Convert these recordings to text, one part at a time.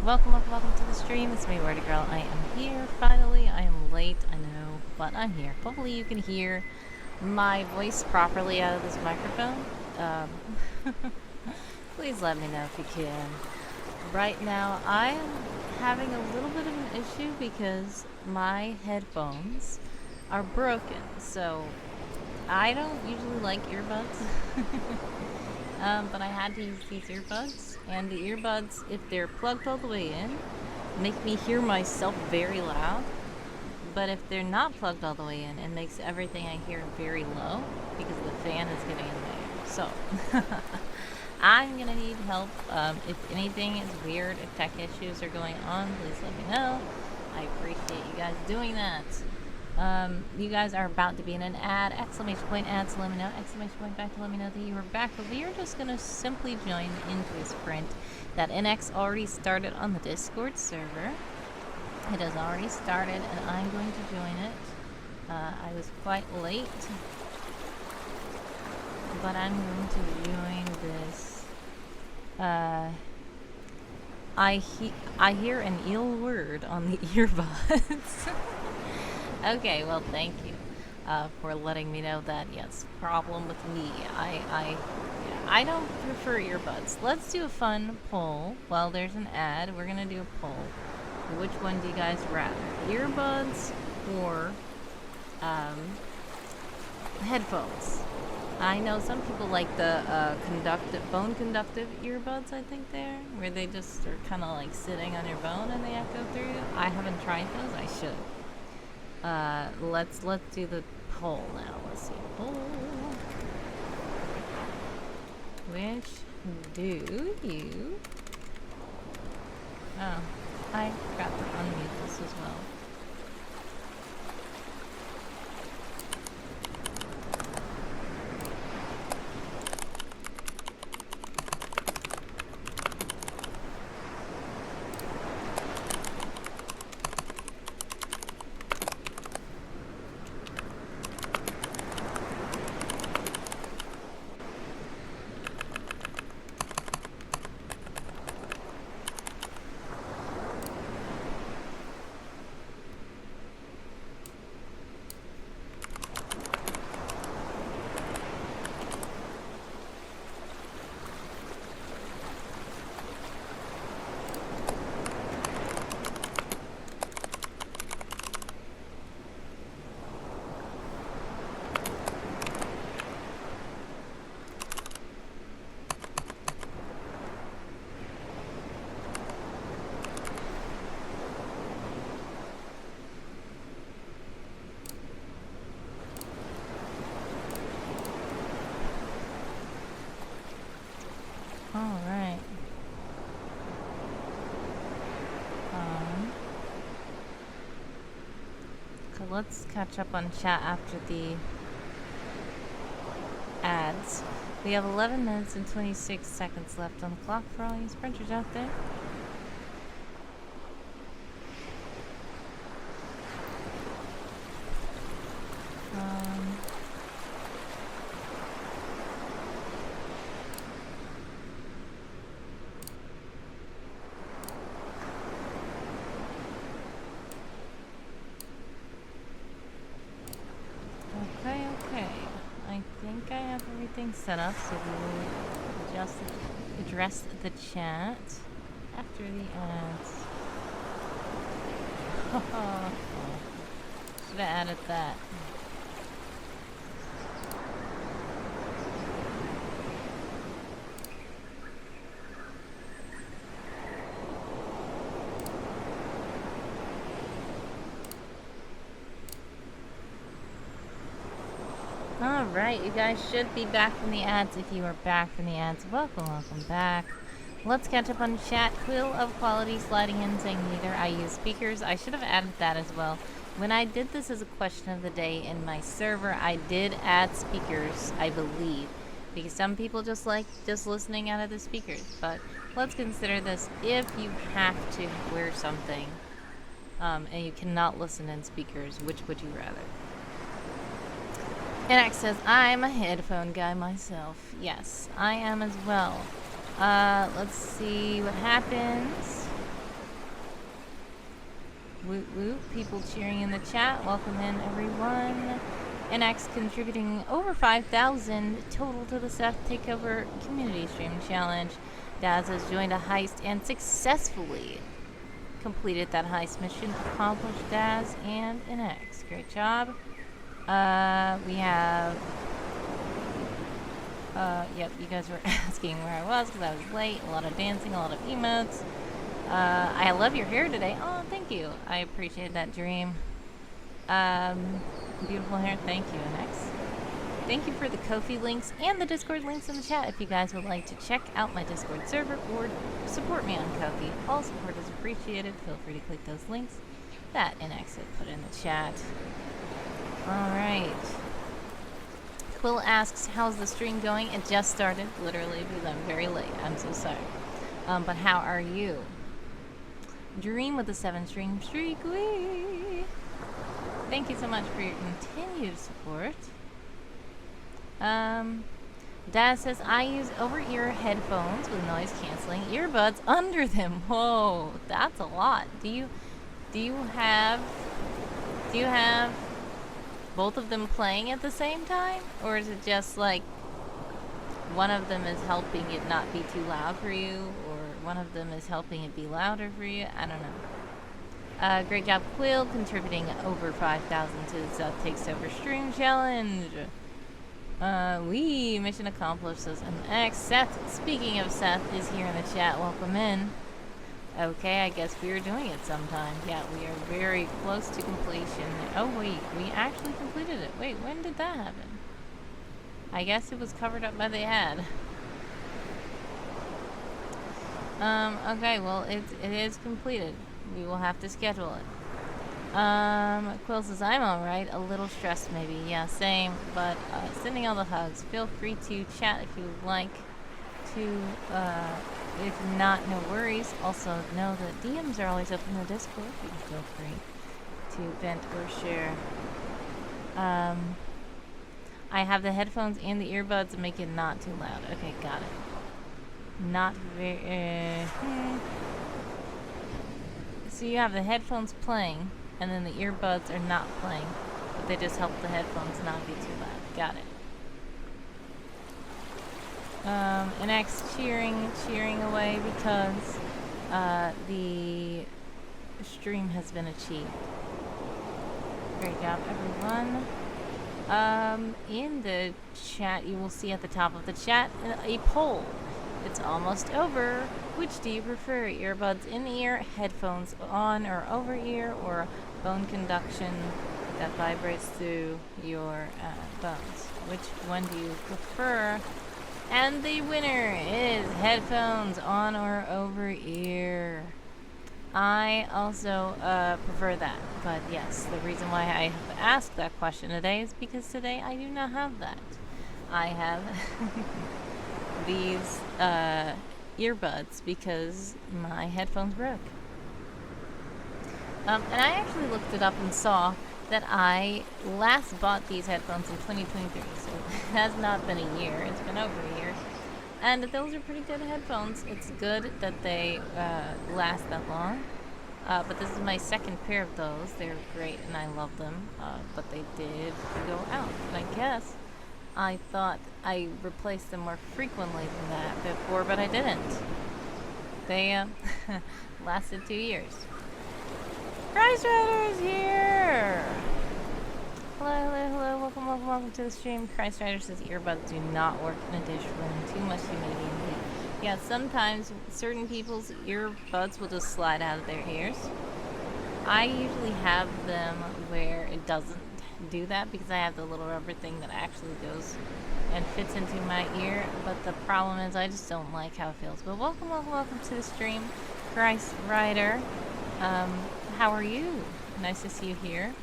welcome to the stream. It's me, Wordy Girl. I am here, finally. I am late, I know, but I'm here. Hopefully you can hear my voice properly out of this microphone. Please let me know if you can. Right now, I am having a little bit of an issue because my headphones are broken, so I don't usually like earbuds. But I had to use these earbuds, and the earbuds, if they're plugged all the way in, make me hear myself very loud. But if they're not plugged all the way in, it makes everything I hear very low because the fan is getting in my ear. So I'm gonna need help. If anything is weird, if tech issues are going on, please let me know. I appreciate you guys doing that. You guys are about to be in an ad, exclamation point ad to let me know, exclamation point back to let me know that you are back, but we are just going to simply join into a sprint that NX already started on the Discord server. It has already started and I'm going to join it. I was quite late, but I'm going to join this. I hear an ill word on the earbuds. Okay, well, thank you for letting me know that. Yes, problem with me. I don't prefer earbuds. Let's do a fun poll. Well, there's an ad. We're gonna do a poll. Which one do you guys rather, earbuds or headphones? I know some people like the bone conductive earbuds. I think they're where they just are kind of like sitting on your bone and they echo through. I haven't tried those. I should. Let's do the poll now. Let's see. Poll. Which do you... Oh, I forgot to unmute this as well. Alright. So let's catch up on chat after the ads. We have 11 minutes and 26 seconds left on the clock for all you sprinters out there. Okay. I think I have everything set up, so we will just address the chat after the ads. Should have added that. Alright, you guys should be back from the ads. If you are back from the ads, welcome back. Let's catch up on chat. Quill of Quality sliding in saying neither I use speakers. I should have added that as well. When I did this as a question of the day in my server, I did add speakers, I believe. Because some people just like just listening out of the speakers. But let's consider this. If you have to wear something and you cannot listen in speakers, which would you rather? NX says, I'm a headphone guy myself. Yes, I am as well. Let's see what happens. Woot woot. People cheering in the chat. Welcome in, everyone. NX contributing over 5,000 total to the Seth Takeover Community Stream Challenge. Daz has joined a heist and successfully completed that heist mission. Accomplished Daz and NX. Great job. We have... yep, you guys were asking where I was because I was late. A lot of dancing, a lot of emotes. I love your hair today. Oh, thank you. I appreciate that, Dream. Beautiful hair. Thank you, NX. Thank you for the Ko-fi links and the Discord links in the chat if you guys would like to check out my Discord server or support me on Ko-fi. All support is appreciated. Feel free to click those links that NX had put in the chat. Alright. Quill asks, how's the stream going? It just started, literally, because I'm very late. I'm so sorry. But how are you? Dream with the 7-stream streak. Whee! Thank you so much for your continued support. Dad says, I use over-ear headphones with noise-canceling earbuds under them. Whoa, that's a lot. Do you have both of them playing at the same time? Or is it just like one of them is helping it not be too loud for you, or one of them is helping it be louder for you? I don't know. Great job, Quill, contributing over 5,000 to the Seth Takes Over Stream Challenge. Mission accomplished, says NX. Seth, speaking of Seth, is here in the chat. Welcome in. Okay, I guess we are doing it sometime. Yeah, we are very close to completion. Oh wait, we actually completed it. Wait, when did that happen? I guess it was covered up by the ad. Okay, well, it is completed. We will have to schedule it. Quill says, I'm alright. A little stressed, maybe. Yeah, same. But, sending all the hugs. Feel free to chat if you would like to, if not, no worries. Also, know that DMs are always open in the Discord. You can feel free to vent or share. I have the headphones and the earbuds to make it not too loud. Okay, got it. Not very, So you have the headphones playing, and then the earbuds are not playing, but they just help the headphones not be too loud. Got it. NX cheering away because the stream has been achieved. Great job, everyone. In the chat, you will see at the top of the chat a poll. It's almost over. Which do you prefer? Earbuds in ear, headphones on or over ear, or bone conduction that vibrates through your bones? Which one do you prefer? And the winner is headphones on or over ear. I also prefer that, but yes, the reason why I have asked that question today is because today I do not have that. I have these earbuds because my headphones broke. And I actually looked it up and saw that I last bought these headphones in 2023, so it has not been a year, it's been over a year. And those are pretty good headphones. It's good that they last that long. But this is my second pair of those. They're great and I love them. But they did go out. And I guess I thought I replaced them more frequently than that before, but I didn't. They lasted 2 years. Christ Rider is here! Hello, welcome to the stream. Christ Rider says earbuds do not work in a dish room. Too much humidity and heat. Yeah, sometimes certain people's earbuds will just slide out of their ears. I usually have them where it doesn't do that because I have the little rubber thing that actually goes and fits into my ear. But the problem is I just don't like how it feels. But welcome to the stream, Christ Rider. How are you? Nice to see you here.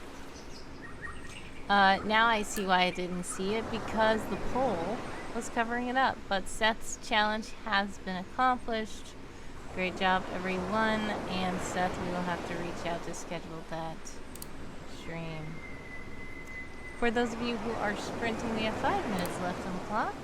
Now I see why I didn't see it, because the poll was covering it up. But Seth's challenge has been accomplished. Great job, everyone. And Seth, we will have to reach out to schedule that stream. For those of you who are sprinting, we have 5 minutes left on the clock.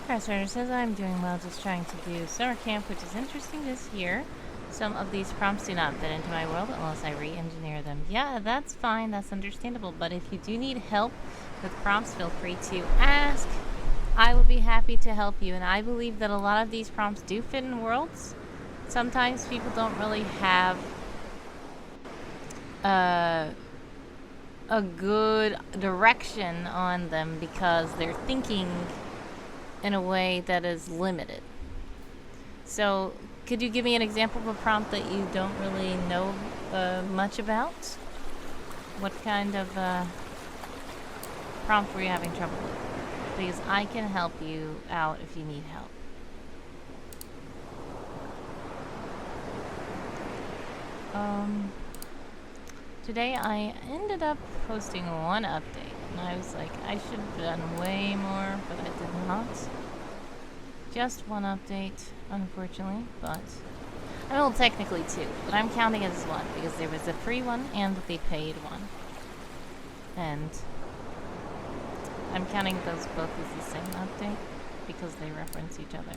Carson says I'm doing well, just trying to do summer camp, which is interesting this year. Some of these prompts do not fit into my world unless I re-engineer them. Yeah, that's fine, that's understandable, but if you do need help with prompts, feel free to ask. I would be happy to help you, and I believe that a lot of these prompts do fit in worlds. Sometimes people don't really have a good direction on them because they're thinking in a way that is limited. So, could you give me an example of a prompt that you don't really know much about? What kind of prompt were you having trouble with? Because I can help you out if you need help. Today I ended up posting one update, and I was like, I should have done way more, but I did not. Just one update, unfortunately, but... well, technically two, but I'm counting it as one, because there was a free one and the paid one. And I'm counting those both as the same update, because they reference each other.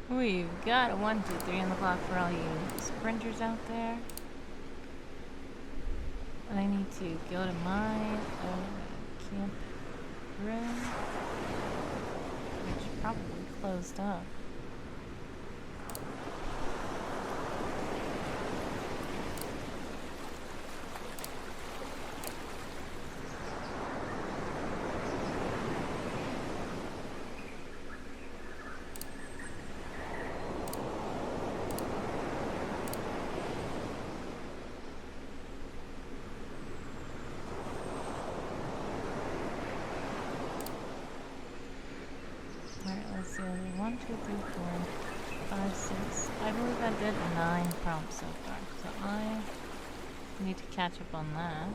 We've got a 1, 2, 3 on the clock for all you sprinters out there. I need to go to my camp room, which probably closed up. Let's see, 1, 2, 3, 4, 5, 6. I believe I did 9 prompts so far, so I need to catch up on that.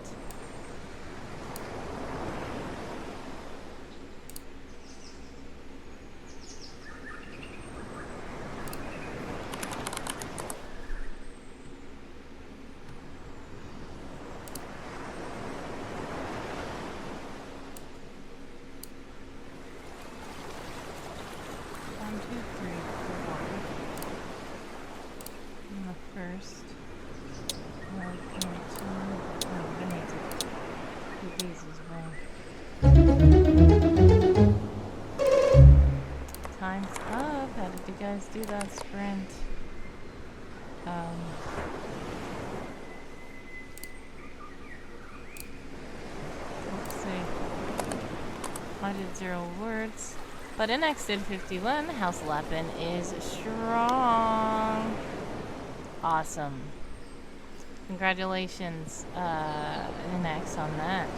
Time's up. How did you guys do that sprint? Let's see. I did 0 words. But NX did 51. House Lappin is strong. Awesome. Congratulations, NX, on that.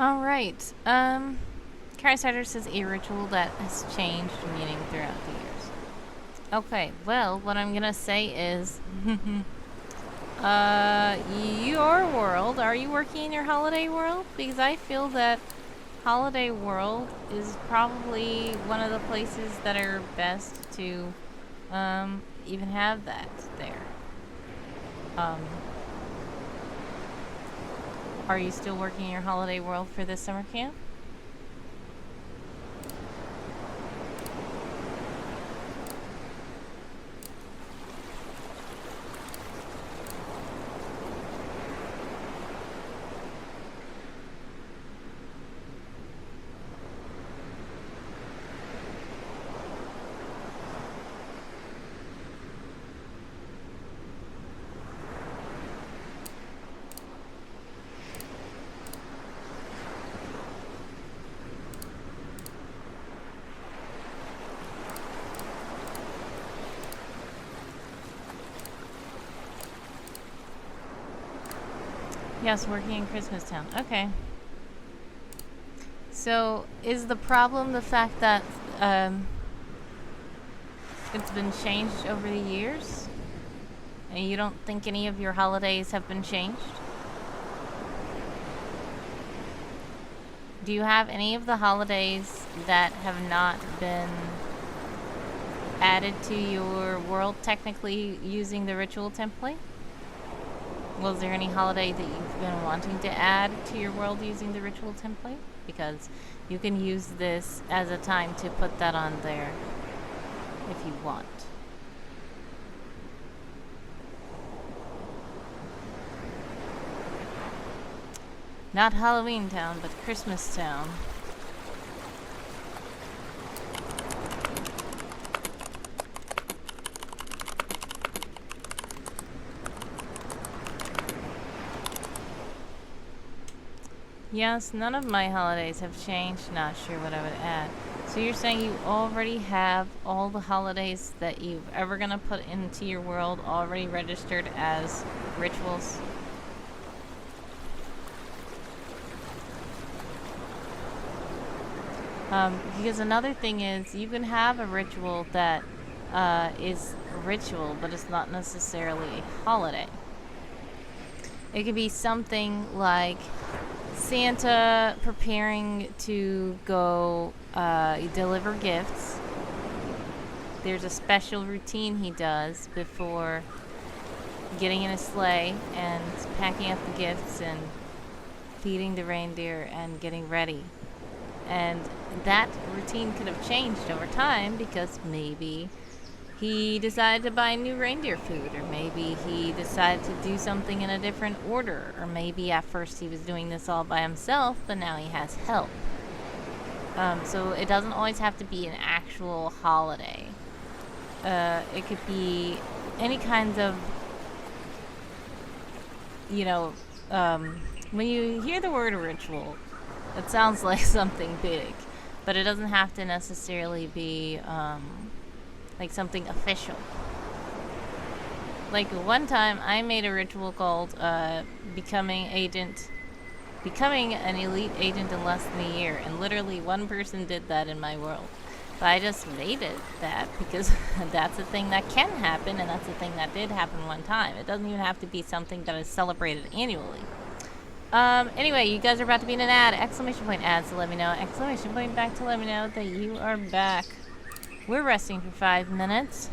Alright, Caricider says a ritual that has changed meaning throughout the years. Okay, well, what I'm gonna say is, your world, are you working in your holiday world? Because I feel that holiday world is probably one of the places that are best to, even have that there. Are you still working in your holiday world for this summer camp? Yes, working in Christmas Town. Okay. So, is the problem the fact that it's been changed over the years? And you don't think any of your holidays have been changed? Do you have any of the holidays that have not been added to your world technically using the ritual template? Was there any holiday that you've been wanting to add to your world using the ritual template? Because you can use this as a time to put that on there if you want. Not Halloween Town, but Christmas Town. Yes, none of my holidays have changed. Not sure what I would add. So you're saying you already have all the holidays that you've ever gonna put into your world already registered as rituals? Because another thing is you can have a ritual that is a ritual, but it's not necessarily a holiday. It could be something like Santa preparing to go deliver gifts. There's a special routine he does before getting in a sleigh and packing up the gifts and feeding the reindeer and getting ready. And that routine could have changed over time because maybe he decided to buy new reindeer food, or maybe he decided to do something in a different order, or maybe at first he was doing this all by himself, but now he has help. So it doesn't always have to be an actual holiday. It could be any kinds of, when you hear the word ritual, it sounds like something big, but it doesn't have to necessarily be like something official. Like one time I made a ritual called becoming an elite agent in less than a year, and literally one person did that in my world. But I just made it that because that's a thing that can happen, and that's a thing that did happen one time. It doesn't even have to be something that is celebrated annually. Anyway, you guys are about to be in an ad. Exclamation point ads to let me know. Exclamation point back to let me know that you are back. We're resting for 5 minutes.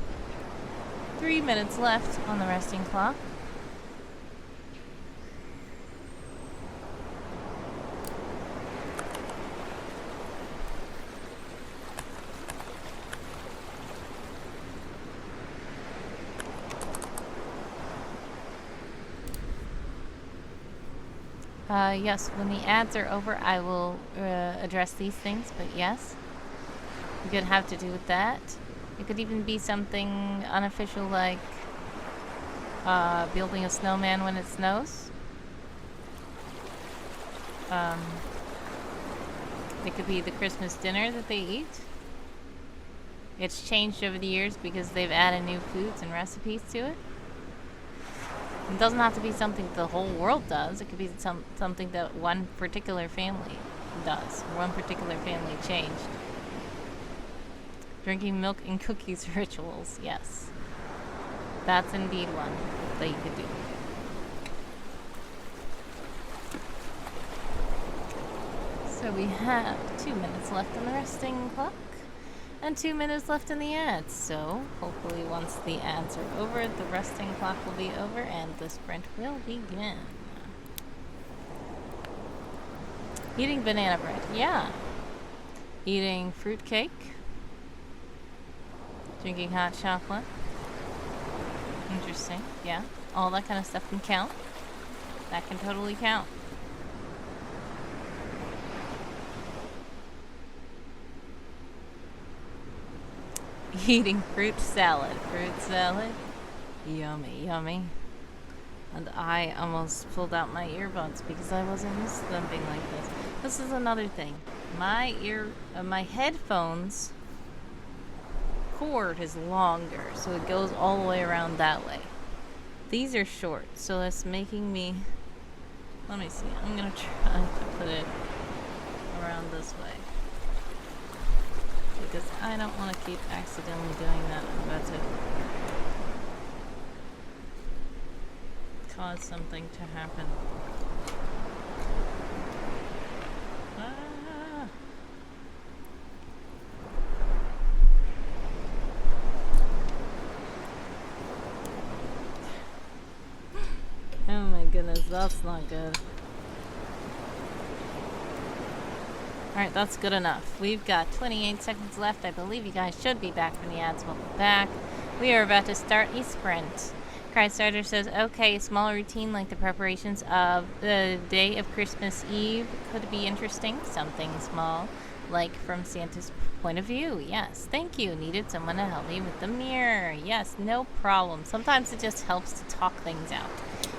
3 minutes left on the resting clock. Yes, when the ads are over, I will address these things, but yes, you could have to do with that. It could even be something unofficial like building a snowman when it snows. It could be the Christmas dinner that they eat. It's changed over the years because they've added new foods and recipes to it. It doesn't have to be something the whole world does. It could be something that one particular family does. One particular family changed. Drinking milk and cookies rituals, yes. That's indeed one that you could do. So we have 2 minutes left on the resting clock. And 2 minutes left in the ads, so hopefully once the ads are over, the resting clock will be over and the sprint will begin. Eating banana bread, yeah. Eating fruit cake. Drinking hot chocolate. Interesting, yeah. All that kind of stuff can count. That can totally count. Eating fruit salad. Fruit salad. Yummy, yummy. And I almost pulled out my earbuds because I wasn't used to them being like this. This is another thing. My headphones cord is longer, so it goes all the way around that way. These are short, so that's making me Let me see. I'm gonna try to put it around this way. Because I don't want to keep accidentally doing that. I'm about to cause something to happen. Ah. Oh my goodness, that's not good. Alright, that's good enough. We've got 28 seconds left. I believe you guys should be back from the ads. We'll be back. We are about to start a sprint. Crystarter says, okay, a small routine like the preparations of the day of Christmas Eve could be interesting. Something small, like from Santa's point of view. Yes, thank you. Needed someone to help me with the mirror. Yes, no problem. Sometimes it just helps to talk things out.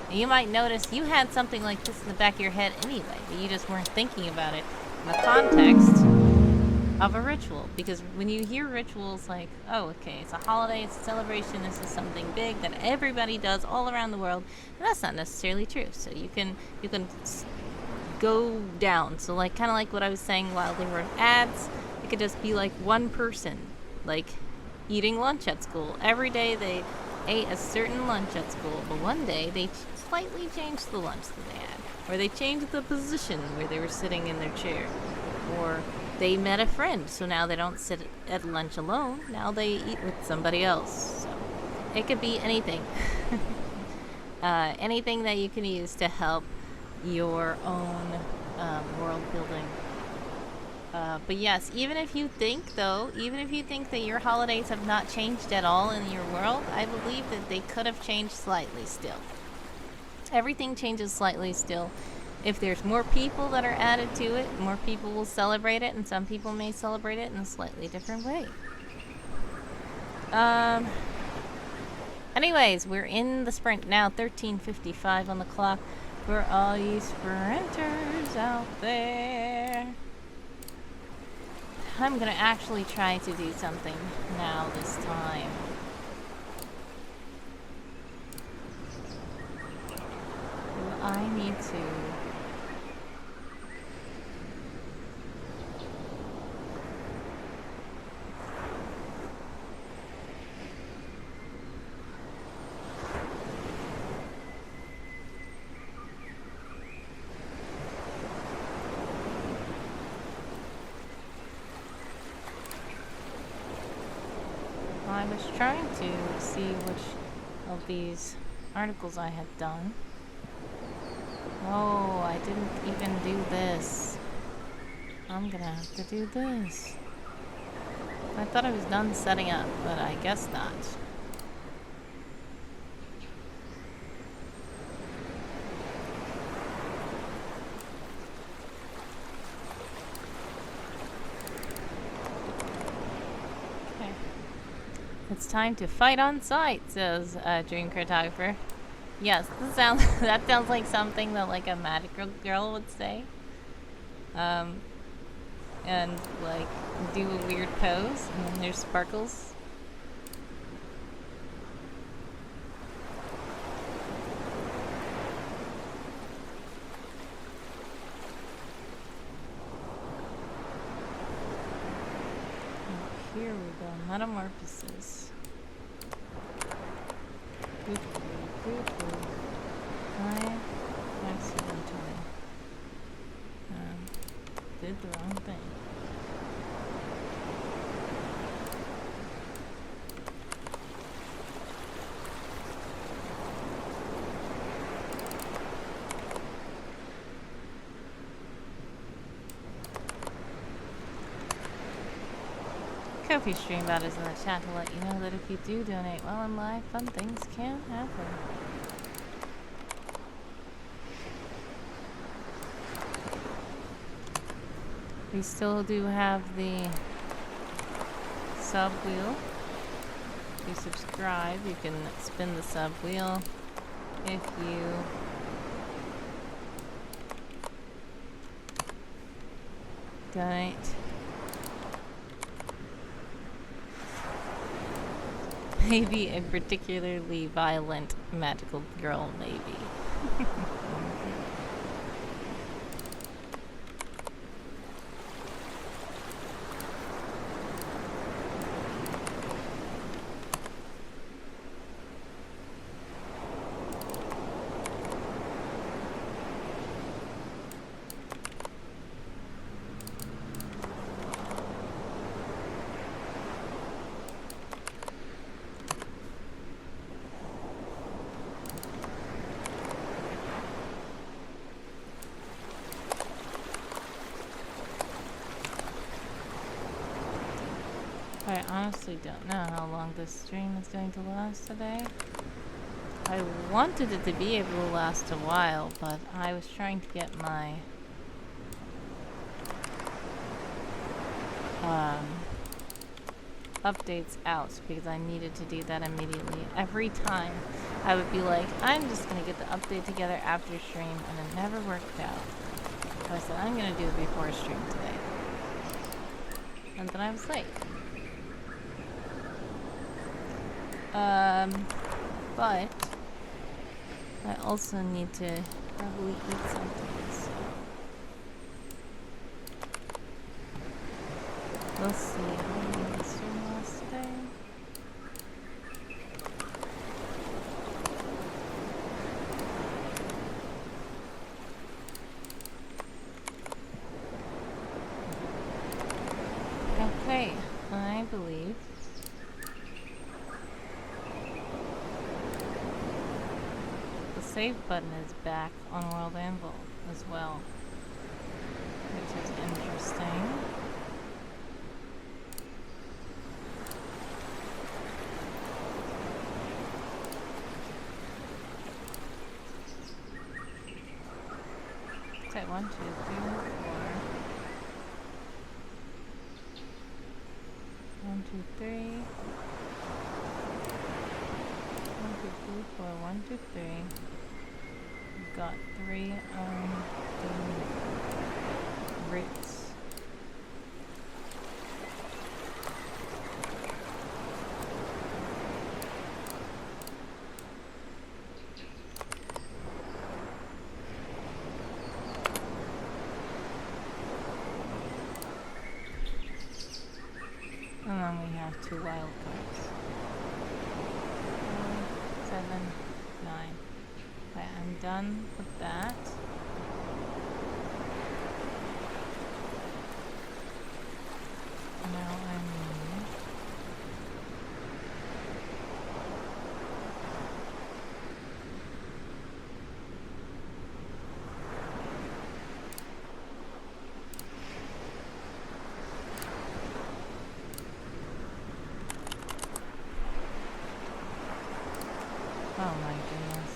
And you might notice you had something like this in the back of your head anyway, but you just weren't thinking about it in the context of a ritual. Because when you hear rituals like, oh, okay, it's a holiday, it's a celebration, this is something big that everybody does all around the world, and that's not necessarily true. So you can go down. So like kind of like what I was saying while they were ads, it could just be like one person like eating lunch at school. Every day they ate a certain lunch at school, but one day they slightly changed the lunch that they had, or they changed the position where they were sitting in their chair, or they met a friend, so now they don't sit at lunch alone, now they eat with somebody else. So it could be anything. Anything that you can use to help your own world building. But yes, even if you think that your holidays have not changed at all in your world, I believe that they could have changed slightly still. Everything changes slightly still. If there's more people that are added to it, more people will celebrate it, and some people may celebrate it in a slightly different way. Anyways, we're in the sprint now, 13:55 on the clock for all you sprinters out there. I'm gonna actually try to do something now this time. I need to I was trying to see which of these articles I had done. Oh, I didn't even do this. I'm gonna have to do this. I thought I was done setting up, but I guess not. Okay. It's time to fight on sight, says Dream Cartographer. Yes, that sounds like something that like a magical girl would say. And like do a weird pose, and then there's sparkles. And here we go, metamorphosis. I accidentally did the wrong thing. Kofi Streambot is in the chat to let you know that if you do donate while I'm live, fun things can happen. We still do have the sub wheel. If you subscribe, you can spin the sub wheel. If you donate maybe a particularly violent magical girl, maybe. I honestly don't know how long this stream is going to last today. I wanted it to be able to last a while, but I was trying to get my updates out because I needed to do that immediately. Every time I would be like, I'm just going to get the update together after stream, and it never worked out. So I said, I'm going to do it before stream today. And then I was late. But I also need to probably eat something, so we'll see how long this stream lasts today. Okay, I believe the save button is back on World Anvil as well, which is interesting. Set 1, 2, 3, 4. 1, 2, 3. 1, 2, 3, 4. 1, 2, 3. We've got 3 roots. And then we have 2 wild cards. 7, 9. Okay, I'm done with that. Now I need oh my goodness.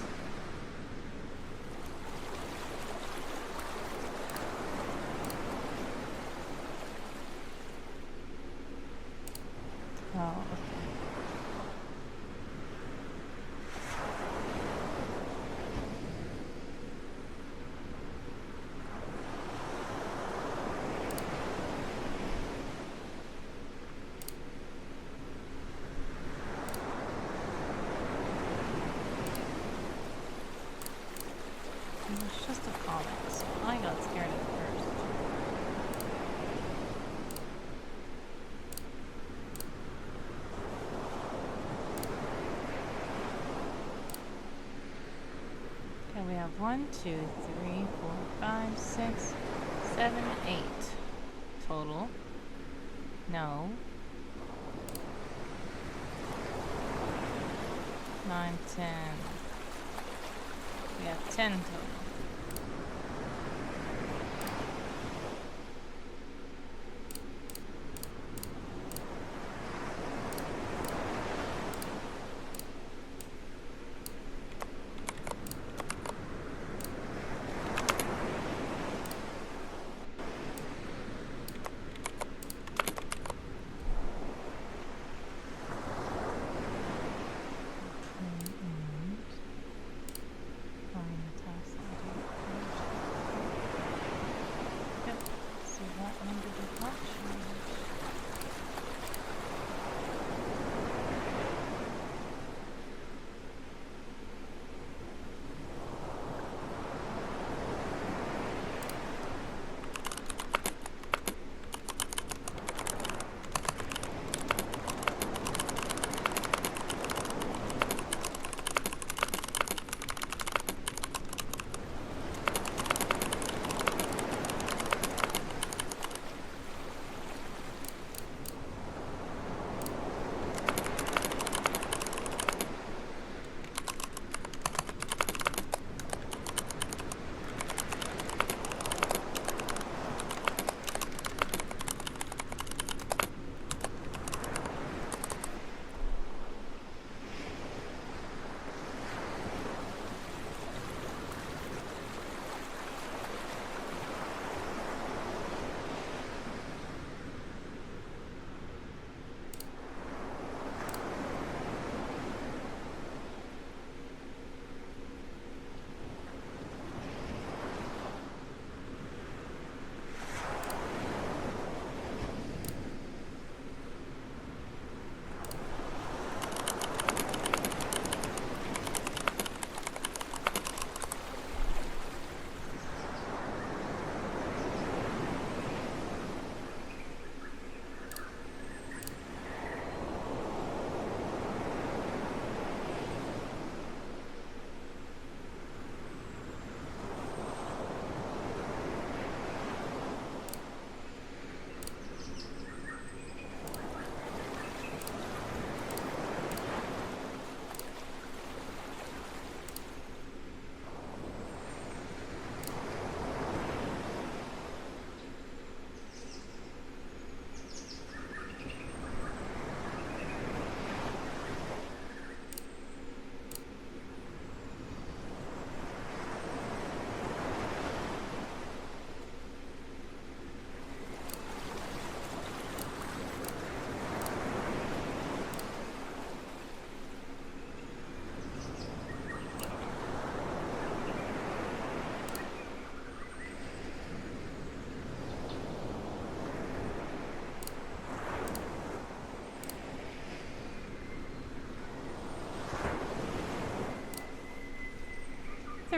Oh, okay. It was just a comment, so I got scared at first. Okay, we have 1, 2, 3, 4, 5, 6, 7, 8 total. No. 9, 10. We have 10 total. I'm gonna toss that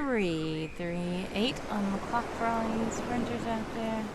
3:38 on the clock for all you sprinters out there.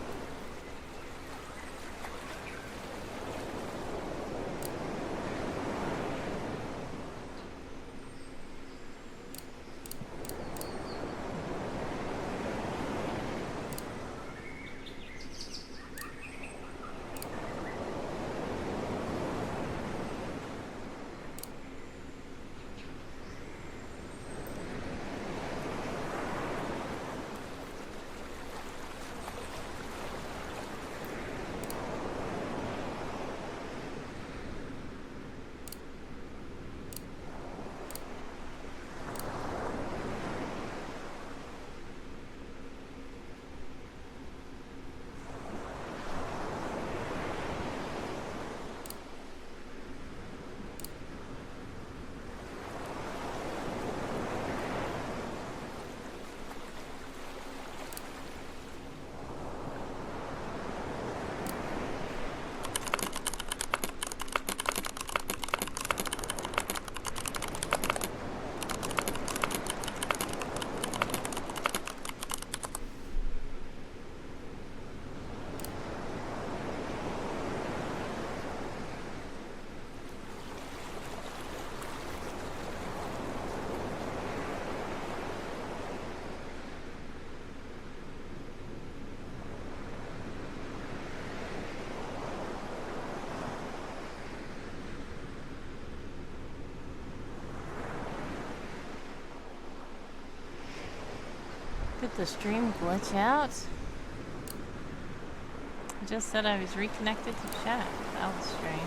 Did the stream glitch out? It just said I was reconnected to chat. That was strange.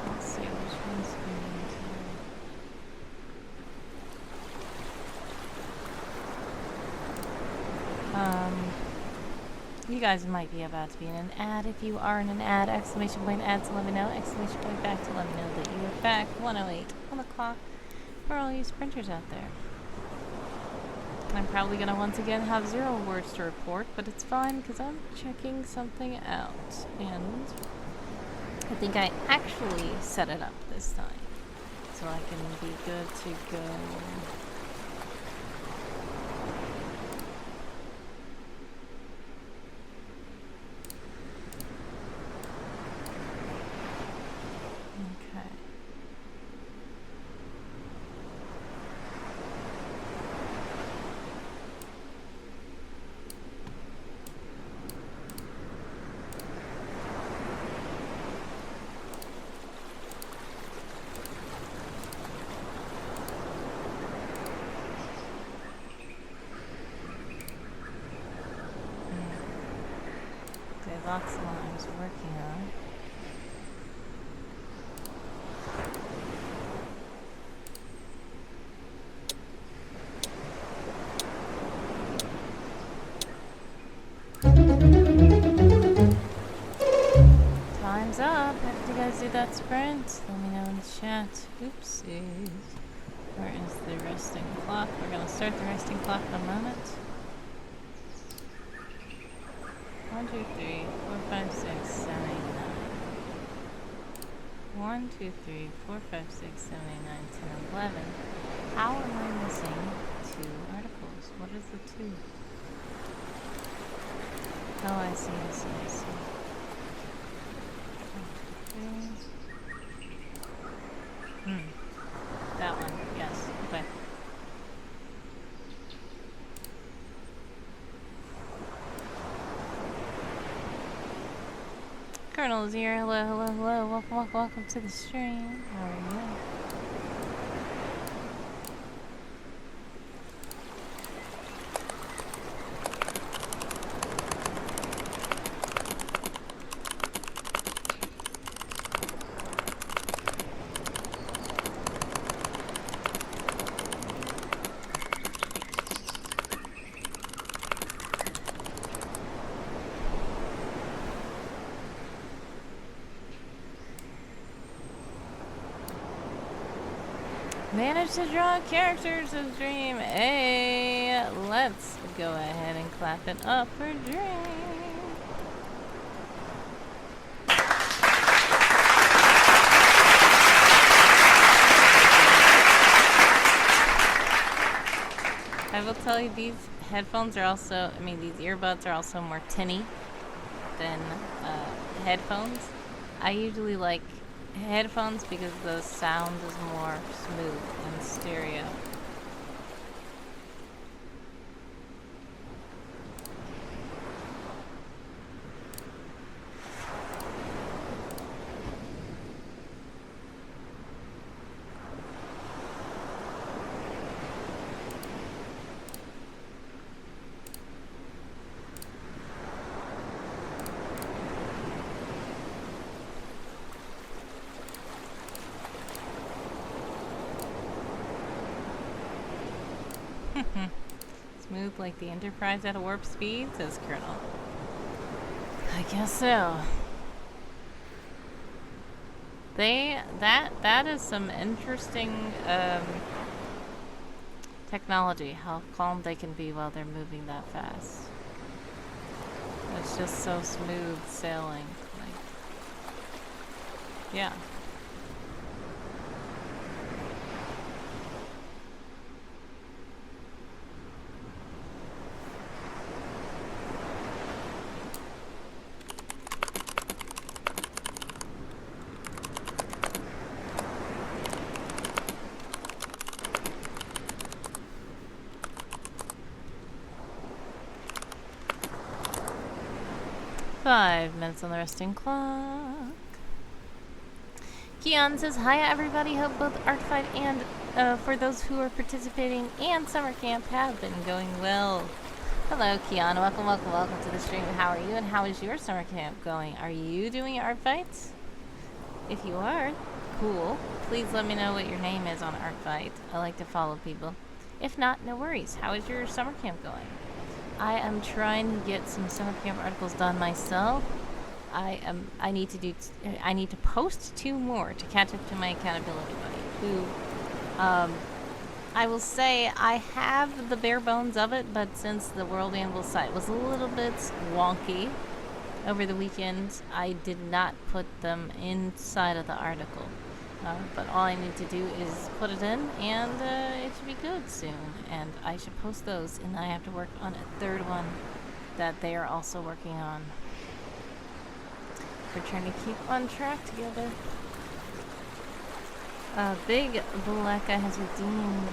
Let's see which one's you guys might be about to be in an ad. If you are in an ad, exclamation point ad to let me know, exclamation point back to let me know that you are back. 1:08 on the clock for all you sprinters out there. I'm probably going to once again have 0 words to report, but it's fine because I'm checking something out. And I think I actually set it up this time, so I can be good to go. Lots of what I was working on. Time's up. How did you guys do that sprint? Let me know in the chat. Oopsies. Where is the resting clock? We're going to start the resting clock in a moment. 1, 2, 3, 4, 5, 6, 7, 8, 9. 1, 2, 3, 4, 5, 6, 7, 8, 9, 10, 11. How am I missing 2 articles? What is the 2? Oh, I see, I see, I see. 1, 2, 3. That one, yes, okay. Colonel's here. Hello, hello, hello. Welcome, welcome to the stream. How are you? Managed to draw characters of Dream. Hey, let's go ahead and clap it up for Dream. I will tell you, these headphones are also, these earbuds are also more tinny than headphones. I usually like headphones because the sound is more smooth and stereo. Smooth like the Enterprise at a warp speed, says Colonel. I guess so. That is some interesting technology, how calm they can be while they're moving that fast. It's just so smooth sailing. Like, yeah. Five minutes on the resting clock. Keon says, hi everybody, hope both ArtFight and for those who are participating and summer camp have been going well. Hello Keon, welcome to the stream. How are you and how is your summer camp going? Are you doing ArtFights? If you are, cool. Please let me know what your name is on ArtFight. I like to follow people. If not, no worries. How is your summer camp going? I am trying to get some summer camp articles done myself. I need to post 2 more to catch up to my accountability buddy, who I will say I have the bare bones of it, but since the World Anvil site was a little bit wonky over the weekend, I did not put them inside of the article. But all I need to do is put it in, and it should be good soon. And I should post those, and I have to work on a 3rd one that they are also working on. We're trying to keep on track together. Big Black Guy has redeemed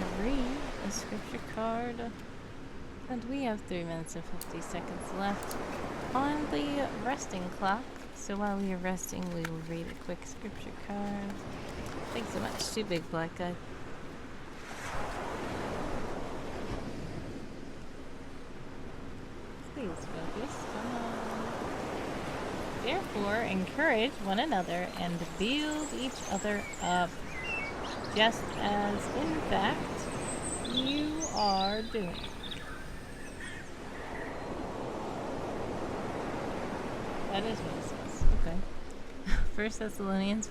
a scripture card. And we have 3 minutes and 50 seconds left on the resting clock. So while we are resting, we will read a quick scripture card. Thanks so much to Big Black Guy. Please focus. Come on. Therefore, encourage one another and build each other up, just as, in fact, you are doing. That is what it says. Okay. 1 Thessalonians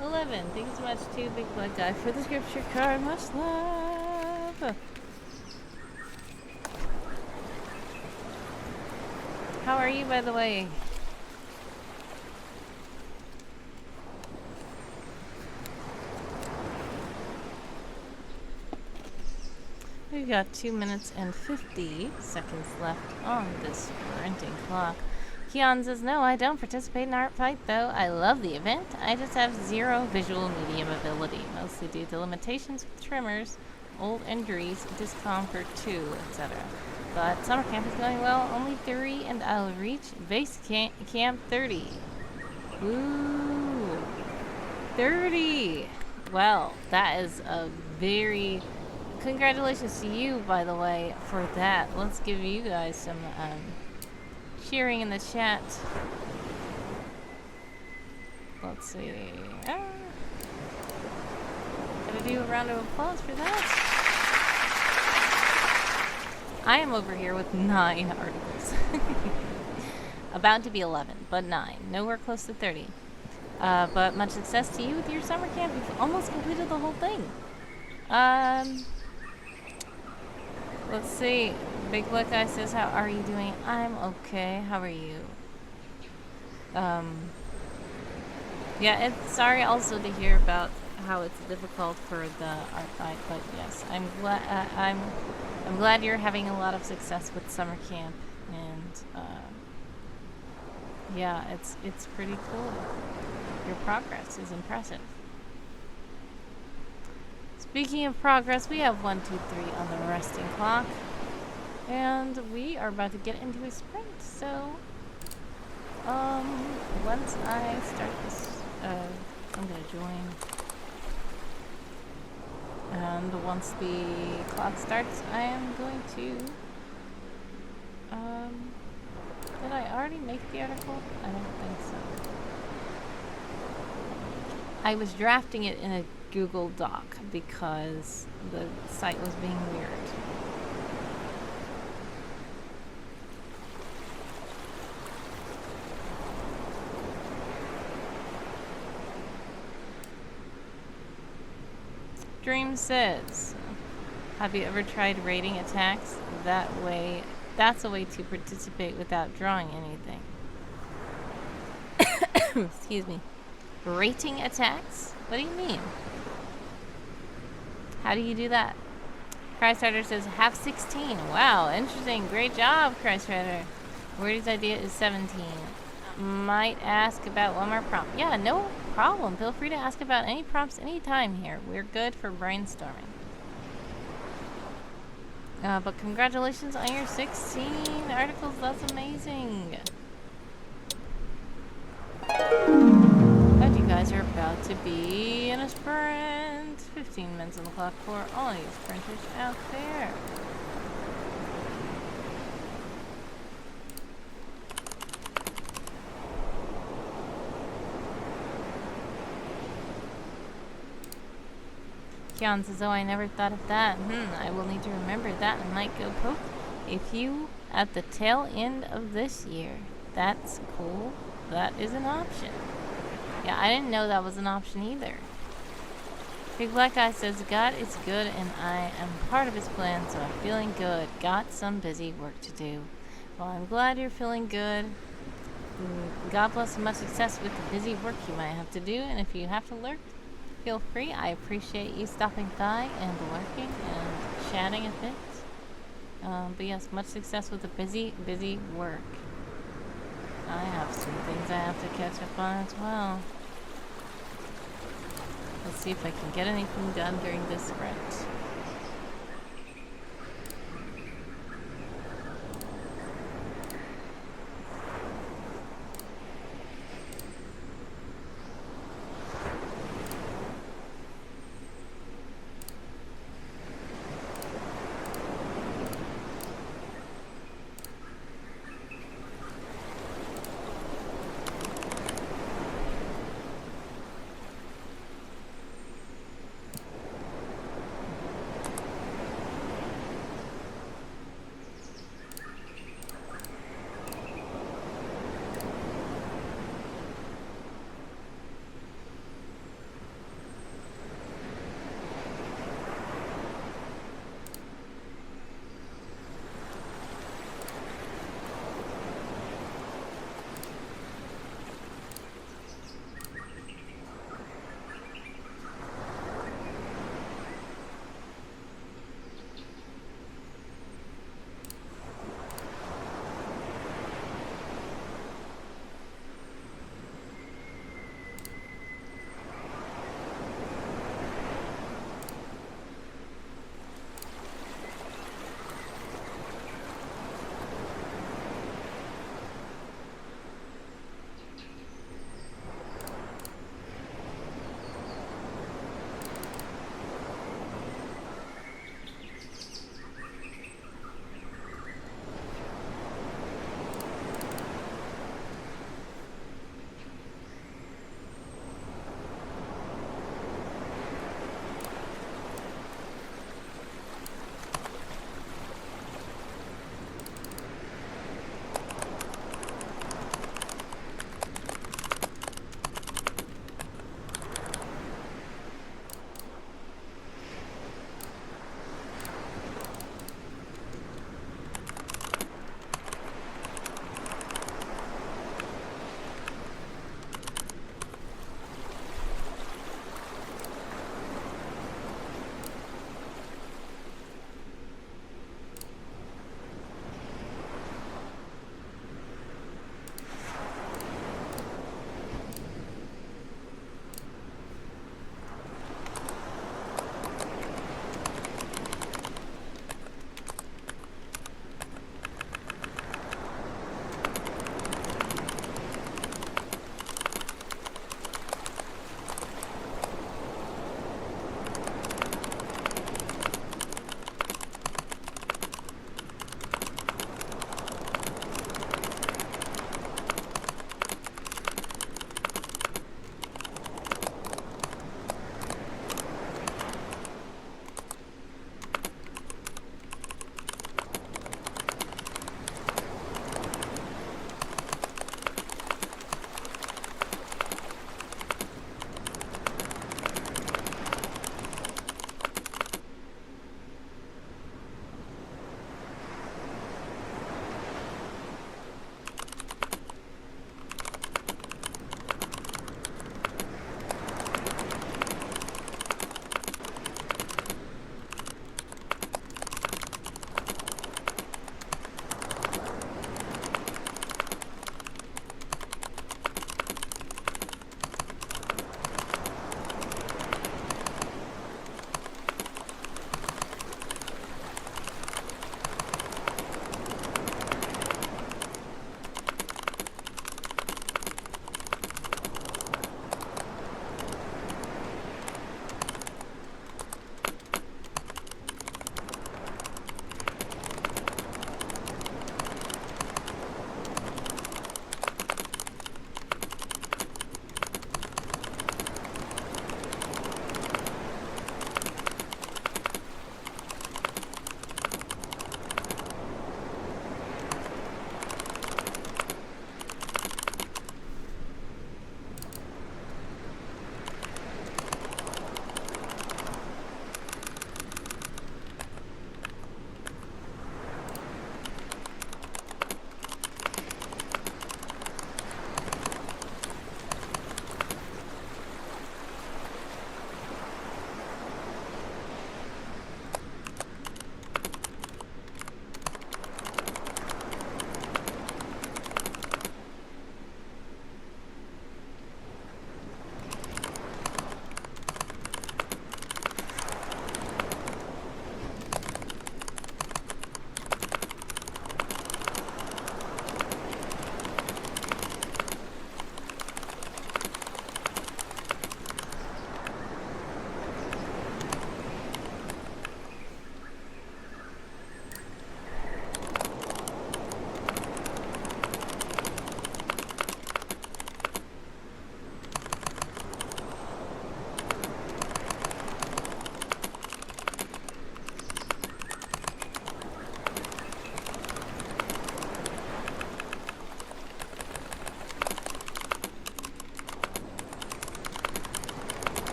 5:11. Thanks so much to Big Black Guy for the scripture card. Much love. How are you, by the way? We've got 2 minutes and 50 seconds left on this sprinting clock. Keon says, no, I don't participate in ArtFight, though. I love the event. I just have 0 visual medium ability, mostly due to limitations with trimmers, old injuries, discomfort too, etc. But summer camp is going well. Only 3, and I'll reach base camp 30. Ooh, 30. Well, that is a very... Congratulations to you, by the way, for that. Let's give you guys some cheering in the chat. Let's see. Gotta do a round of applause for that. I am over here with 9 articles. About to be 11, but 9. Nowhere close to 30. But much success to you with your summer camp. You've almost completed the whole thing. Let's see. Big Black Guy says, how are you doing? I'm okay. How are you? Yeah, it's sorry also to hear about how it's difficult for the ArtFight, but yes, I'm glad you're having a lot of success with summer camp, and yeah, it's pretty cool. Your progress is impressive. Speaking of progress, we have 1, 2, 3 on the resting clock, and we are about to get into a sprint. So, once I start this, I'm gonna join, and once the clock starts, I am going to. Did I already make the article? I don't think so. I was drafting it in a Google Doc because the site was being weird. Dream says, have you ever tried rating attacks? That's a way to participate without drawing anything. Excuse me. Rating attacks? What do you mean? How do you do that? Crystarter says, have 16. Wow, interesting. Great job, Crystarter. Wordy's idea is 17. Might ask about one more prompt. Yeah, no problem. Feel free to ask about any prompts anytime here. We're good for brainstorming. But congratulations on your 16 articles. That's amazing. And you guys are about to be in a sprint. 15 minutes on the clock for all you sprinters out there. Keon says, oh, I never thought of that. I will need to remember that and might go poke a few at the tail end of this year. That's cool. That is an option. Yeah, I didn't know that was an option either. Big Black Guy says, God is good and I am part of his plan, so I'm feeling good. Got some busy work to do. Well, I'm glad you're feeling good. God bless and much success with the busy work you might have to do, and if you have to lurk, feel free. I appreciate you stopping by and lurking and chatting a bit. But yes, much success with the busy work. I have some things I have to catch up on as well. Let's see if I can get anything done during this sprint.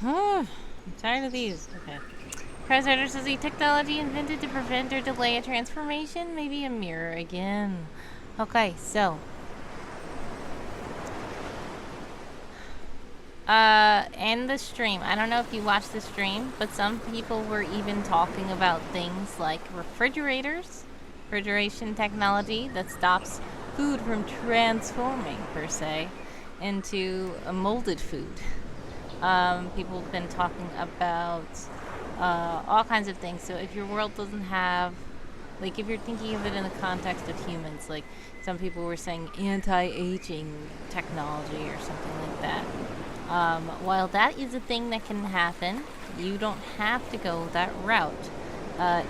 I'm tired of these. Okay. Prize says a technology invented to prevent or delay a transformation? Maybe a mirror again. Okay, so. And the stream. I don't know if you watched the stream, but some people were even talking about things like refrigerators, refrigeration technology that stops food from transforming, per se, into a molded food. People have been talking about all kinds of things. So if your world doesn't have, like, if you're thinking of it in the context of humans, like some people were saying anti-aging technology or something like that. While that is a thing that can happen, you don't have to go that route.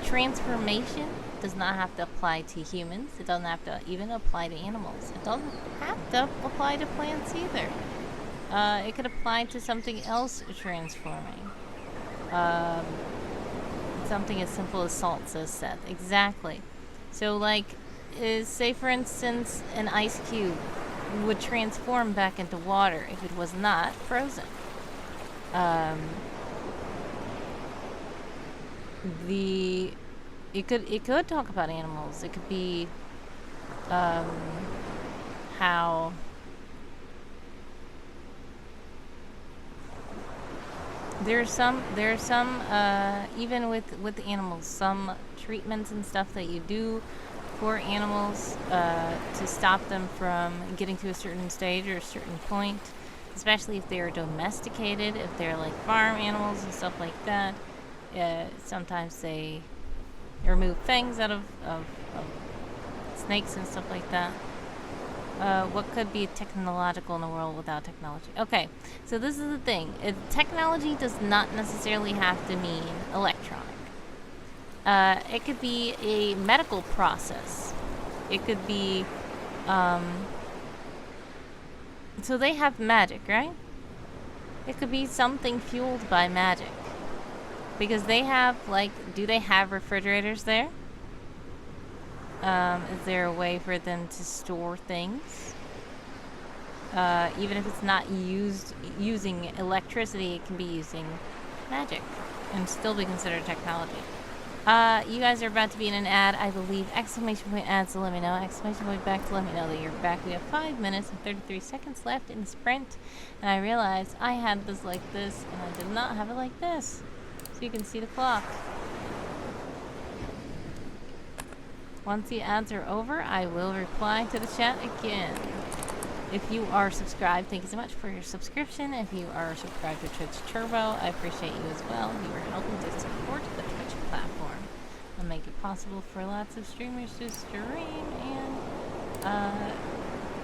Transformation does not have to apply to humans. It doesn't have to even apply to animals. It doesn't have to apply to plants either. It could apply to something else transforming. Something as simple as salt, says Seth. Exactly. So, like, say for instance, an ice cube would transform back into water if it was not frozen. It could talk about animals. It could be how there's some even with animals, some treatments and stuff that you do for animals to stop them from getting to a certain stage or a certain point, especially if they're domesticated, if they're like farm animals and stuff like that. Sometimes they remove fangs out of snakes and stuff like that. What could be technological in the world without technology? Okay, so this is the thing. Technology does not necessarily have to mean electronic. It could be a medical process. It could be, so they have magic, right? It could be something fueled by magic. Because they have, like, do they have refrigerators there? Is there a way for them to store things? Even if it's not using electricity, it can be using magic and still be considered technology. You guys are about to be in an ad, I believe. Exclamation point ads to let me know. Exclamation point back to let me know that you're back. We have 5 minutes and 33 seconds left in the sprint. And I realized I had this like this, and I did not have it like this. So you can see the clock. Once the ads are over, I will reply to the chat again. If you are subscribed, thank you so much for your subscription. If you are subscribed to Twitch Turbo, I appreciate you as well. You are helping to support the Twitch platform and make it possible for lots of streamers to stream and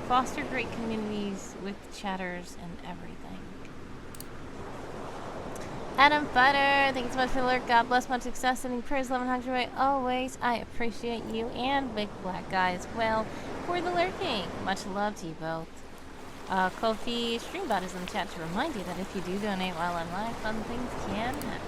foster great communities with chatters and everything. Adam Butter, thank you so much for the alert. God bless, much success, sending prayers, love, and hugs your way always. I appreciate you and Big Black Guy as well for the lurking. Much love to you both. Kofi Streambot is in the chat to remind you that if you do donate while I'm live, fun things can happen.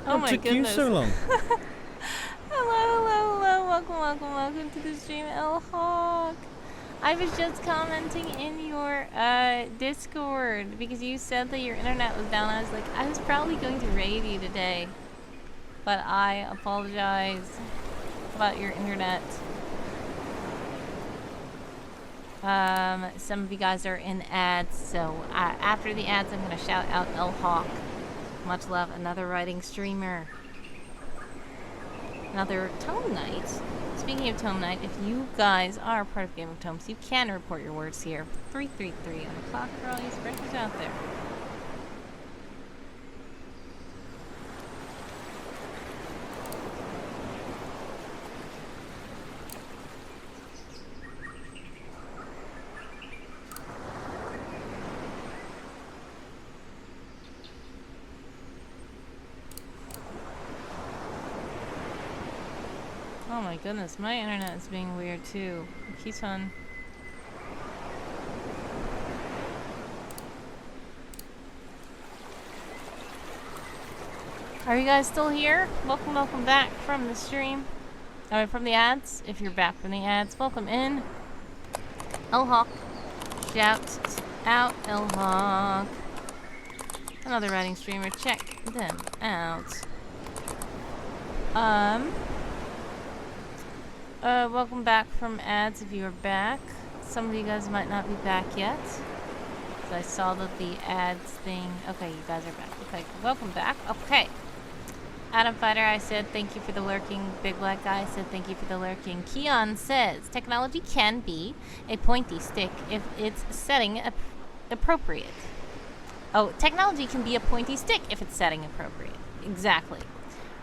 What took you so long? Hello. Welcome to the stream, El Hawk. I was just commenting in your Discord because you said that your internet was down. I was like, I was probably going to raid you today, but I apologize about your internet. Some of you guys are in ads, so after the ads, I'm going to shout out El Hawk. Much love, another writing streamer. Another Tome Night. Speaking of Tome Night, if you guys are part of Game of Tomes, you can report your words here. 333 on the clock for all you sprinters out there. Oh my goodness, my internet is being weird too. Keon. Are you guys still here? Welcome back from the stream. From the ads. If you're back from the ads, welcome in. L-Hawk. Shout out, L-Hawk. Another writing streamer. Check them out. Welcome back from ads if you are back. Some of you guys might not be back yet. So I saw that the ads thing. Okay, you guys are back. Okay, welcome back. Okay. Adam Fighter, I said thank you for the lurking. Big Black Guy said thank you for the lurking. Keon says technology can be a pointy stick if it's setting appropriate. Oh, technology can be a pointy stick if it's setting appropriate. Exactly.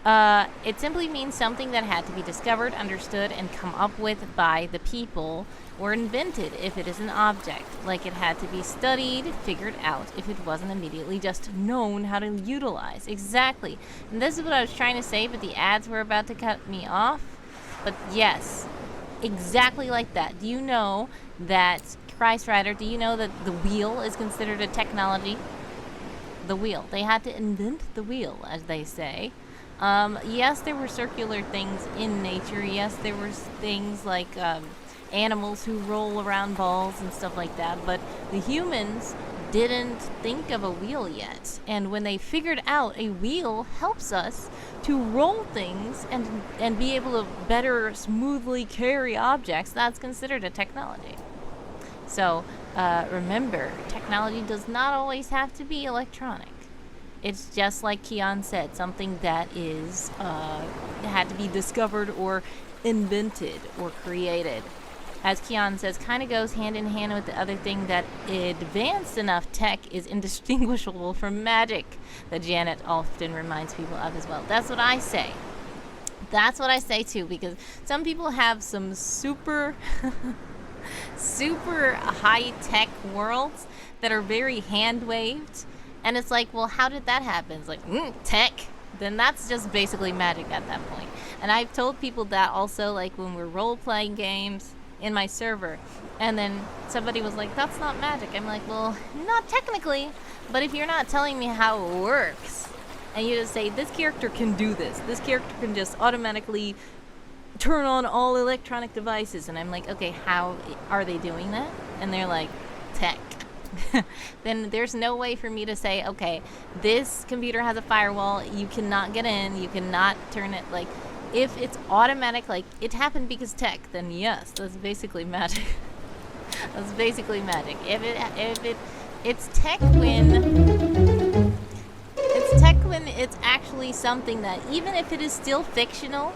It simply means something that had to be discovered, understood, and come up with by the people, or invented if it is an object. Like it had to be studied, figured out, if it wasn't immediately just known how to utilize. Exactly. And this is what I was trying to say, but the ads were about to cut me off. But yes, exactly like that. Do you know that, Christ Rider, do you know that the wheel is considered a technology? The wheel. They had to invent the wheel, as they say. Yes, there were circular things in nature. Yes, there were things like animals who roll around balls and stuff like that. But the humans didn't think of a wheel yet. And when they figured out a wheel helps us to roll things and be able to better smoothly carry objects, that's considered a technology. So remember, technology does not always have to be electronic. It's just like Keon said, something that is had to be discovered or invented or created. As Keon says, kind of goes hand in hand with the other thing, that advanced enough tech is indistinguishable from magic, that Janet often reminds people of as well. That's what I say. That's what I say too, because some people have some super super high-tech worlds that are very hand-waved. And it's like, well, how did that happen? It's like, tech. Then that's just basically magic at that point. And I've told people that also, like when we're role-playing games in my server. And then somebody was like, that's not magic. I'm like, well, not technically. But if you're not telling me how it works, and you just say, this character can do this. This character can just automatically turn on all electronic devices. And I'm like, okay, how are they doing that? And they're like, tech. Then there's no way for me to say, okay, this computer has a firewall, you cannot get in, you cannot turn it. Like, if it's automatic, like it happened because tech, then yes, that's basically magic. That's basically magic. It's tech when it's actually something that, even if it is still fictional,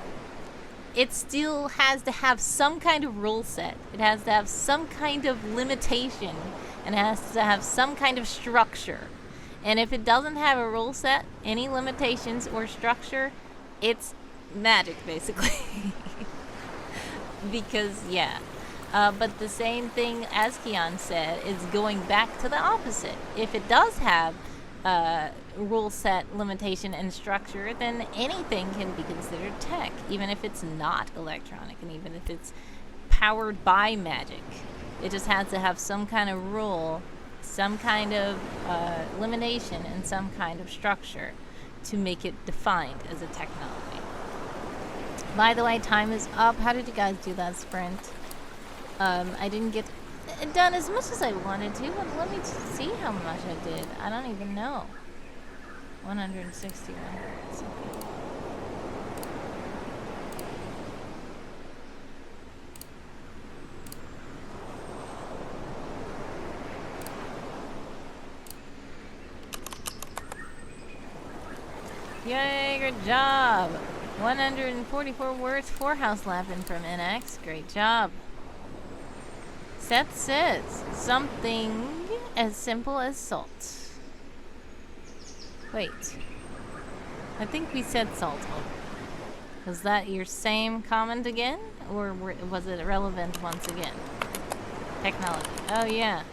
it still has to have some kind of rule set. It has to have some kind of limitation. And it has to have some kind of structure. And if it doesn't have a rule set, any limitations or structure, it's magic, basically. Because, yeah. But the same thing, as Keon said, is going back to the opposite. If it does have rule set, limitation, and structure, then anything can be considered tech, even if it's not electronic, and even if it's powered by magic. It just has to have some kind of rule, some kind of limitation, and some kind of structure to make it defined as a technology. By the way, time is up. How did you guys do that sprint? I didn't get it done as much as I wanted to, but let me see how much I did. I don't even know. 161. Yay, good job. 144 words for house lapping from NX. Great job. Seth says something as simple as salt. Wait. I think we said salt. Was that your same comment again? Or was it relevant once again? Technology. Oh, yeah.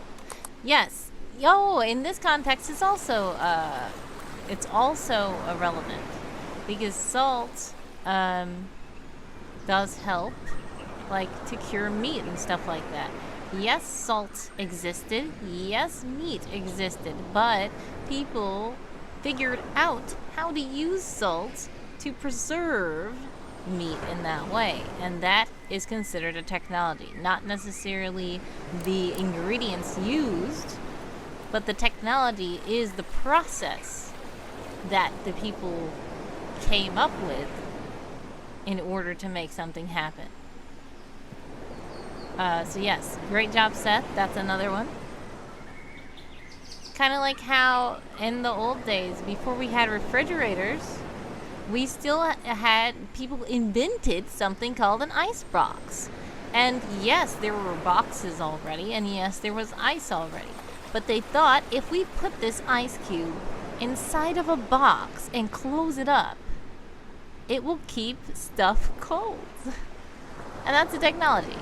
Yes. Yo, in this context, it's also irrelevant, because salt does help, like to cure meat and stuff like that. Yes, salt existed. Yes, meat existed. But people figured out how to use salt to preserve meat in that way. And that is considered a technology. Not necessarily the ingredients used, but the technology is the process that the people came up with in order to make something happen. So yes, great job, Seth. That's another one. Kind of like how in the old days, before we had refrigerators, we still had, people invented something called an ice box. And yes, there were boxes already, and yes, there was ice already. But they thought if we put this ice cube inside of a box and close it up, it will keep stuff cold. And that's a technology.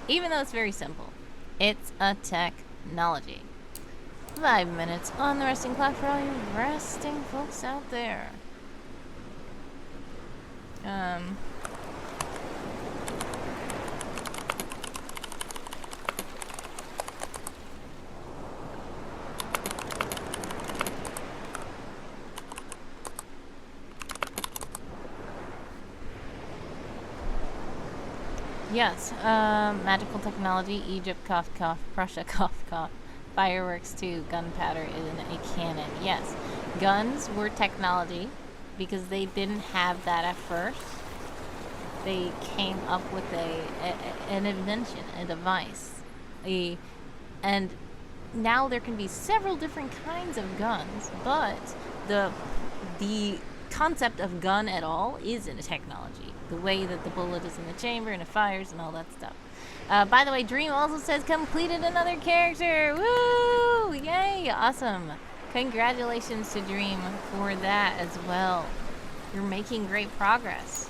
Even though it's very simple, it's a technology. 5 minutes on the resting clock for all you resting folks out there. Yes, magical technology, Egypt, cough, cough, Prussia, cough, cough, fireworks too, gunpowder in a cannon. Yes, guns were technology because they didn't have that at first. They came up with an invention, a device, and now there can be several different kinds of guns, but the concept of gun at all is in a technology. The way that the bullet is in the chamber and it fires and all that stuff. By the way, Dream also says completed another character. Woo! Yay! Awesome. Congratulations to Dream for that as well. You're making great progress.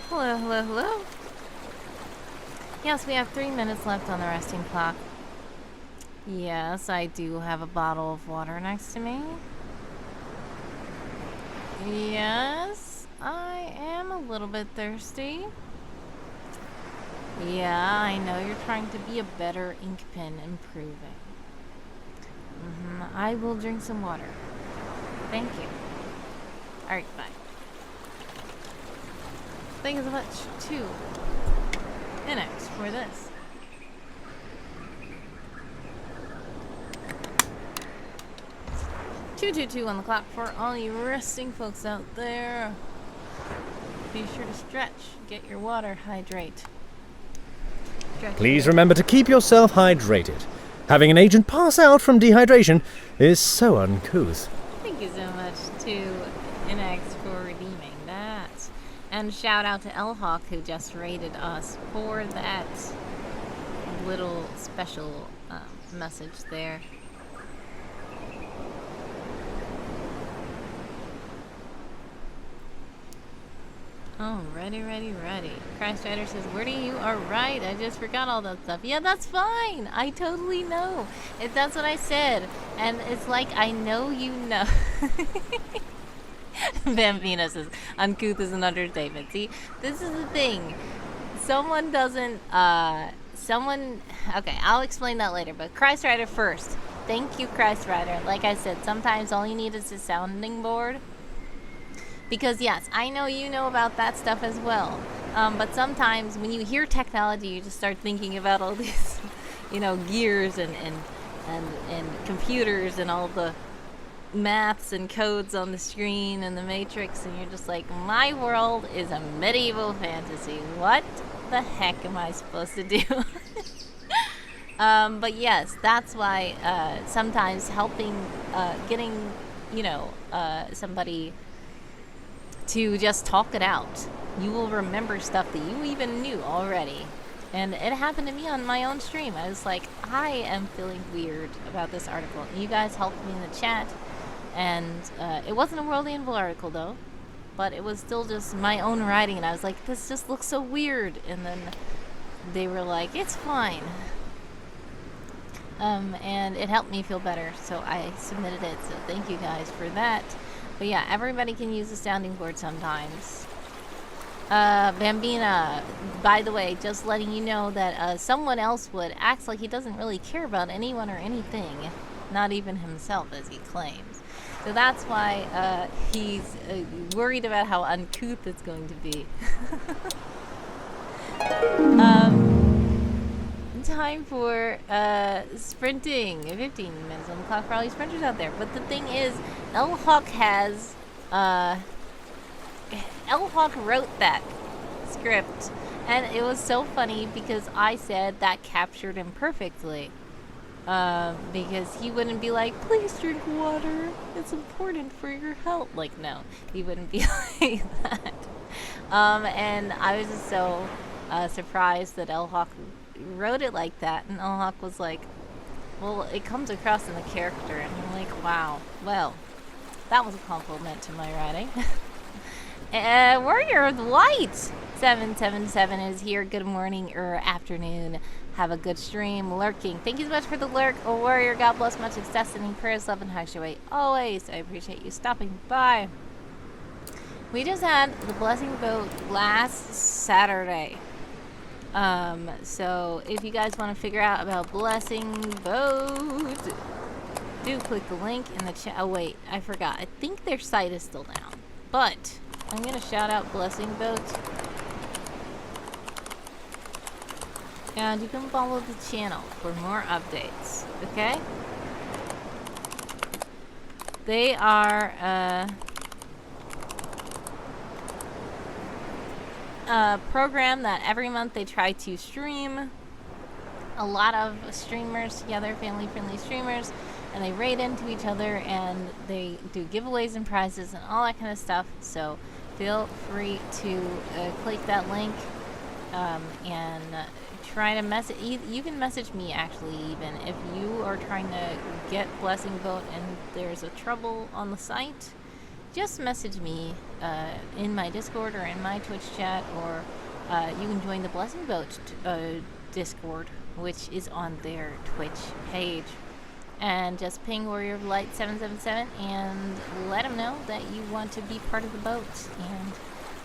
Hello, hello, hello. Yes, we have 3 minutes left on the resting clock. Yes, I do have a bottle of water next to me. Yes, I am a little bit thirsty. Yeah, I know you're trying to be a better ink pen, improving. I will drink some water. Thank you. Alright, bye. Thank you so much to Inex for this. $222 on the clock for all you resting folks out there. Be sure to stretch, get your water, hydrate. Please remember to keep yourself hydrated. Having an agent pass out from dehydration is so uncouth. Thank you so much to Inex for redeeming that. And shout out to Elhawk who just rated us for that little special message there. Oh, ready. Christ Rider says, Wordy, you are right. I just forgot all that stuff. Yeah, that's fine. I totally know. That's what I said. And it's like, I know you know. Bambino says, uncouth is an understatement. See, this is the thing. Someone doesn't, okay, I'll explain that later. But Christ Rider first. Thank you, Christ Rider. Like I said, sometimes all you need is a sounding board. Because yes, I know you know about that stuff as well. But sometimes when you hear technology, you just start thinking about all these, gears and computers and all the maths and codes on the screen and the Matrix, and you're just like, my world is a medieval fantasy. What the heck am I supposed to do? But yes, that's why sometimes helping, getting, somebody to just talk it out, you will remember stuff that you even knew already. And it happened to me on my own stream. I was like, I am feeling weird about this article. You guys helped me in the chat. And it wasn't a World Anvil article, though. But it was still just my own writing. And I was like, this just looks so weird. And then they were like, it's fine. And it helped me feel better. So I submitted it. So thank you guys for that. But yeah, everybody can use a sounding board sometimes. Bambina, by the way, just letting you know that someone else would act like he doesn't really care about anyone or anything, not even himself, as he claims. So that's why he's worried about how uncouth it's going to be. Time for sprinting. 15 minutes on the clock for all you sprinters out there. But the thing is, L-Hawk has... L-Hawk wrote that script, and it was so funny because I said that captured him perfectly. Because he wouldn't be like, please drink water, it's important for your health. Like, no, he wouldn't be like that. And I was just so surprised that L-Hawk wrote it like that, and L-Hawk was like, well, it comes across in the character, and I'm like, wow, well, that was a compliment to my writing. Warrior of the Light 777 is here. Good morning or afternoon. Have a good stream. Lurking. Thank you so much for the lurk. Oh, Warrior, God bless. Much success and prayers, love, and hugs your way always. I appreciate you stopping by. We just had the Blessing Boat last Saturday. So if you guys want to figure out about Blessing Boat, do click the link in the chat. Oh, wait. I forgot. I think their site is still down. But... I'm going to shout out Blessing Boat. And you can follow the channel for more updates, okay? They are a program that every month they try to stream a lot of streamers together, family-friendly streamers, and they raid into each other, and they do giveaways and prizes and all that kind of stuff. So feel free to click that link and try to message. You can message me, actually, even if you are trying to get Blessing Boat and there's a trouble on the site. Just message me in my Discord or in my Twitch chat, or you can join the Blessing Boat Discord, which is on their Twitch page. And just ping Warrior of Light 777 and let them know that you want to be part of the boat, and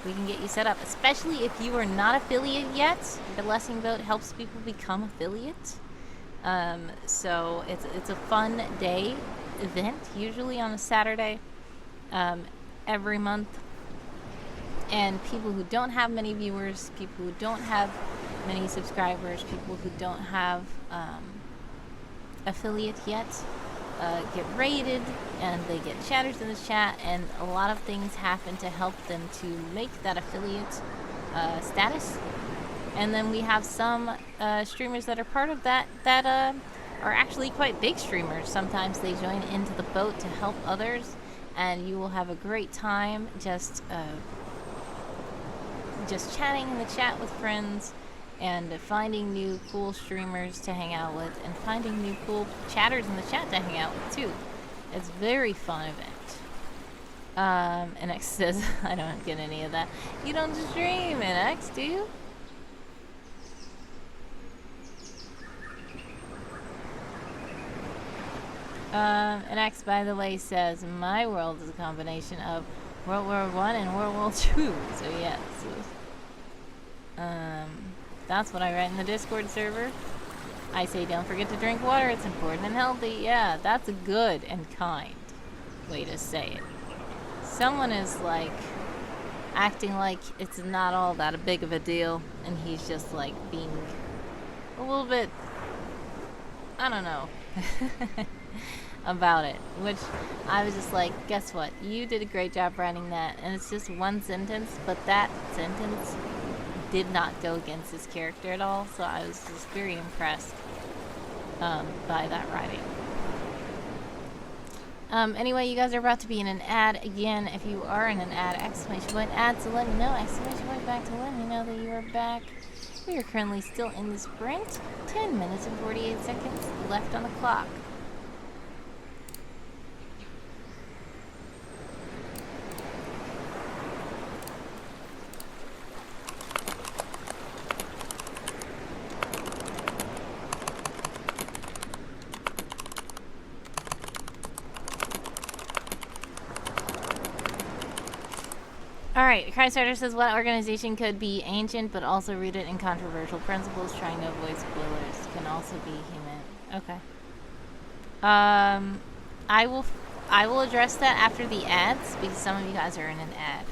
we can get you set up. Especially if you are not affiliate yet, the Blessing Boat helps people become affiliate. So it's a fun day event, usually on a Saturday, every month. And people who don't have many viewers, people who don't have many subscribers, people who don't have affiliate yet, get rated, and they get chatters in the chat, and a lot of things happen to help them to make that affiliate status. And then we have some streamers that are part of that are actually quite big streamers. Sometimes they join into the boat to help others, and you will have a great time just chatting in the chat with friends, and finding new cool streamers to hang out with, and finding new cool chatters in the chat to hang out with too. It's a very fun event. And X says, I don't get any of that. You don't stream, and X, do you? And X, by the way, says, my world is a combination of World War I and World War II. So yes. That's what I write in the Discord server. I say don't forget to drink water, it's important and healthy. Yeah, that's a good and kind way to say it. Someone is like acting like it's not all that big of a deal, and he's just like being a little bit, I don't know. about it, which I was just like, guess what? You did a great job writing that, and it's just one sentence, but that sentence did not go against his character at all, so I was just very impressed by that writing. Anyway, you guys are about to be in an ad again. If you are in an ad, exclamation point ad to let me know, exclamation point back to let me know that you are back. We are currently still in the sprint. 10 minutes and 48 seconds left on the clock. Alright, Crystarter says what organization could be ancient but also rooted in controversial principles, trying to avoid spoilers, can also be human. Okay. I will address that after the ads, because some of you guys are in an ad.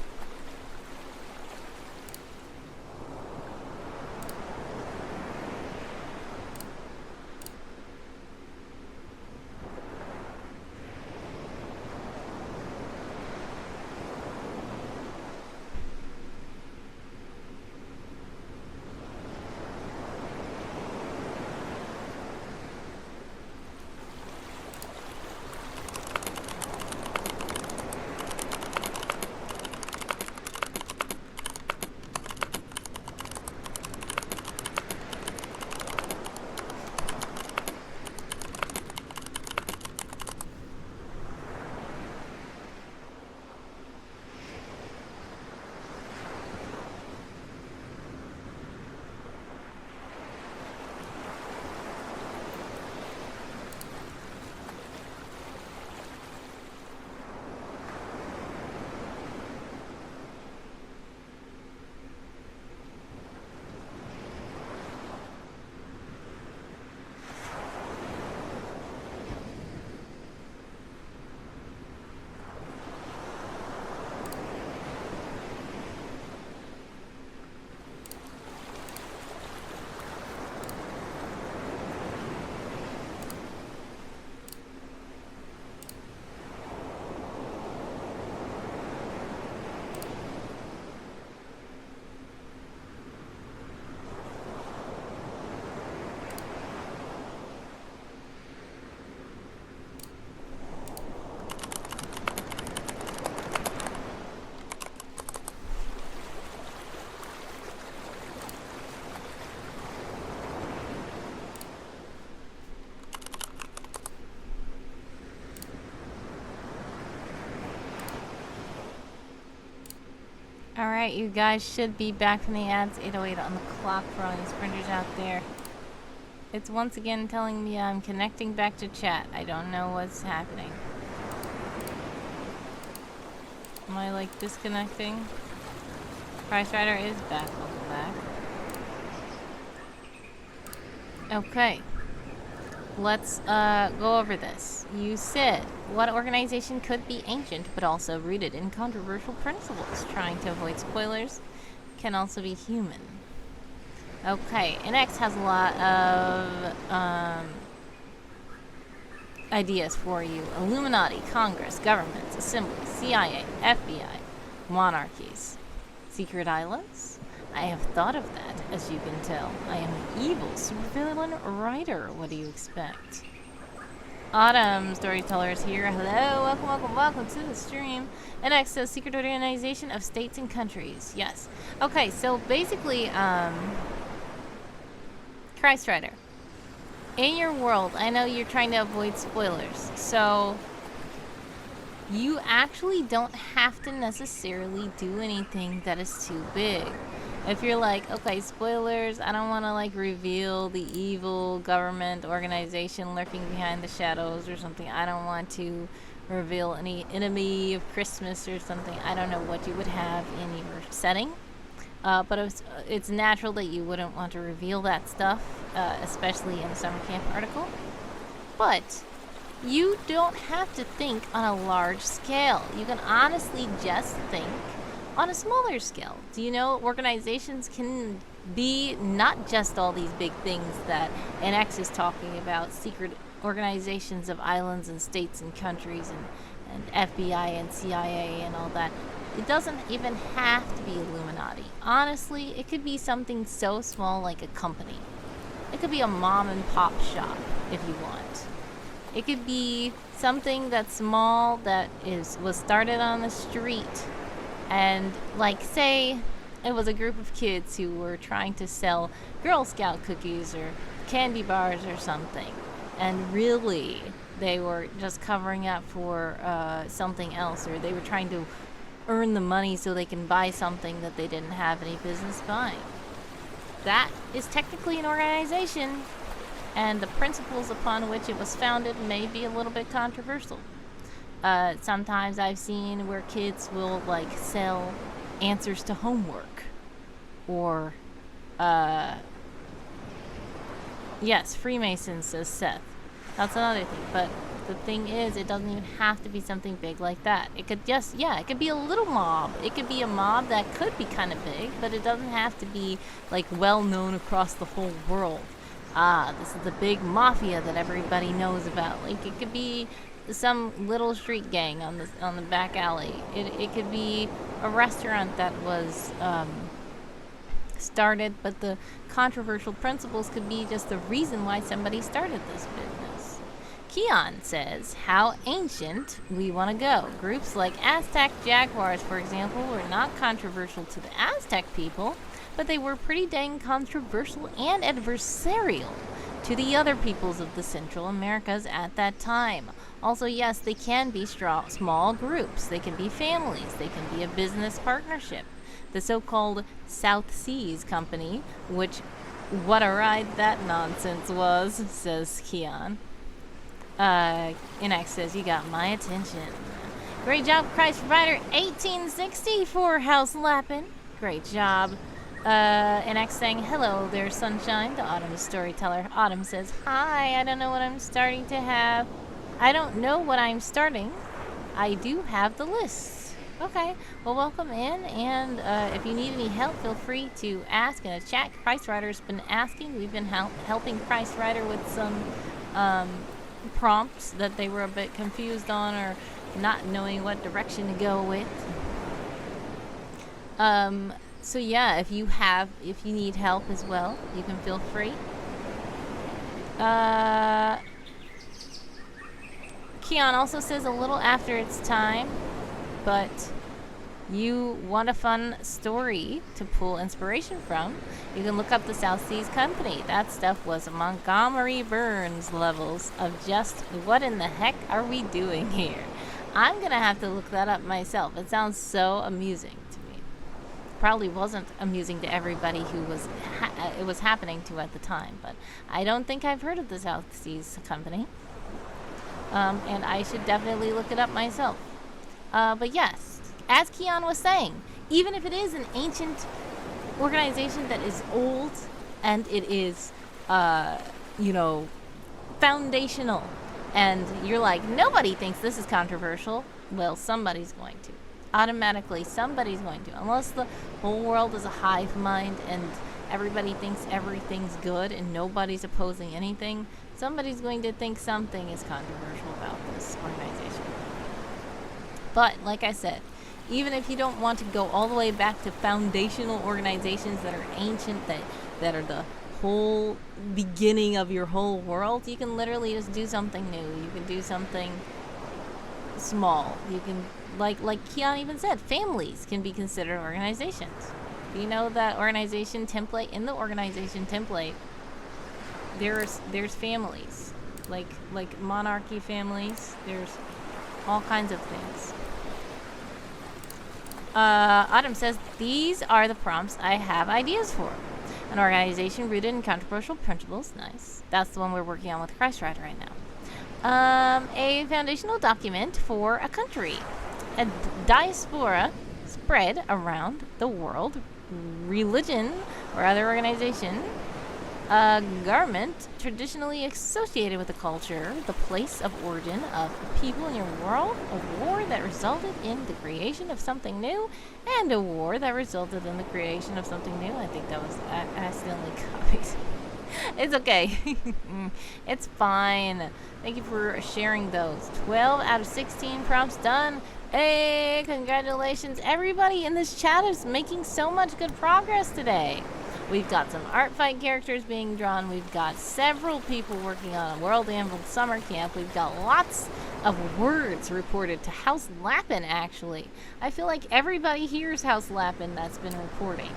Alright, you guys should be back from the ads. 8:08 on the clock for all you sprinters out there. It's once again telling me I'm connecting back to chat. I don't know what's happening. Am I like disconnecting? Price Rider is back. Welcome back. Okay. Let's go over this. You said, what organization could be ancient but also rooted in controversial principles, trying to avoid spoilers, can also be human. Okay, NX has a lot of ideas for you. Illuminati, Congress, governments, assembly, CIA, FBI, monarchies, secret islands. I have thought of that, as you can tell. I am an evil supervillain writer. What do you expect? Autumn Storyteller is here. Hello, welcome to the stream. NX says secret organization of states and countries. Yes. Okay, so basically, Christ Rider. In your world, I know you're trying to avoid spoilers, so you actually don't have to necessarily do anything that is too big. If you're like, okay, spoilers, I don't want to like reveal the evil government organization lurking behind the shadows or something. I don't want to reveal any enemy of Christmas or something. I don't know what you would have in your setting. But it's natural that you wouldn't want to reveal that stuff, especially in a summer camp article. But you don't have to think on a large scale. You can honestly just think on a smaller scale. Do you know organizations can be not just all these big things that NX is talking about, secret organizations of islands and states and countries and FBI and CIA and all that. It doesn't even have to be Illuminati. Honestly, it could be something so small like a company. It could be a mom and pop shop if you want. It could be something that's small that was started on the street, and like say it was a group of kids who were trying to sell Girl Scout cookies or candy bars or something, and really they were just covering up for something else, or they were trying to earn the money so they can buy something that they didn't have any business buying. That is technically an organization, and the principles upon which it was founded may be a little bit controversial. Sometimes I've seen where kids will like sell answers to homework, or yes, Freemasons, says Seth. That's another thing, but the thing is, it doesn't even have to be something big like that. It could just, it could be a little mob. It could be a mob that could be kind of big, but it doesn't have to be like well known across the whole world. This is the big mafia that everybody knows about. Like, it could be some little street gang on the back alley. It could be a restaurant that was started, but the controversial principles could be just the reason why somebody started this business. Keon says how ancient we want to go. Groups like Aztec Jaguars, for example, were not controversial to the Aztec people, but they were pretty dang controversial and adversarial to the other peoples of the Central Americas at that time. Also, yes, they can be small groups. They can be families. They can be a business partnership. The so-called South Seas Company, which, what a ride that nonsense was, says Keon. Inex says, you got my attention. Great job, Christ Rider 1860 for House Lappin'. Great job. Inex saying, hello there, Sunshine, the Autumn storyteller. Autumn says, hi, I don't know what I'm starting to have. I don't know what I'm starting. I do have the lists. Okay, well, welcome in, and if you need any help, feel free to ask in a chat. Christ Rider's been asking. We've been helping Christ Rider with some prompts that they were a bit confused on or not knowing what direction to go with. So yeah, if you need help as well, you can feel free. Keon also says a little after its time, but you want a fun story to pull inspiration from, you can look up the South Seas Company. That stuff was Montgomery Burns levels of just what in the heck are we doing here? I'm gonna have to look that up myself. It sounds so amusing to me. Probably wasn't amusing to everybody who it was happening to at the time, but I don't think I've heard of the South Seas Company. And I should definitely look it up myself. But yes, as Keon was saying, even if it is an ancient organization that is old and it is, foundational, and you're like, nobody thinks this is controversial, well, somebody's going to. Automatically, somebody's going to. Unless the whole world is a hive mind and everybody thinks everything's good and nobody's opposing anything, somebody's going to think something is controversial about this organization. But, like I said, even if you don't want to go all the way back to foundational organizations that are ancient, that are the whole beginning of your whole world, you can literally just do something new. You can do something small. You can, like Keon even said, families can be considered organizations. You know that organization template? In the organization template, there's families, like monarchy families. There's all kinds of things. Autumn says, these are the prompts I have ideas for. An organization rooted in controversial principles. Nice. That's the one we're working on with Christ Rider right now. A foundational document for a country. A diaspora spread around the world. Religion or other organization. A garment traditionally associated with the culture, the place of origin of the people in your world, a war that resulted in the creation of something new, and a war that resulted in the creation of something new. I think that was accidentally copied. It's okay. It's fine. Thank you for sharing those. 12 out of 16 prompts done. Hey, congratulations. Everybody in this chat is making so much good progress today. We've got some ArtFight characters being drawn. We've got several people working on a WorldBuilding summer camp. We've got lots of words reported to House Lappin, actually. I feel like everybody here's House Lappin that's been reporting.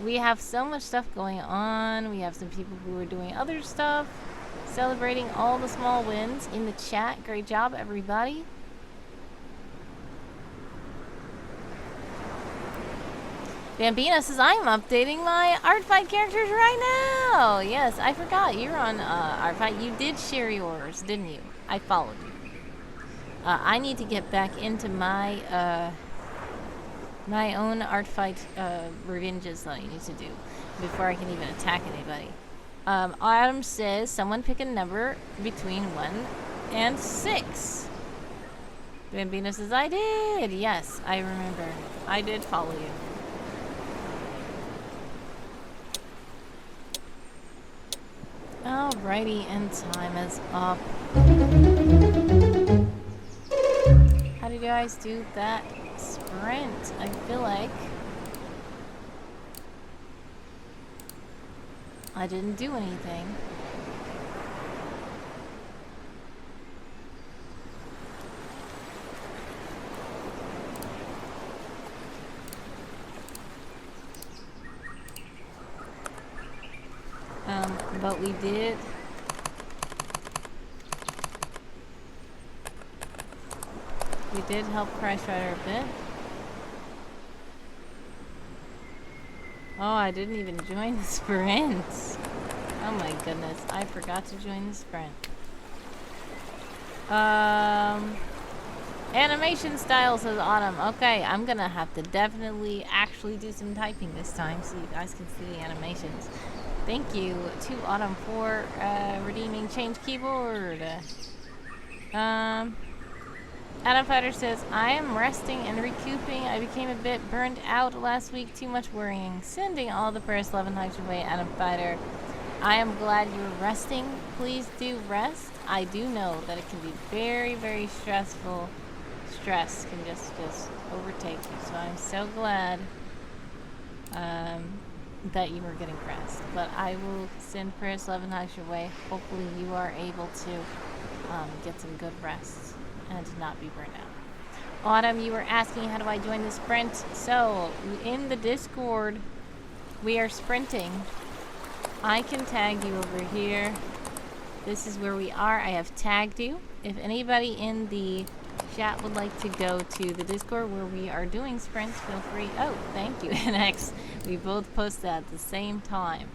We have so much stuff going on. We have some people who are doing other stuff, celebrating all the small wins in the chat. Great job, everybody. Bambina says, I'm updating my ArtFight characters right now. Yes, I forgot. You're on ArtFight. You did share yours, didn't you? I followed you. I need to get back into my my own ArtFight revenges that I need to do before I can even attack anybody. Adam says, someone pick a number between 1 and 6. Bambina says, I did. Yes, I remember. I did follow you. Alrighty, and time is up. How did you guys do that sprint? I feel like I didn't do anything. But we did help Price Rider a bit. Oh, I didn't even join the sprint. Oh my goodness, I forgot to join the sprint. Animation style, says Autumn. Okay, I'm gonna have to definitely actually do some typing this time so you guys can see the animations. Thank you to Autumn for redeeming Change Keyboard. Adam Fighter says, I am resting and recouping. I became a bit burnt out last week. Too much worrying. Sending all the prayers, love, and hugs your way, Adam Fighter. I am glad you're resting. Please do rest. I do know that it can be very, very stressful. Stress can just overtake you. So I'm so glad that you were getting rest. But I will send prayers, love, and hugs your way. Hopefully you are able to get some good rest and not be burnt out. Autumn, you were asking how do I join the sprint. So in the Discord we are sprinting. I can tag you over here. This is where we are. I have tagged you. If anybody in the chat would like to go to the Discord where we are doing sprints, feel free. Oh, thank you, NX. We both posted at the same time.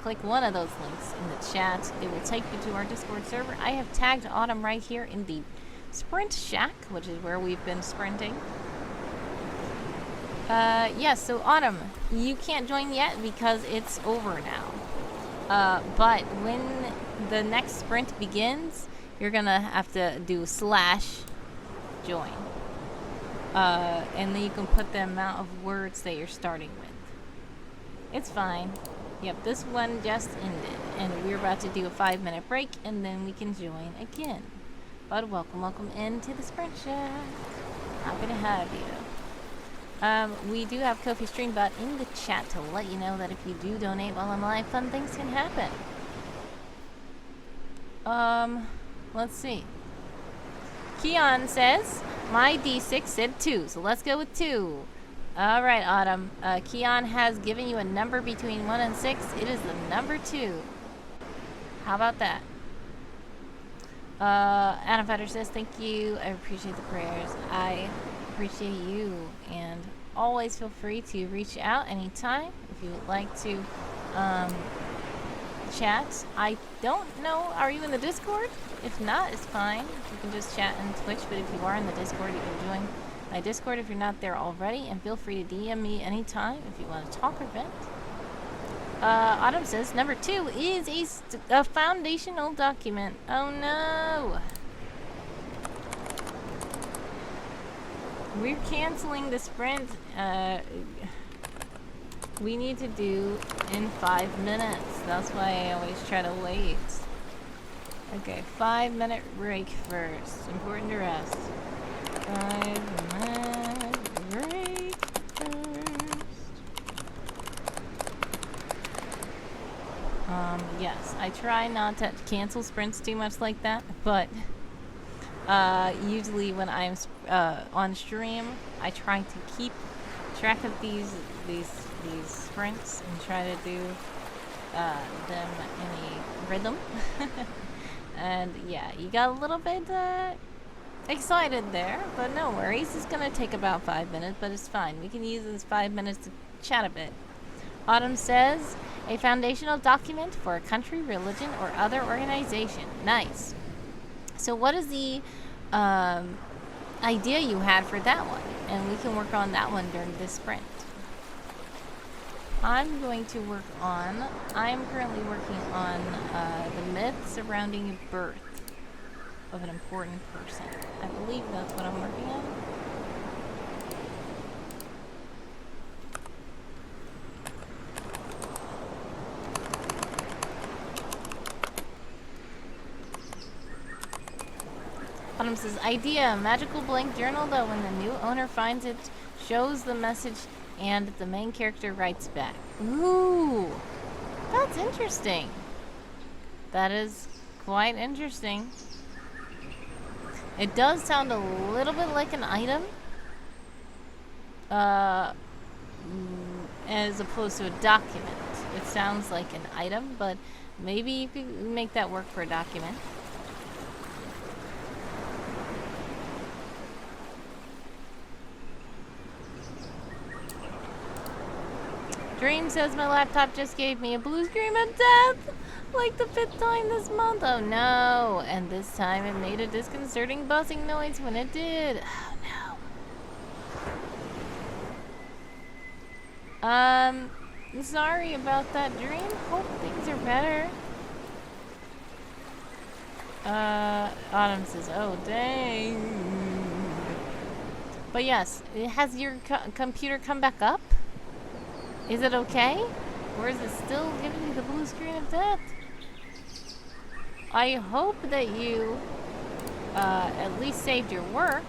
Click one of those links in the chat. It will take you to our Discord server. I have tagged Autumn right here in the Sprint Shack, which is where we've been sprinting. Yes, so Autumn, you can't join yet because it's over now. But when the next sprint begins, you're gonna have to do /join. And then you can put the amount of words that you're starting with. It's fine. Yep, this one just ended, and we're about to do a 5-minute break, and then we can join again. But welcome into the Sprint Shack. Happy to have you. We do have Ko-fi Streambot in the chat to let you know that if you do donate while I'm live, fun things can happen. Let's see. Keon says, my D6 said 2, so let's go with 2. Alright, Autumn. Keon has given you a number between 1 and 6. It is the number 2. How about that? Adam Fetter says, thank you. I appreciate the prayers. I appreciate you. And always feel free to reach out anytime if you would like to chat. I don't know, are you in the Discord? If not, it's fine. You can just chat in Twitch, but if you are in the Discord, you can join my Discord if you're not there already, and feel free to DM me anytime if you want to talk or vent. Autumn says, number 2 is a foundational document. Oh no! We're canceling the sprint. we need to do in 5 minutes. That's why I always try to wait. Okay, 5-minute break first. Important to rest. 5-minute break first. Yes, I try not to cancel sprints too much like that, but usually when I'm on stream, I try to keep track of these sprints and try to do them in a rhythm. And yeah, you got a little bit excited there, but no worries. It's gonna take about 5 minutes, but it's fine. We can use this 5 minutes to chat a bit. Autumn says, a foundational document for a country, religion, or other organization. Nice. So what is the idea you had for that one? And we can work on that one during this sprint. I'm currently working on the myth surrounding birth of an important person. I believe that's what I'm working on. Autumn says, idea, magical blank journal that when the new owner finds it, shows the message and the main character writes back. Ooh, that's interesting. That is quite interesting. It does sound a little bit like an item, as opposed to a document. It sounds like an item, but maybe you could make that work for a document. Dream says my laptop just gave me a blue screen of death, like the 5th time this month. Oh no! And this time it made a disconcerting buzzing noise when it did. Oh no. Sorry about that, Dream. Hope things are better. Autumn says, oh dang. But yes, has your computer come back up? Is it okay? Or is it still giving you the blue screen of death? I hope that you at least saved your work.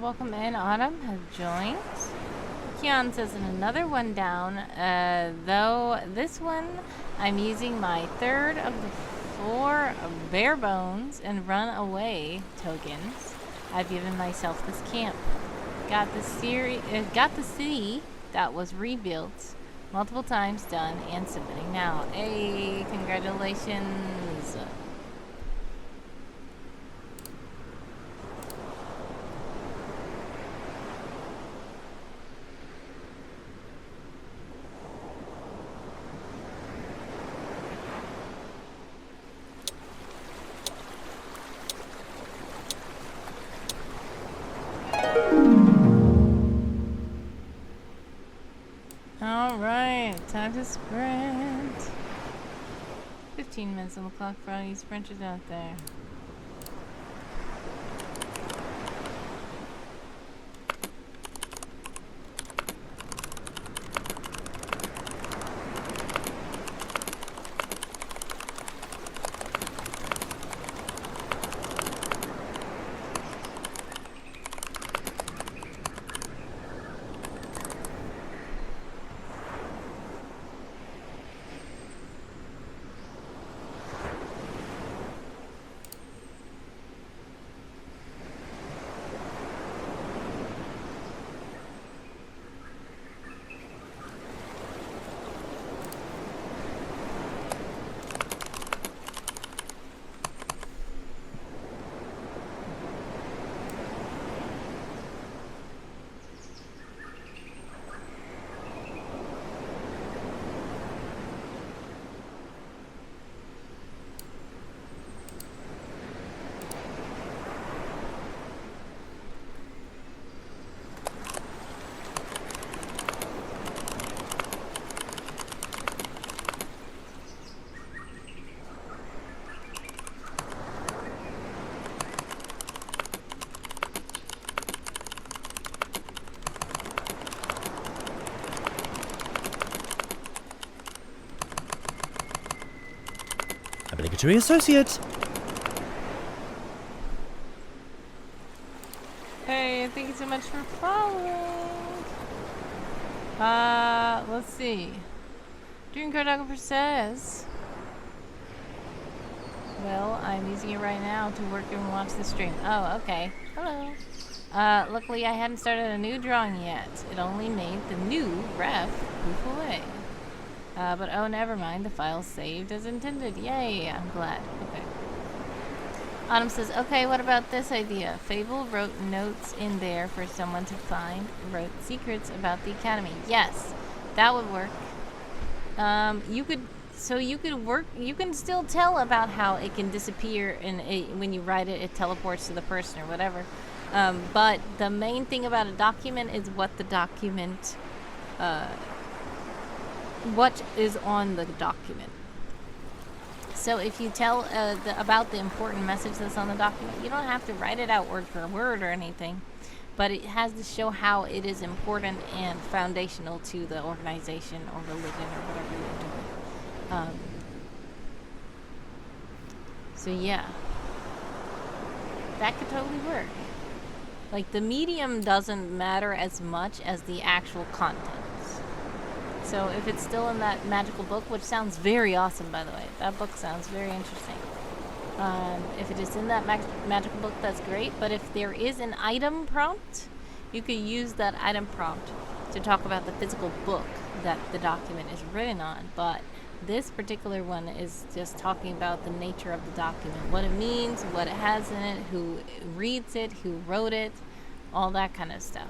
Welcome in, Autumn has joined. Keon says, and another one down, though this one I'm using my 3rd of the 4 bare bones and run away tokens. I've given myself this camp. Got the city that was rebuilt multiple times done and submitting now. Hey, congratulations. Alright, time to sprint. 15 minutes on the clock for all you sprinters out there. Obligatory associate. Hey, thank you so much for following. Let's see. Dream Cartographer says, well, I'm using it right now to work and watch the stream. Oh, okay. Hello. Luckily I hadn't started a new drawing yet. It only made the new ref poof away. But oh, never mind. The file's saved as intended. Yay, I'm glad. Okay. Autumn says, okay, what about this idea? Fable wrote notes in there for someone to find, wrote secrets about the Academy. Yes, that would work. You can still tell about how it can disappear and when you write it, it teleports to the person or whatever. But the main thing about a document is what the document, what is on the document. So if you tell about the important message that's on the document, you don't have to write it out word for word or anything, but it has to show how it is important and foundational to the organization or religion or whatever you're doing. So yeah, that could totally work. Like, the medium doesn't matter as much as the actual contents. So if it's still in that magical book, which sounds very awesome, by the way. That book sounds very interesting. If it is in that magical book, that's great. But if there is an item prompt, you could use that item prompt to talk about the physical book that the document is written on. But this particular one is just talking about the nature of the document. What it means, what it has in it, who reads it, who wrote it, all that kind of stuff.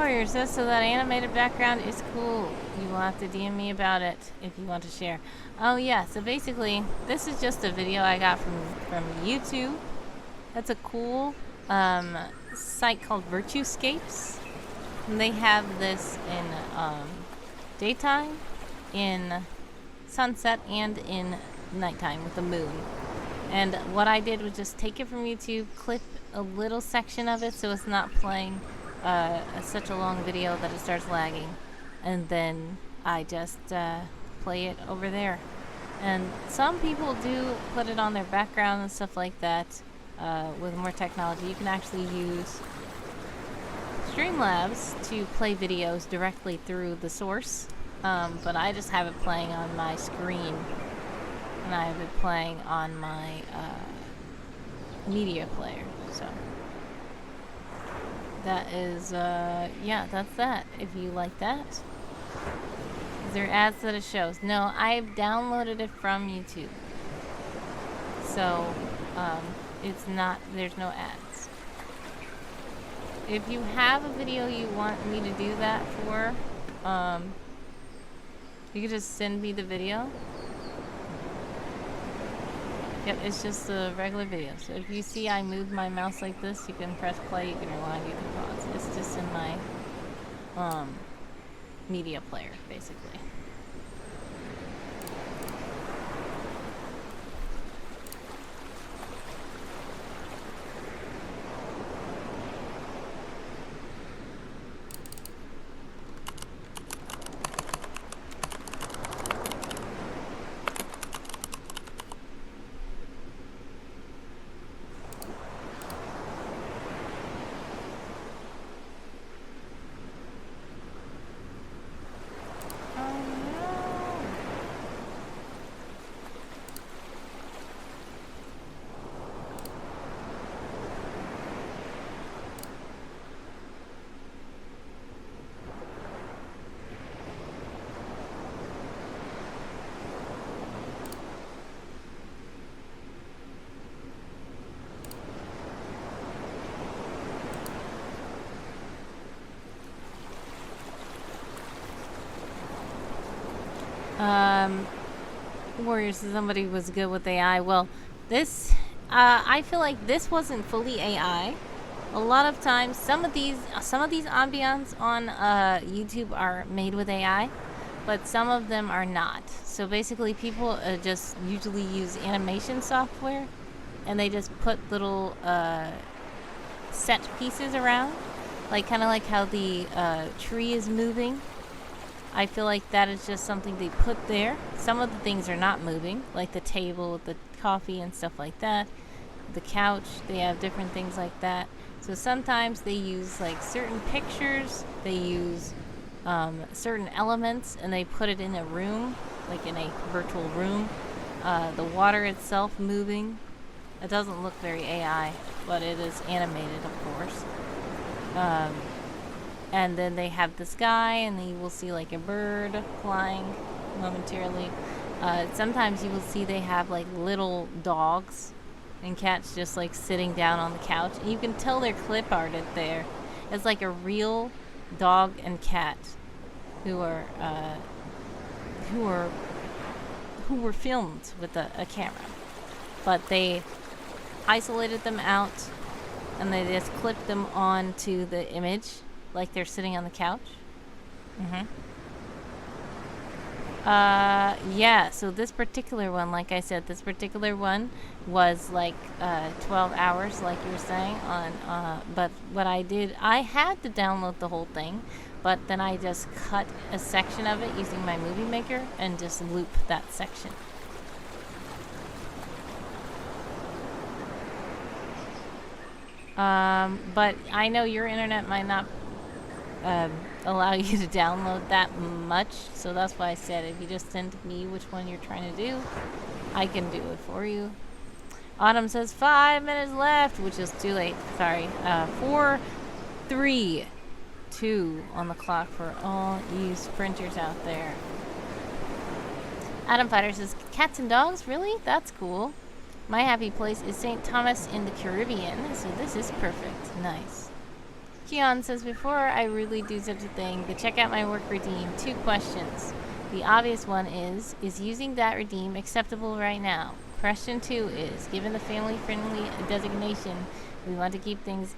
Warrior says, so that animated background is cool. You will have to DM me about it if you want to share. Oh yeah, so basically, this is just a video I got from YouTube. That's a cool site called Virtuescapes. And they have this in daytime, in sunset, and in nighttime with the moon. And what I did was just take it from YouTube, clip a little section of it so it's not playing such a long video that it starts lagging, and then I just play it over there. And some people do put it on their background and stuff like that. With more technology, you can actually use Streamlabs to play videos directly through the source, but I just have it playing on my screen, and I have it playing on my media player. So that is, yeah, that's that. If you like that. Is there ads that it shows? No, I've downloaded it from YouTube. So, it's not, there's no ads. If you have a video you want me to do that for, you can just send me the video. Yep, it's just a regular video. So if you see I move my mouse like this, you can press play, you can rewind, you can pause. It's just in my media player, basically. Warriors, somebody was good with AI. Well, this, I feel like this wasn't fully AI. A lot of times, some of these ambience on YouTube are made with AI, but some of them are not. So basically, people just usually use animation software, and they just put little set pieces around, like kind of like how the tree is moving. I feel like that is just something they put there. Some of the things are not moving, like the table, the coffee and stuff like that. The couch, they have different things like that. So sometimes they use like certain pictures, they use certain elements, and they put it in a room, like in a virtual room. The water itself moving. It doesn't look very AI, but it is animated, of course. And then they have the sky, and then you will see like a bird flying momentarily. Sometimes you will see they have like little dogs and cats just like sitting down on the couch. And you can tell they're clip arted there. It's like a real dog and cat who were filmed with a camera. But they isolated them out, and they just clipped them onto the image, like they're sitting on the couch. Yeah, so this particular one, like I said, this particular one was like 12 hours, like you were saying, on, but what I did, I had to download the whole thing, but then I just cut a section of it using my movie maker and just loop that section. But I know your internet might not allow you to download that much, so that's why I said if you just send me which one you're trying to do, I can do it for you. Autumn says 5 minutes left, which is too late. Sorry. 4, 3, 2 on the clock for all you sprinters out there. Adam Fighter says, cats and dogs? Really? That's cool. My happy place is St. Thomas in the Caribbean, so this is perfect. Nice. Keon says, before I really do such a thing, to check out my work redeem, 2 questions. The obvious one is using that redeem acceptable right now? Question 2 is, given the family-friendly designation, we want to keep things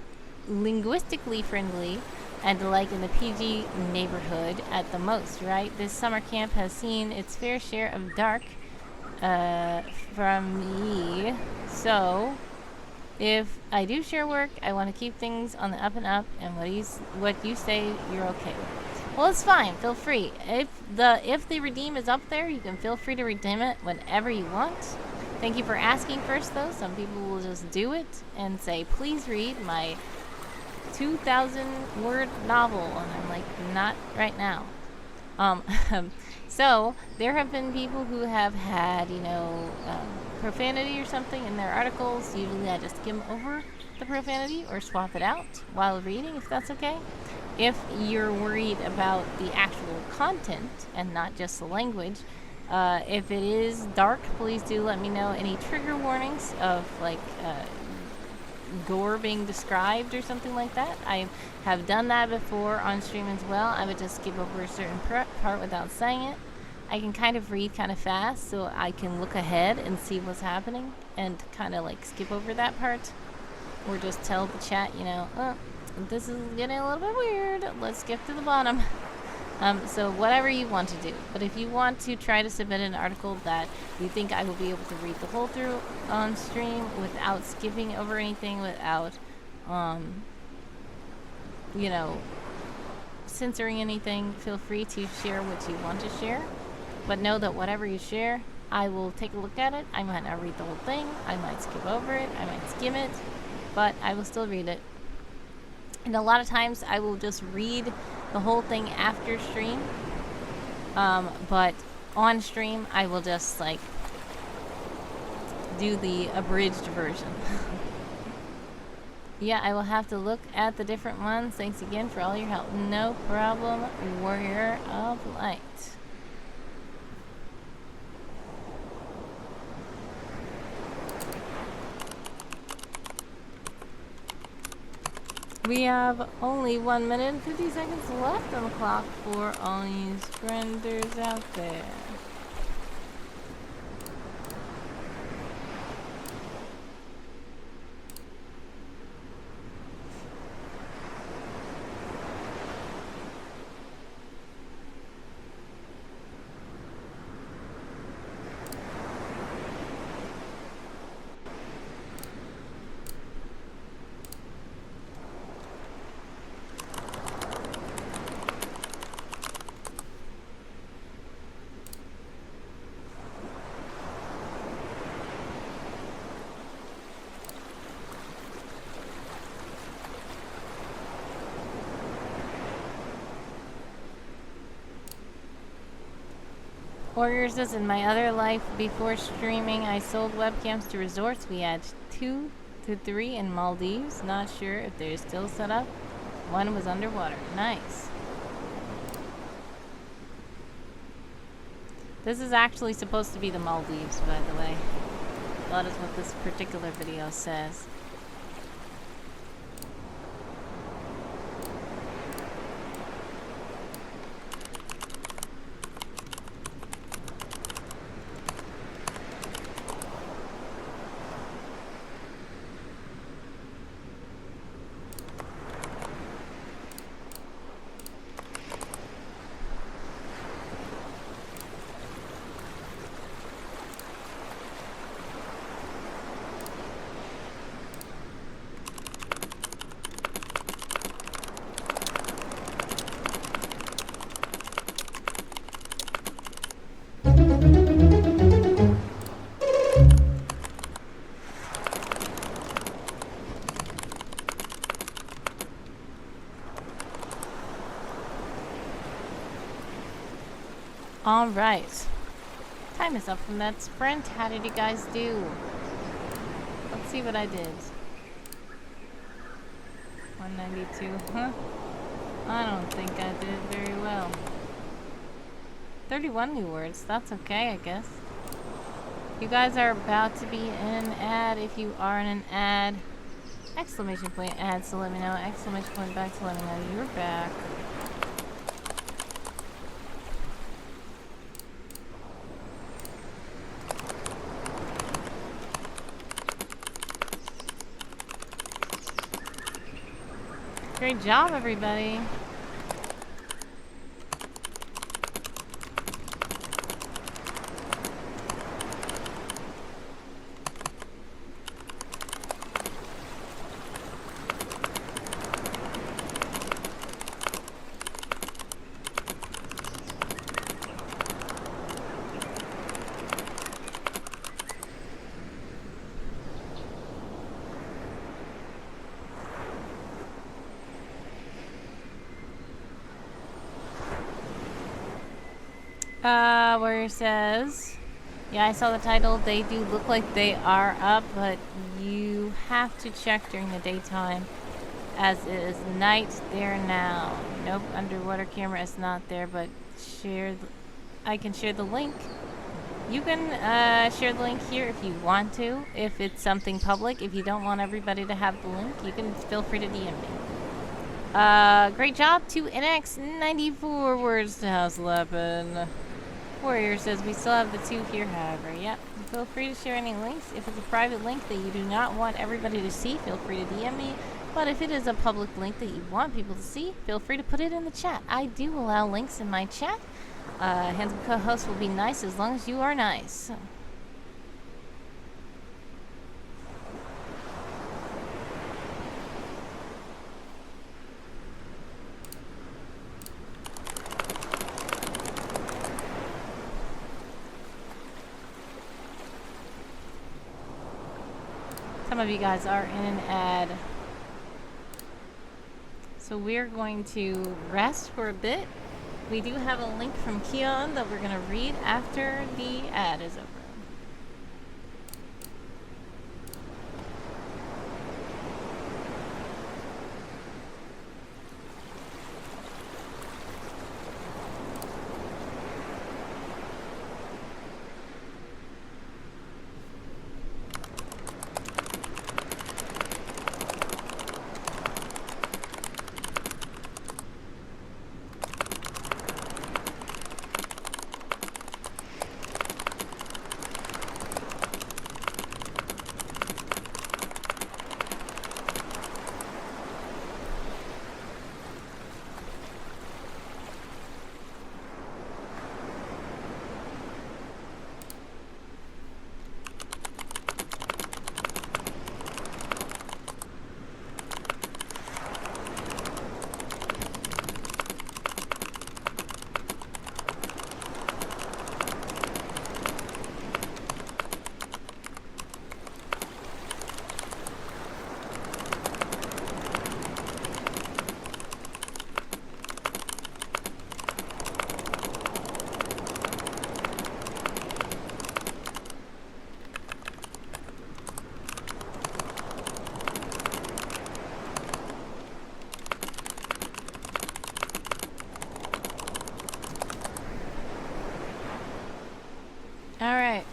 linguistically friendly and like in the PG neighborhood at the most, right? This summer camp has seen its fair share of dark from me. So, if I do share work, I want to keep things on the up and up, and what you say you're okay with. Well, it's fine. Feel free. If the redeem is up there, you can feel free to redeem it whenever you want. Thank you for asking first, though. Some people will just do it and say, please read my 2,000 word novel, and I'm like, not right now. So there have been people who have had, profanity or something in their articles. Usually I just skim over the profanity or swap it out while reading, if that's okay. If you're worried about the actual content and not just the language, if it is dark, please do let me know any trigger warnings of gore being described or something like that. I have done that before on stream as well. I would just skip over a certain part without saying it. I can kind of read kind of fast, so I can look ahead and see what's happening and kind of skip over that part, or just tell the chat, oh, this is getting a little bit weird, let's skip to the bottom. So whatever you want to do. But if you want to try to submit an article that you think I will be able to read the whole through on stream without skipping over anything, without, censoring anything, feel free to share what you want to share. But know that whatever you share, I will take a look at it. I might not read the whole thing. I might skip over it. I might skim it. But I will still read it. And a lot of times I will just read the whole thing after stream, but on stream I will just do the abridged version. Yeah, I will have to look at the different ones. Thanks again for all your help. No problem, Warrior of Light. We have only 1 minute and 50 seconds left on the clock for all you sprinters out there. Warriors says, in my other life before streaming, I sold webcams to resorts. We had 2 to 3 in Maldives. Not sure if they're still set up. One was underwater. Nice. This is actually supposed to be the Maldives, by the way. That is what this particular video says. Alright. Time is up from that sprint. How did you guys do? Let's see what I did. 192. Huh? I don't think I did very well. 31 new words. That's okay, I guess. You guys are about to be in an ad. If you are in an ad, Exclamation point adds to let me know. Exclamation point back to let me know you're back. Great job, everybody. Where it says, yeah, I saw the title. They do look like they are up, but you have to check during the daytime, as it is night there now. Nope, underwater camera is not there, but I can share the link. You can share the link here if you want to, if it's something public. If you don't want everybody to have the link, you can feel free to DM me. Great job to NX94 words to House Leopard. Warrior says we still have the 2 here, however. Yep. Feel free to share any links. If it's a private link that you do not want everybody to see, feel free to DM me. But if it is a public link that you want people to see, feel free to put it in the chat. I do allow links in my chat. Handsome co-host will be nice as long as you are nice. Some of you guys are in an ad. So we're going to rest for a bit. We do have a link from Keon that we're going to read after the ad is over. Alright.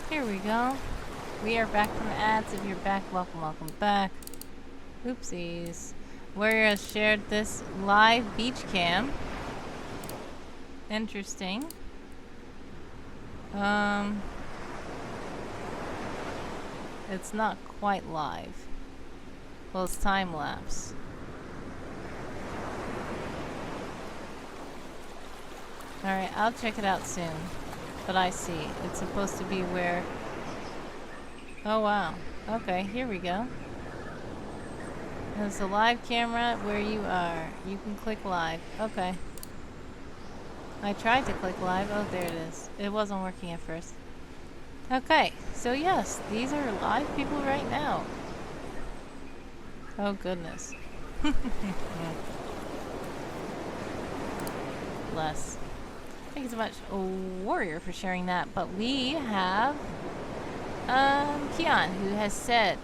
Here we go. We are back from ads. If you're back, welcome back. Oopsies. Warrior has shared this live beach cam. Interesting. It's not quite live. Well, it's time lapse. Alright, I'll check it out soon. But I see. It's supposed to be where... Oh, wow. Okay, here we go. There's a live camera where you are. You can click live. Okay. I tried to click live. Oh, there it is. It wasn't working at first. Okay, so yes, these are live people right now. Oh, goodness. Bless. Thank you so much, Warrior, for sharing that. But we have Keon, who has said,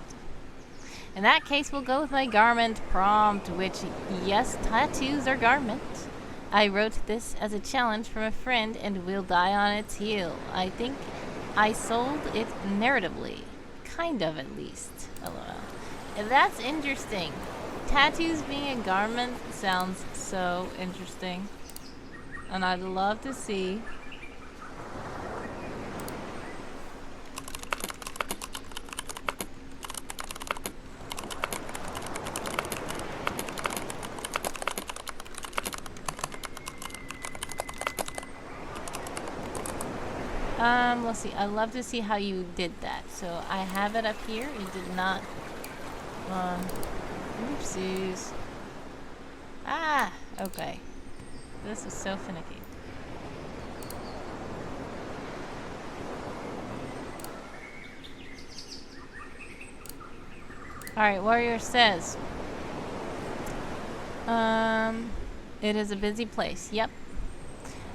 in that case, we'll go with my garment prompt, which, yes, tattoos are garment. I wrote this as a challenge from a friend and will die on its heel. I think I sold it narratively. Kind of, at least. LOL. That's interesting. Tattoos being a garment sounds so interesting. And I'd love to see. Let's see. I'd love to see how you did that. So I have it up here. It did not. Oopsies. Ah, okay. This is so finicky. Alright, Warrior says. It is a busy place. Yep.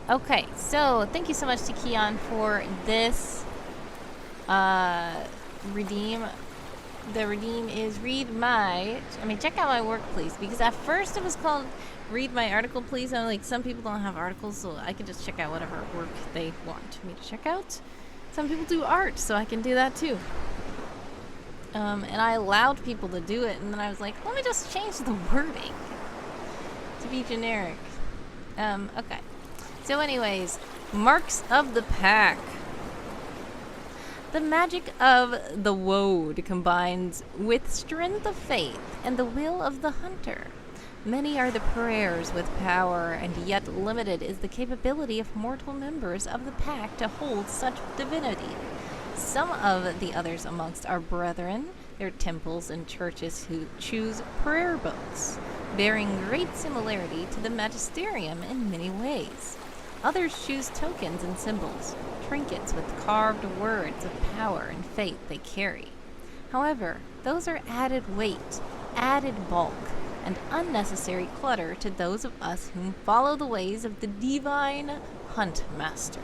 Okay, so thank you so much to Keon for this redeem. The redeem is check out my work, please. Because at first it was called read my article, please. I'm like, some people don't have articles, so I can just check out whatever work they want me to check out. Some people do art, so I can do that too. And I allowed people to do it, and then I was like, let me just change the wording to be generic. Okay. So anyways, marks of the pack. The magic of the woad combines with strength of faith and the will of the hunter. Many are the prayers with power, and yet limited is the capability of mortal members of the pack to hold such divinity. Some of the others amongst our brethren, their temples and churches, who choose prayer books, bearing great similarity to the magisterium in many ways. Others choose tokens and symbols, trinkets with carved words of power and faith they carry. However, those are added weight, added bulk, and unnecessary clutter to those of us whom follow the ways of the divine Hunt Master.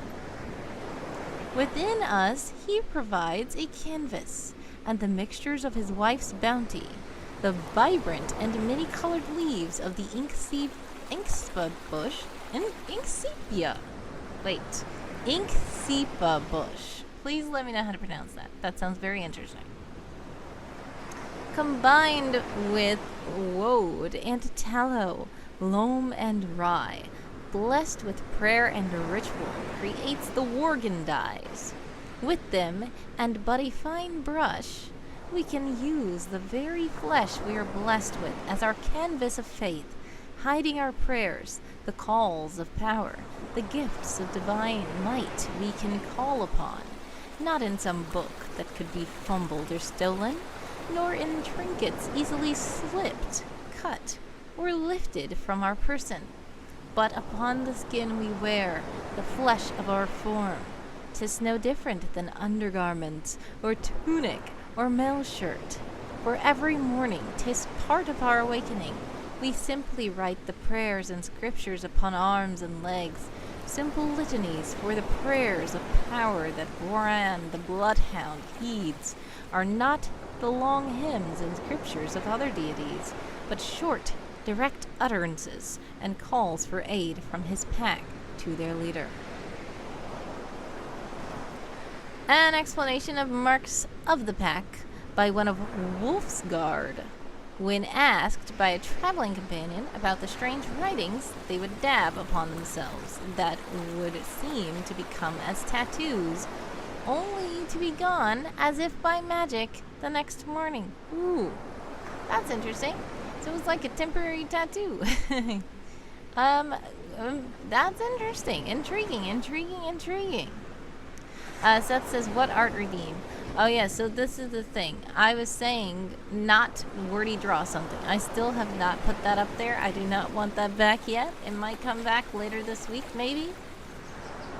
Within us, he provides a canvas, and the mixtures of his wife's bounty, the vibrant and many-colored leaves of the Inkspa bush, Inkspa bush. Please let me know how to pronounce that. That sounds very interesting. Combined with woad and tallow, loam and rye, blessed with prayer and ritual, creates the worgen dyes. With them, and but a fine brush, we can use the very flesh we are blessed with as our canvas of faith, hiding our prayers, the calls of power, the gifts of divine might we can call upon, not in some book that could be fumbled or stolen, nor in trinkets easily slipped, cut, or lifted from our person, but upon the skin we wear, the flesh of our form. 'Tis no different than undergarments, or tunic, or mail shirt. For every morning 'tis part of our awakening. We simply write the prayers and scriptures upon arms and legs, simple litanies for the prayers of power that Boran the bloodhound heeds, are not the long hymns and scriptures of other deities, but short, direct utterances and calls for aid from his pack to their leader. An explanation of marks of the pack by one of Wolfsgard. When asked by a traveling companion about the strange writings they would dab upon themselves that would seem to become as tattoos, only to be gone as if by magic the next morning. Ooh, that's interesting. So it was like a temporary tattoo. That's interesting. Intriguing. Seth says, what art redeem? Oh yeah, so this is the thing. I was saying not wordy draw something. I still have not put that up there. I do not want that back yet. It might come back later this week, maybe.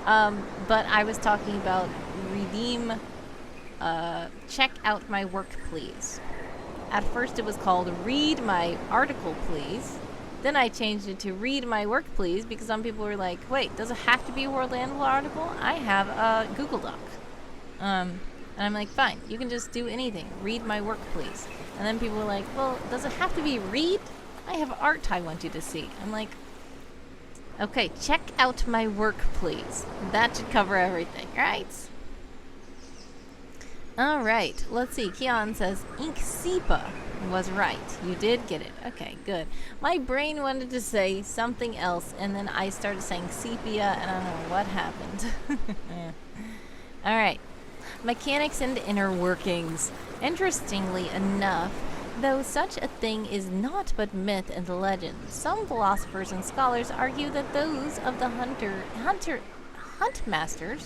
But I was talking about redeem, check out my work, please. At first it was called read my article, please. Then I changed it to read my work, please, because some people were like, wait, does it have to be a World Animal article? I have a Google Doc. And I'm like, fine, you can just do anything. Read my work, please. And then people were like, well, does it have to be read? I have art I want you to see. I'm like, okay, check out my work, please. That should cover everything, right? All right, let's see. Keon says ink sepia was right. You did get it. Okay, good. My brain wanted to say something else, and then I started saying sepia, and I don't know what happened. All right. Mechanics and inner workings. Interestingly enough, though such a thing is not but myth and legend, some philosophers and scholars argue that those of the huntmaster,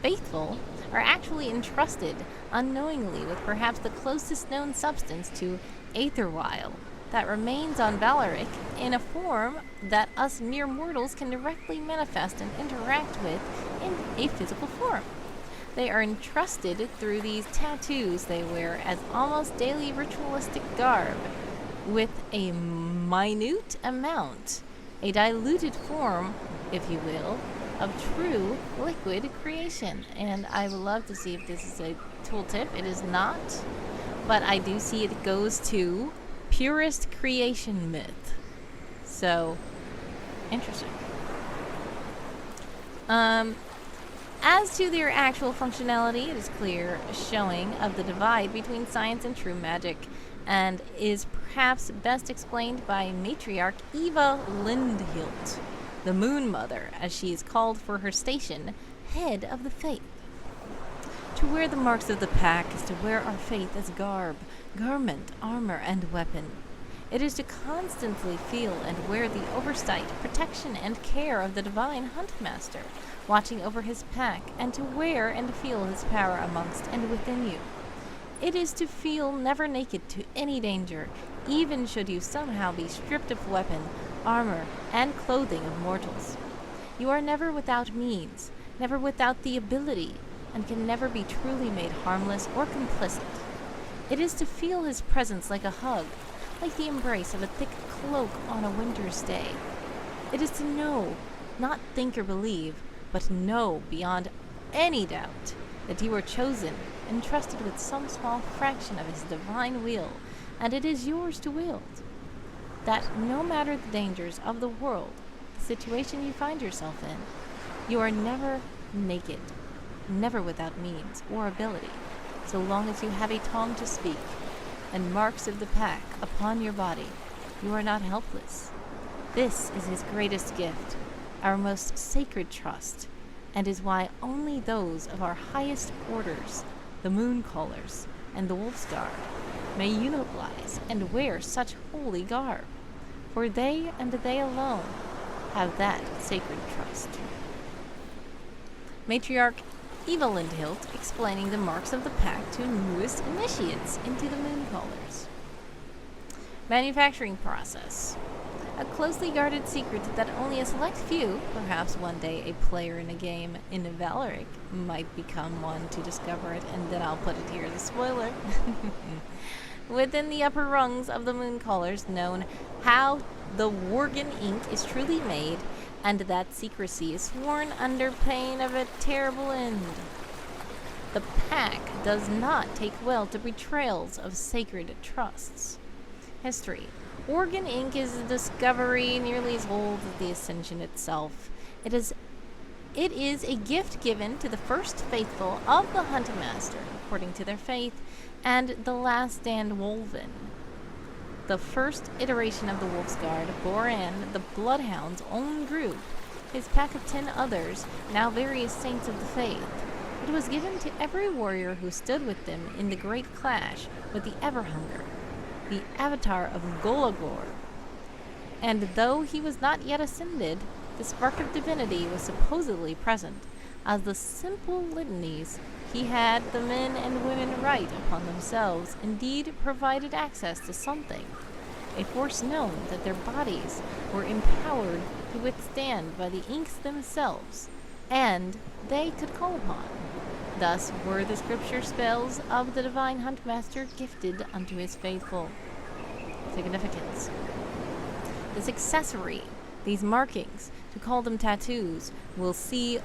faithful, are actually entrusted unknowingly with perhaps the closest known substance to aetherwile that remains on Valeric in a form that us mere mortals can directly manifest and interact with in a physical form. They are entrusted through these tattoos they wear as almost daily ritualistic garb, with a minute amount, a diluted form, if you will, of true liquid creation. And I would love to see if this is a tooltip. It is not, but I do see it goes to purest creation myth. So, interesting. As to their actual functionality, it is clear showing of the divide between science and true magic, and is perhaps best explained by matriarch Eva Lindhilt, the Moon Mother, as she is called for her station, head of the faith. To wear the marks of the pack is to wear our faith as garb, garment, armor, and weapon. It is to constantly feel and wear the oversight, protection, and care of the divine huntmaster, watching over his pack, and to wear and feel his power amongst and within you. It is to feel never naked to any danger, even should you somehow be stripped of weapon, armor, and clothing of mortals. You are never without means, never without the ability, and can never be truly made harmless or complicit. It is to feel his presence like a hug, like the embrace of a thick cloak on a winter's day. It is to know, not think or believe, but know beyond any doubt that you are chosen, entrusted with some small fraction of his divine will, and it is yours to wield. That no matter the dangers of the world, the situation you find yourself in, you are never naked, never without means or ability, so long as you have a tongue to speak, and marks of the pack upon your body, you are not helpless. This is his greatest gift, our most sacred trust, and is why only those of our highest orders, the Moon Callers and the Wolf's Guard, may utilize and wear such holy garb, for they and they alone have that sacred trust. Matriarch Eva Lindhilt explaining the marks of the pack to newest initiates into the Moon Callers. Manufacturing process. A closely guarded secret that only a select few, perhaps one day a player in a game in Valeric, might become one to discover it, and then I'll put it here as a spoiler. Within the upper rungs of the Moon Callers, known how the Worgen ink is truly made, and that secrecy is sworn under pain of a terrible end. The pack does not take well to betrayals of sacred trusts. History. Worgen ink is a discovery nearly as old as the Ascension itself. It is a gift given to the first faithful of the Huntmaster, according to their faith, and the last stand Wolven. The first iteration of the Wolf's Guard bore in the Bloodhound's own group, his pack of 10 others, now various saints of the faith. It was given to every warrior who stood with them in the great clash with the Everhunger, the avatar of Golagor. And though he was not yet ascended, the spark of divinity was supposedly present, as the simple litanies he had the men and women write upon themselves indeed provided access to something, a force known that their bodies were empowered to withstand by the inks themselves, and they could call upon. Thus were the scripture spells of the divine Huntmaster gifted unto his faithful. Significance. This accessory, these markings, to call them tattoos, will see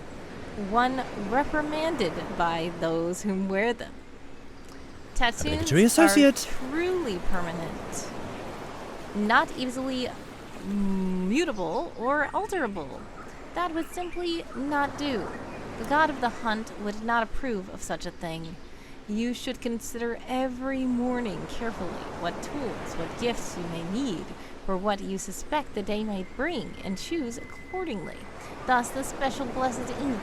one reprimanded by those whom wear them. Tattoos are truly permanent, not easily mutable or alterable. That would simply not do. The god of the hunt would not approve of such a thing. You should consider every morning carefully what tools, what gifts you may need for what you suspect the day might bring, and choose accordingly. Thus, the special blessed ink,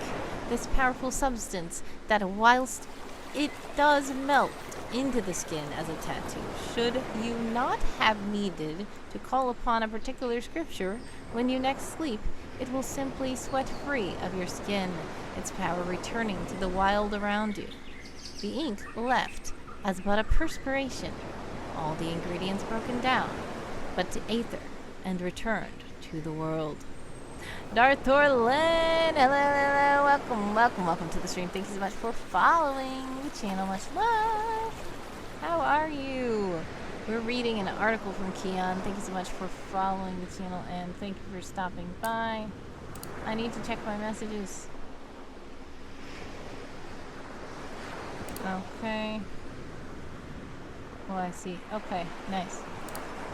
this powerful substance that, whilst it does melt into the skin as a tattoo, should you not have needed to call upon a particular scripture when you next sleep, it will simply sweat free of your skin, its power returning to the wild around you. The ink left as but a perspiration, all the ingredients broken down, but to aether and returned to the world. Darthorlin, hello, welcome to the stream. Thank you so much for following the channel. Much love. How are you? We're reading an article from Keon. Thank you so much for following the channel, and thank you for stopping by. I need to check my messages. Okay. Well, I see. Okay, nice.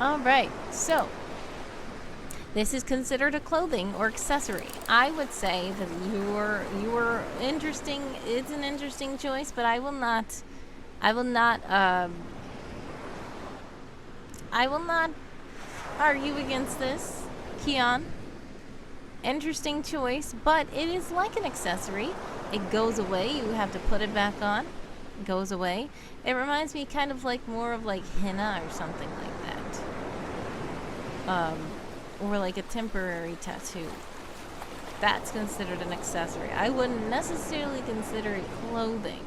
Alright, so this is considered a clothing or accessory. I would say that you're interesting. It's an interesting choice, but I will not argue against this. Keon, interesting choice, but it is like an accessory. It goes away. You have to put it back on. It goes away. It reminds me kind of like more of like henna or something like that. Or like a temporary tattoo. That's considered an accessory. I wouldn't necessarily consider it clothing,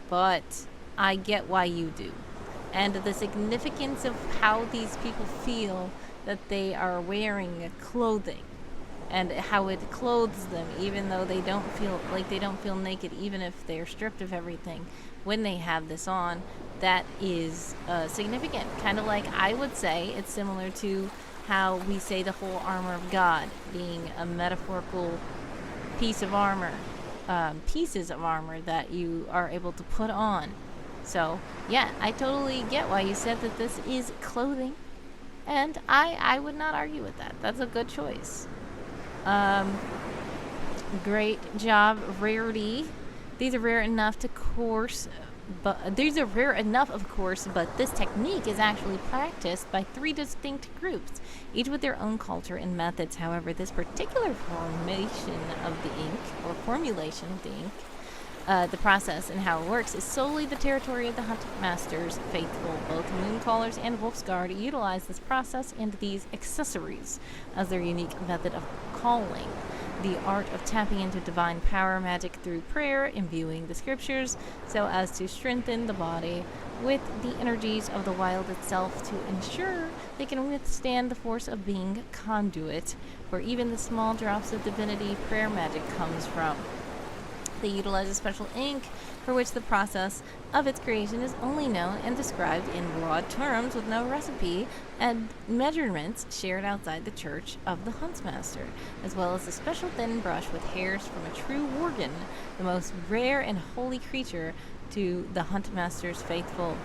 but I get why you do. And the significance of how these people feel that they are wearing clothing, and how it clothes them, even though they don't feel naked, even if they're stripped of everything when they have this on. That is significant. Kind of like, I would say it's similar to how we say the whole armor of God being a metaphorical piece of armor, pieces of armor that you are able to put on. So yeah, I totally get why you said that this is clothing, and I would not argue with that. That's a good choice. Great job. Rarity. These are rare enough of course, but this technique is actually practiced by 3 distinct groups, each with their own culture and methods. However, this particular formulation of the ink, the process and how it works, is solely the territory of the Hunt Masters faithful. Both Mooncallers and Wolfsguard utilize this process and these accessories as their unique method of calling. The art of tapping into divine power magic through prayer, imbuing the scriptures so as to strengthen the body with the energies of the wild itself to ensure they can withstand the force of being conduit, where even the small drops of divinity prayer magic comes from. They utilize a special ink for which the process of its creation is only known and described in broad terms with no recipe and measurements shared outside the church of the Huntsmaster, as well as a special thin brush with hairs from a true worgen, the most rare and holy creature to the Huntmaster's faithful.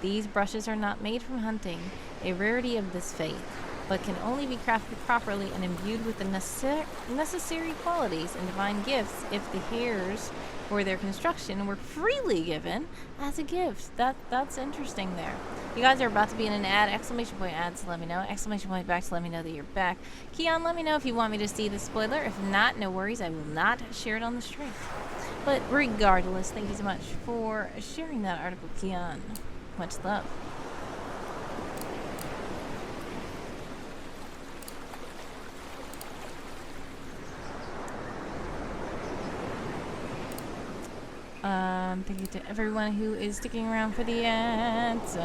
These brushes are not made from hunting, a rarity of this faith, but can only be crafted properly and imbued with the necessary qualities and divine gifts if the hairs for their construction were freely given as a gift. That's interesting there. You guys are about to be in an ad. Exclamation point ads, let me know. Exclamation point back to let me know that you're back. Keon, let me know if you want me to see the spoiler. If not, no worries. I will not share it on the stream. But regardless, thank you so much for sharing that article, Keon. Much love. Thank you to everyone who is sticking around for the ads.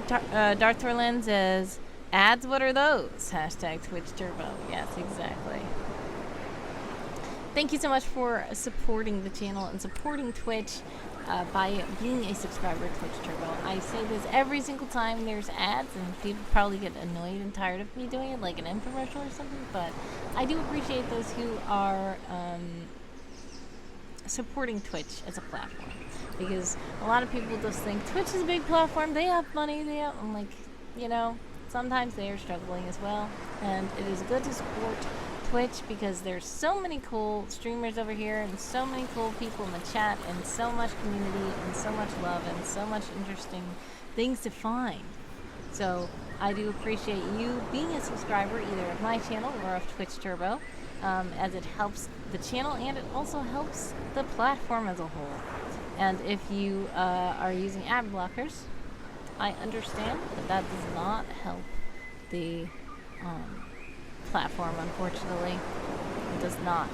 Darth Orlin says, ads, what are those? Hashtag Twitch Turbo. Yes, exactly. Thank you so much for supporting the channel and supporting Twitch by being a subscriber to Twitch Turbo. I say this every single time there's ads, and people probably get annoyed and tired of me doing it, like an infomercial or something, but I do appreciate those who are supporting Twitch as a platform, because a lot of people just think Twitch is a big platform, they have money, I'm like, you know, sometimes they are struggling as well, and it is good to support Twitch because there's so many cool streamers over here and so many cool people in the chat and so much community and so much love and so much interesting things to find. So I do appreciate you being a subscriber either of my channel or of Twitch Turbo, as it helps the channel and it also helps the platform as a whole. And if you are using ad blockers, I understand that that does not help the platform, unfortunately. It does not.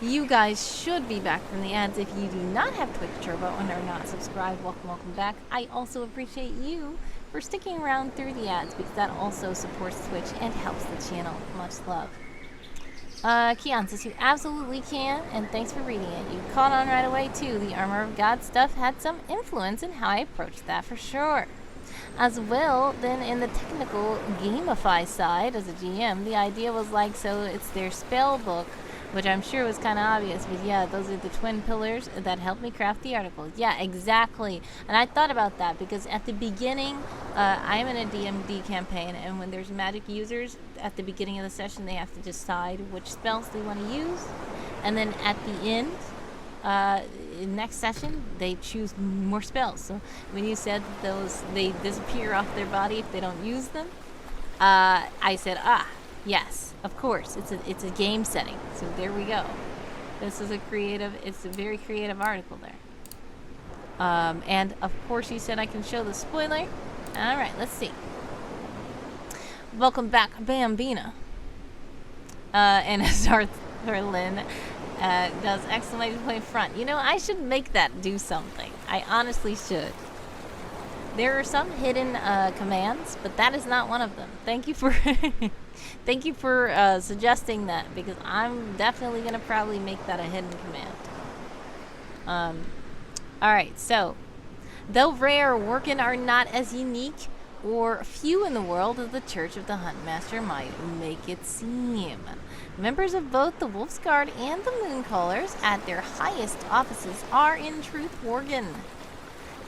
You guys should be back from the ads if you do not have Twitch Turbo and are not subscribed. Welcome back. I also appreciate you for sticking around through the ads because that also supports Twitch and helps the channel. Much love. Keon says you absolutely can, and thanks for reading it. You caught on right away too. The Armor of God stuff had some influence in how I approached that for sure. As well, then in the technical gamify side as a GM, the idea was like, so it's their spell book, which I'm sure was kind of obvious, but yeah, those are the twin pillars that helped me craft the article. Yeah, exactly. And I thought about that because at the beginning, I'm in a DMD campaign, and when there's magic users, at the beginning of the session, they have to decide which spells they want to use. And then at the end, next session, they choose more spells. So when you said those, they disappear off their body if they don't use them, I said, yes, of course, it's a game setting. So there we go. This is it's a very creative article there. And of course you said I can show the spoiler. All right, let's see. Welcome back, Bambina. And as Arthur Lynn does exclamation point front. You know, I should make that do something. I honestly should. There are some hidden commands, but that is not one of them. Thank you for thank you for suggesting that, because I'm definitely gonna probably make that a hidden command. All right, so though rare, Workin are not as unique or few in the world as the Church of the Huntmaster might make it seem. Members of both the Wolf's Guard and the Mooncallers at their highest offices are in truth Worgen.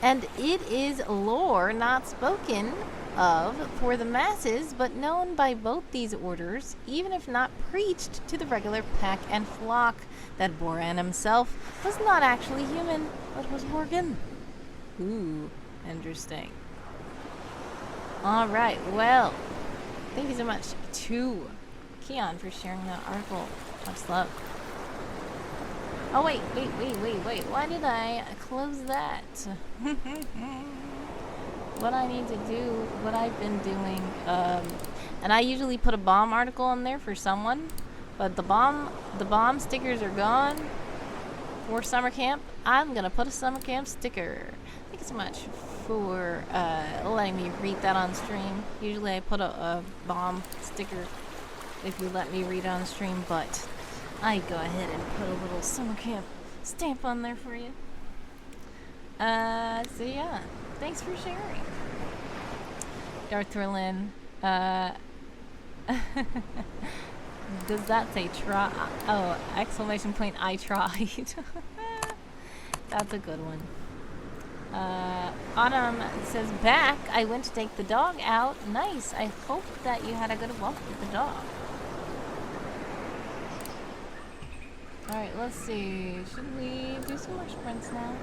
And it is lore not spoken of for the masses, but known by both these orders, even if not preached to the regular pack and flock, that Boran himself was not actually human, but was Worgen. Ooh, interesting. Alright, well, thank you so much to Keon for sharing that article. Much love. Oh, wait. Why did I close that? What I need to do, what I've been doing, and I usually put a bomb article in there for someone, but the bomb stickers are gone for summer camp. I'm gonna put a summer camp sticker. Thank you so much for letting me read that on stream. Usually I put a bomb sticker if you let me read on stream, but I go ahead and put a little summer camp stamp on there for you. So yeah, thanks for sharing. Darth Lynn, does that say try? Oh, exclamation point, I tried. That's a good one. Autumn says, back, I went to take the dog out. Nice, I hope that you had a good walk with the dog. Alright, let's see. Should we do some more sprints now?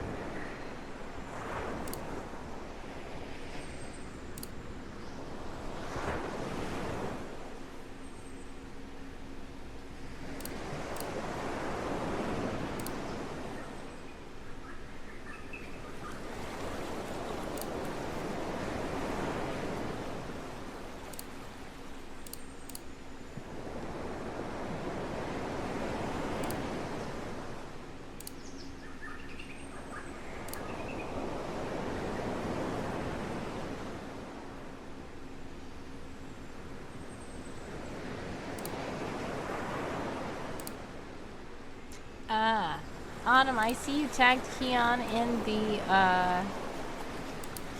Autumn, I see you tagged Keon in the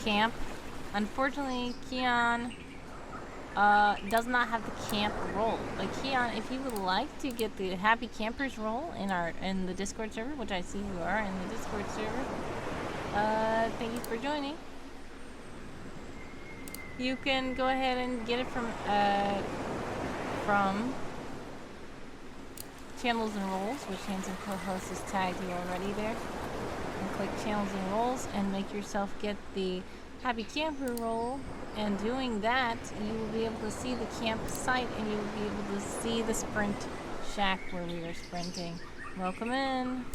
camp. Unfortunately, Keon does not have the camp role. But Keon, if you would like to get the Happy Campers role in the Discord server, which I see you are in the Discord server, thank you for joining. You can go ahead and get it from from Channels and Roles, which Handsome Co-host has tagged you already there. And click Channels and Roles and make yourself get the Happy Camper role. And doing that, you will be able to see the campsite and you will be able to see the sprint shack where we are sprinting. Welcome in.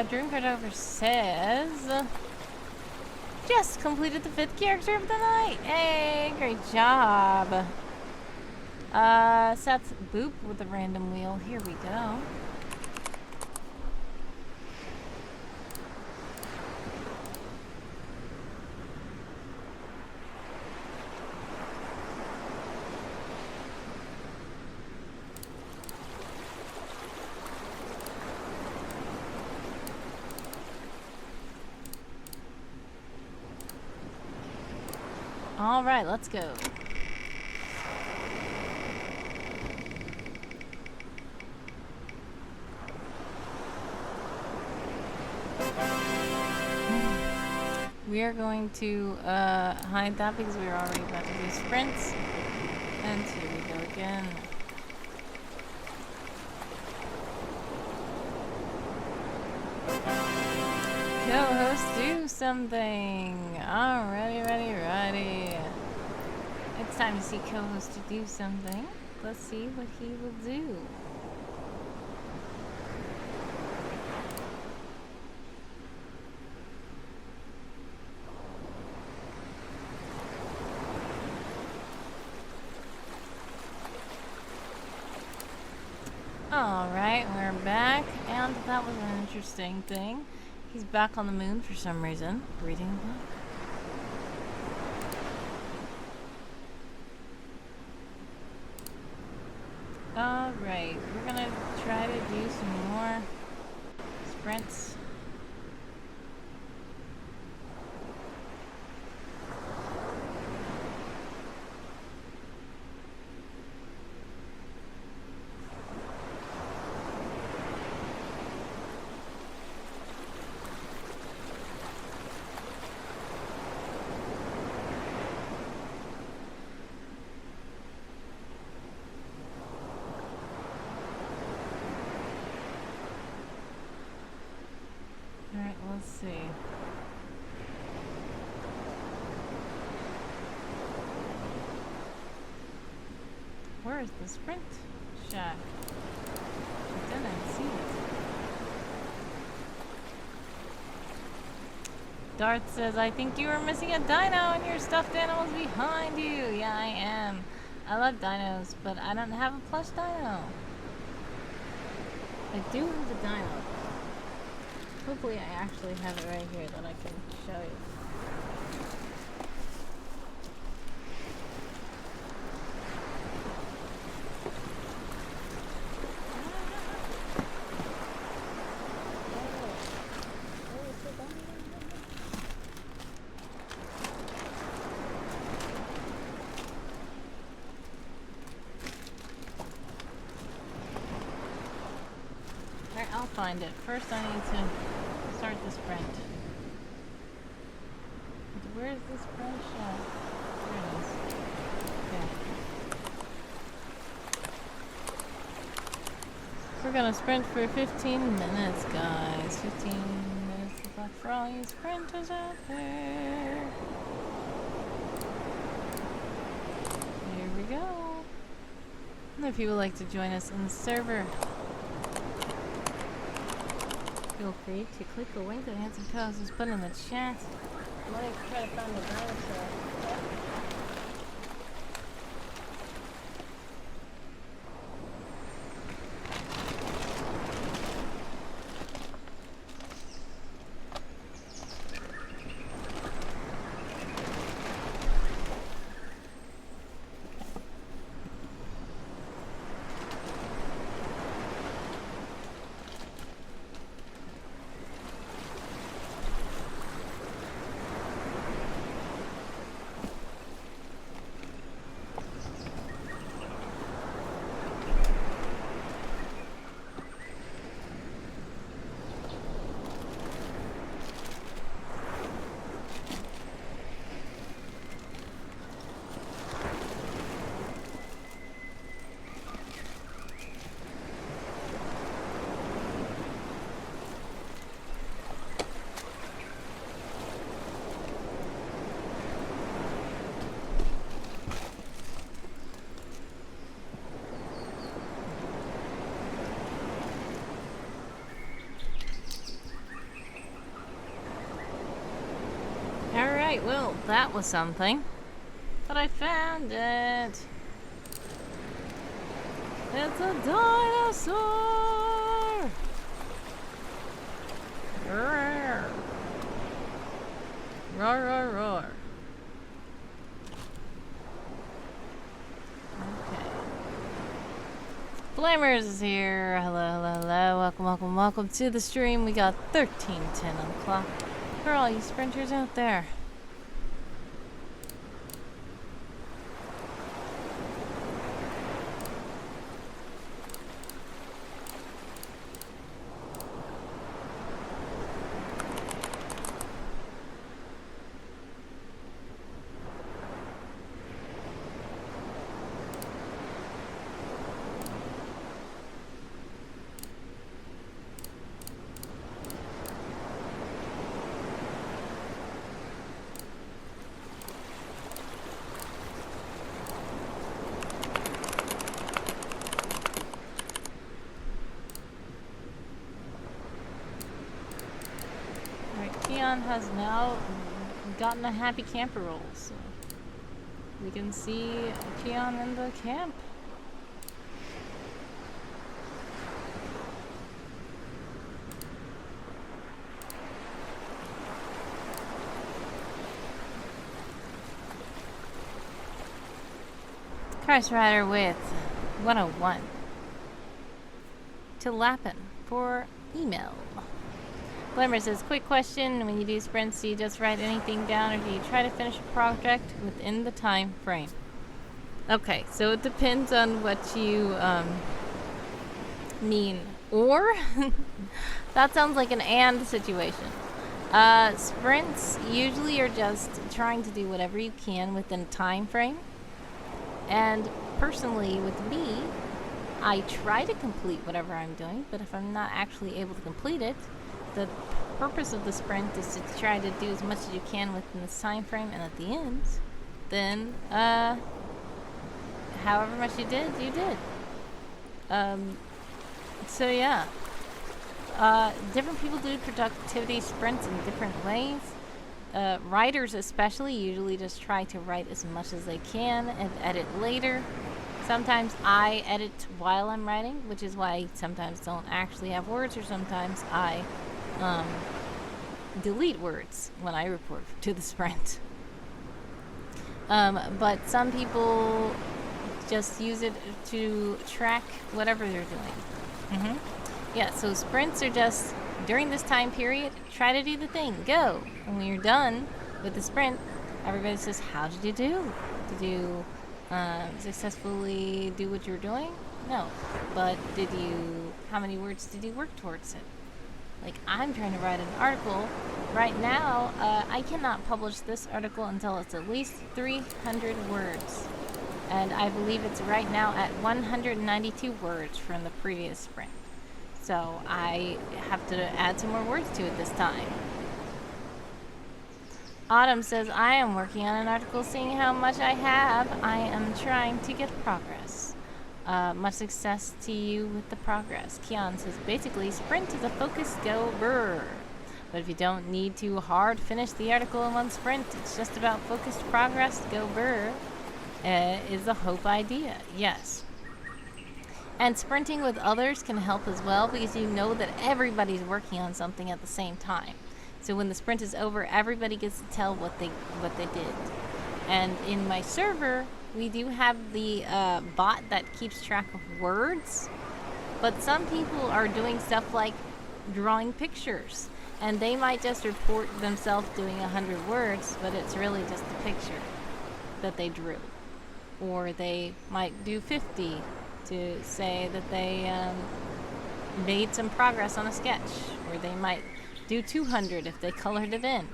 Dream Cartover says, just completed the 5th character of the night. Hey, great job. Seth's Boop with a random wheel. Here we go. All right, let's go. We are going to hide that because we were already about to do sprints. And here we go again. Co-host, do something. Alrighty, righty. It's time to see co-host to do something. Let's see what he will do. Alright, we're back, and that was an interesting thing. He's back on the moon for some reason, reading a book. Alright, we're gonna try to do some more sprints. Alright, let's see. Where is the sprint shack? I didn't see it. Darth says, I think you were missing a dino and your stuffed animal's behind you. Yeah, I am. I love dinos, but I don't have a plush dino. I do have a dino. Hopefully I actually have it right here that I can show you. Alright, I'll find it. First I need to start the sprint. Where's the sprint shot? There it is. Okay. We're gonna sprint for 15 minutes, guys. 15 minutes of luck for all you sprinters out there. Here we go. And if you would like to join us in the server, feel free to click the link that Handsome Co-host has put in the chat. I'm going to try to find the dinosaur. Alright, well, that was something. But I found it. It's a dinosaur! Roar! Roar, roar, roar. Okay. Flamers is here. Hello, hello, hello. Welcome, welcome, welcome to the stream. We got 13:10 on the clock for all you sprinters out there. Keon has now gotten a happy camper role, so we can see Keon in the camp. Christ Rider with 101 to Lappin for email. Glimmer says, quick question, when you do sprints, do you just write anything down or do you try to finish a project within the time frame? Okay, so it depends on what you mean. Or? That sounds like an and situation. Sprints usually are just trying to do whatever you can within a time frame. And personally, with me, I try to complete whatever I'm doing, but if I'm not actually able to complete it, the purpose of the sprint is to try to do as much as you can within this time frame, and at the end, then, however much you did, you did. So yeah. Different people do productivity sprints in different ways. Writers especially usually just try to write as much as they can and edit later. Sometimes I edit while I'm writing, which is why I sometimes don't actually have words, or sometimes I delete words when I report to the sprint. But some people just use it to track whatever they're doing. Yeah, so sprints are just, during this time period, try to do the thing, go. And when you're done with the sprint, everybody says, how did you do? Did you successfully do what you were doing? No. But how many words did you work towards it? Like, I'm trying to write an article. Right now, I cannot publish this article until it's at least 300 words. And I believe it's right now at 192 words from the previous sprint. So I have to add some more words to it this time. Autumn says, I am working on an article, seeing how much I have. I am trying to get progress. Much success to you with the progress. Keon says, basically, sprint is a focus, go, brr. But if you don't need to hard finish the article in one sprint, it's just about focused progress, go, brr, is the hope idea. Yes. And sprinting with others can help as well, because you know that everybody's working on something at the same time. So when the sprint is over, everybody gets to tell what they did. And in my server, we do have the bot that keeps track of words, but some people are doing stuff like drawing pictures, and they might just report themselves doing 100 words, but it's really just a picture that they drew. Or they might do 50 to say that they made some progress on a sketch, or they might do 200 if they colored it in.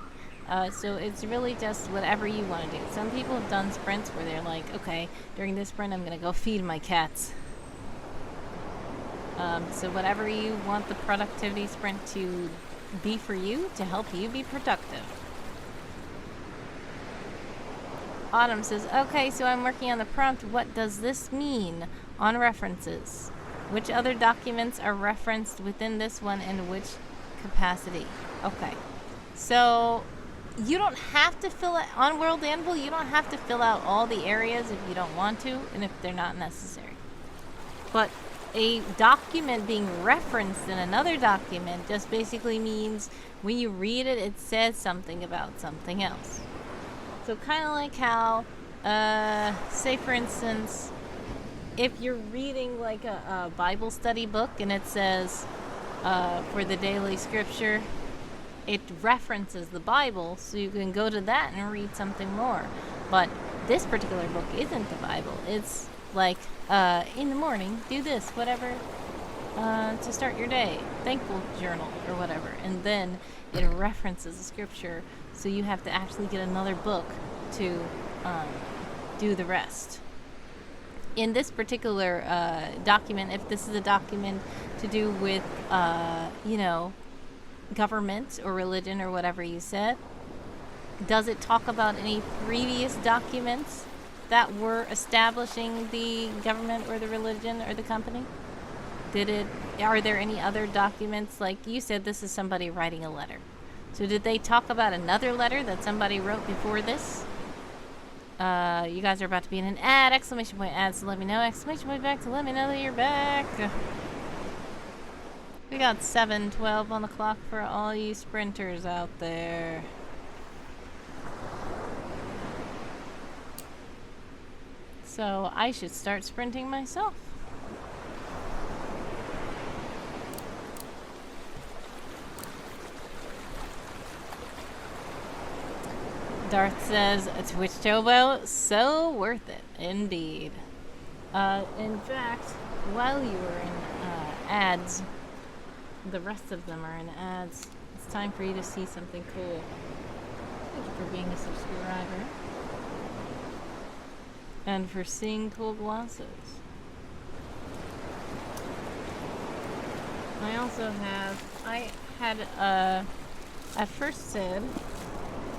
So it's really just whatever you want to do. Some people have done sprints where they're like, okay, during this sprint I'm going to go feed my cats. So whatever you want the productivity sprint to be for you, to help you be productive. Autumn says, okay, so I'm working on the prompt. What does this mean on references? Which other documents are referenced within this one and which capacity? Okay, so You don't have to fill it on World Anvil. You don't have to fill out all the areas if you don't want to and if they're not necessary. But a document being referenced in another document just basically means when you read it, it says something about something else. So kind of like how, say for instance, if you're reading like a Bible study book and it says for the daily scripture, it references the Bible, so you can go to that and read something more. But this particular book isn't the Bible. It's like, in the morning, do this, whatever, to start your day. Thankful journal or whatever. And then it references the scripture, so you have to actually get another book to do the rest. In this particular document, if this is a document to do with, government or religion or whatever you said, does it talk about any previous documents that were establishing the government or the religion or the company? Are there any other documents? Like you said, this is somebody writing a letter. So did they talk about another letter that somebody wrote before this? You guys are about to be in an ad, exclamation point ad, so let me know, exclamation point back to let me know that you're back. We got 7:12 on the clock for all you sprinters out there. So I should start sprinting myself. Darth says, Twitch Tobo, so worth it, indeed. In fact, while you were in ads, the rest of them are in ads. It's time for you to see something cool. Thank you for being a subscriber. And for seeing cool glosses. I at first said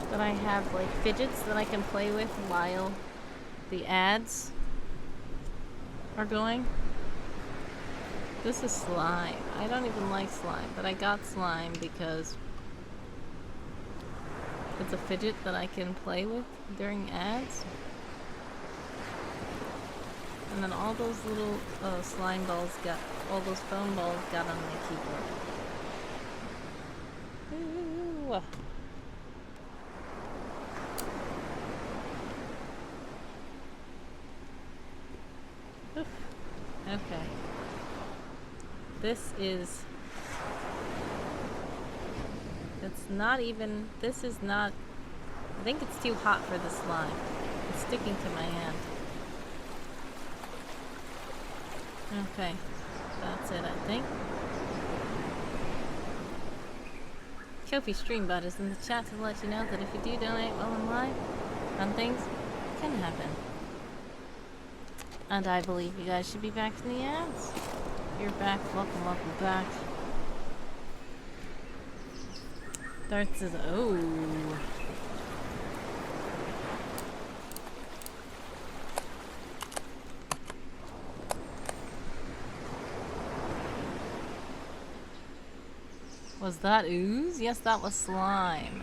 that I have like fidgets that I can play with while the ads are going. This is slime. I don't even like slime, but I got slime because it's a fidget that I can play with during ads. And then all those little slime balls all those foam balls got on my keyboard. Ooh. Oof. Okay. I think it's too hot for the slime. It's sticking to my hand. Okay, that's it, I think. Kofi Streambot is in the chat to let you know that if you do donate while I'm live, fun things can happen. And I believe you guys should be back in the ads. You're back, welcome back. Darth says, oh. Was that ooze? Yes, that was slime.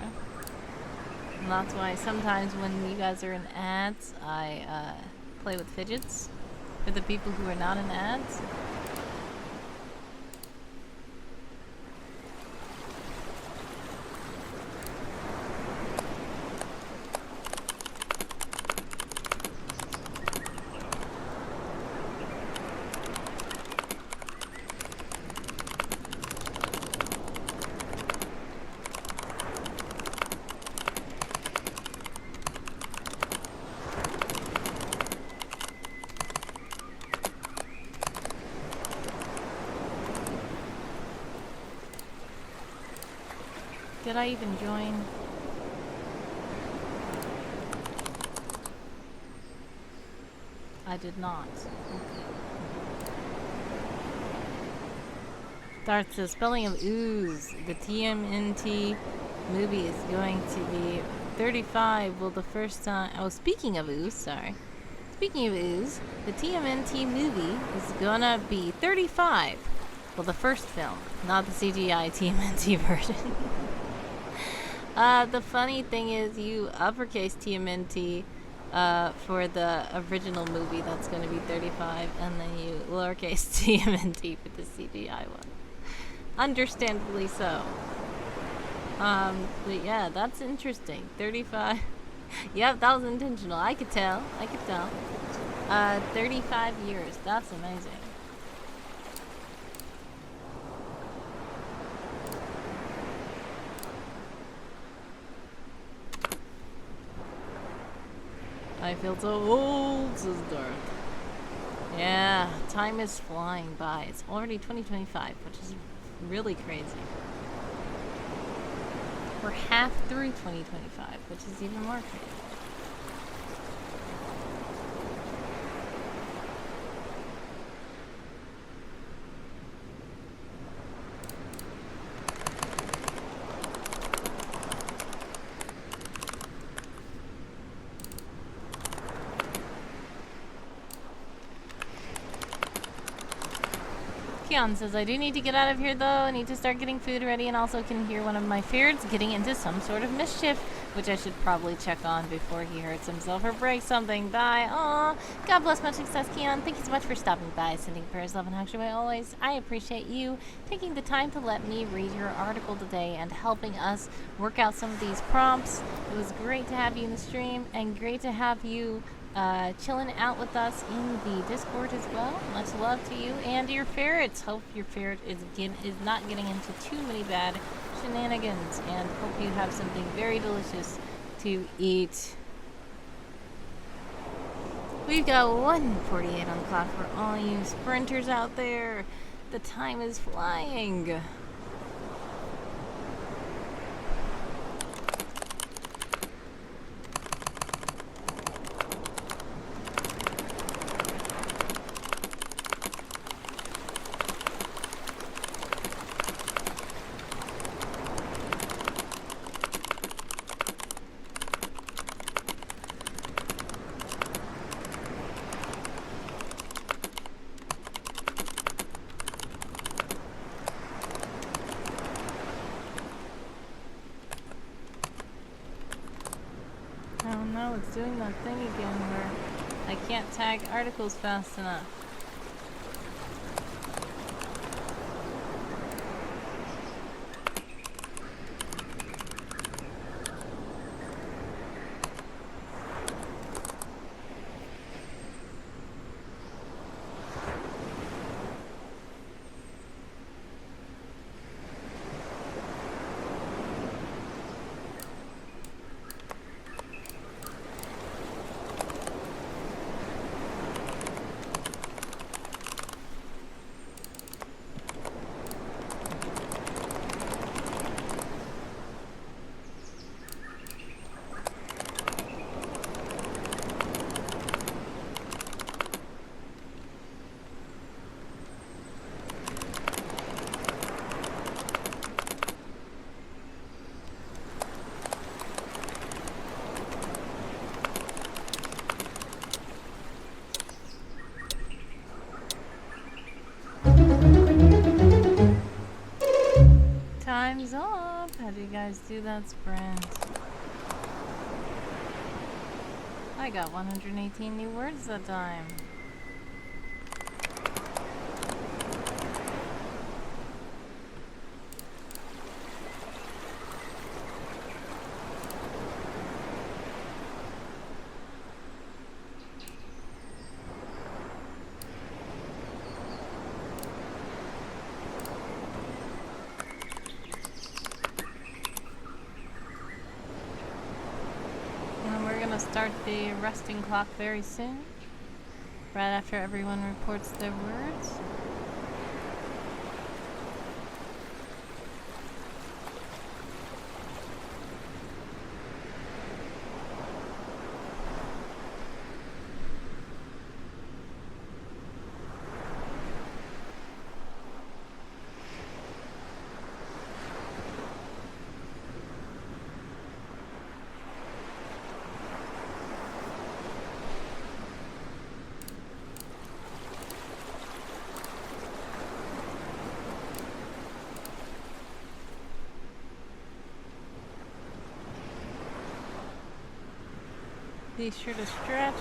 And that's why sometimes when you guys are in ads, I play with fidgets for the people who are not in ads. Did I even join? I did not. Okay. Darth says, spelling of ooze. The TMNT movie is going to be 35. Well, the first time... Oh, speaking of ooze, sorry. Speaking of ooze, the TMNT movie is gonna be 35. Well, the first film, not the CGI TMNT version. The funny thing is you uppercase TMNT for the original movie, that's going to be 35, and then you lowercase TMNT for the CGI one. Understandably so. But yeah, that's interesting. 35. Yep, that was intentional. I could tell. 35 years. That's amazing. I feel so old, says Darth. Yeah, time is flying by. It's already 2025, which is really crazy. We're half through 2025, which is even more crazy. Keon says, I do need to get out of here though. I need to start getting food ready, and also can hear one of my ferrets getting into some sort of mischief, which I should probably check on before he hurts himself or breaks something. Bye. Aw. God bless, much success, Keon. Thank you so much for stopping by, sending prayers, love, and hugs your way always. I appreciate you taking the time to let me read your article today and helping us work out some of these prompts. It was great to have you in the stream, and great to have you chilling out with us in the Discord as well. Much love to you and your ferrets. Hope your ferret is not getting into too many bad shenanigans, and hope you have something very delicious to eat. We've got 1:48 on the clock for all you sprinters out there. The time is flying. Oh no, it's doing that thing again where I can't tag articles fast enough. Time's up. How do you guys do that sprint? I got 118 new words that time. Start the resting clock very soon, right after everyone reports their words. Be sure to stretch.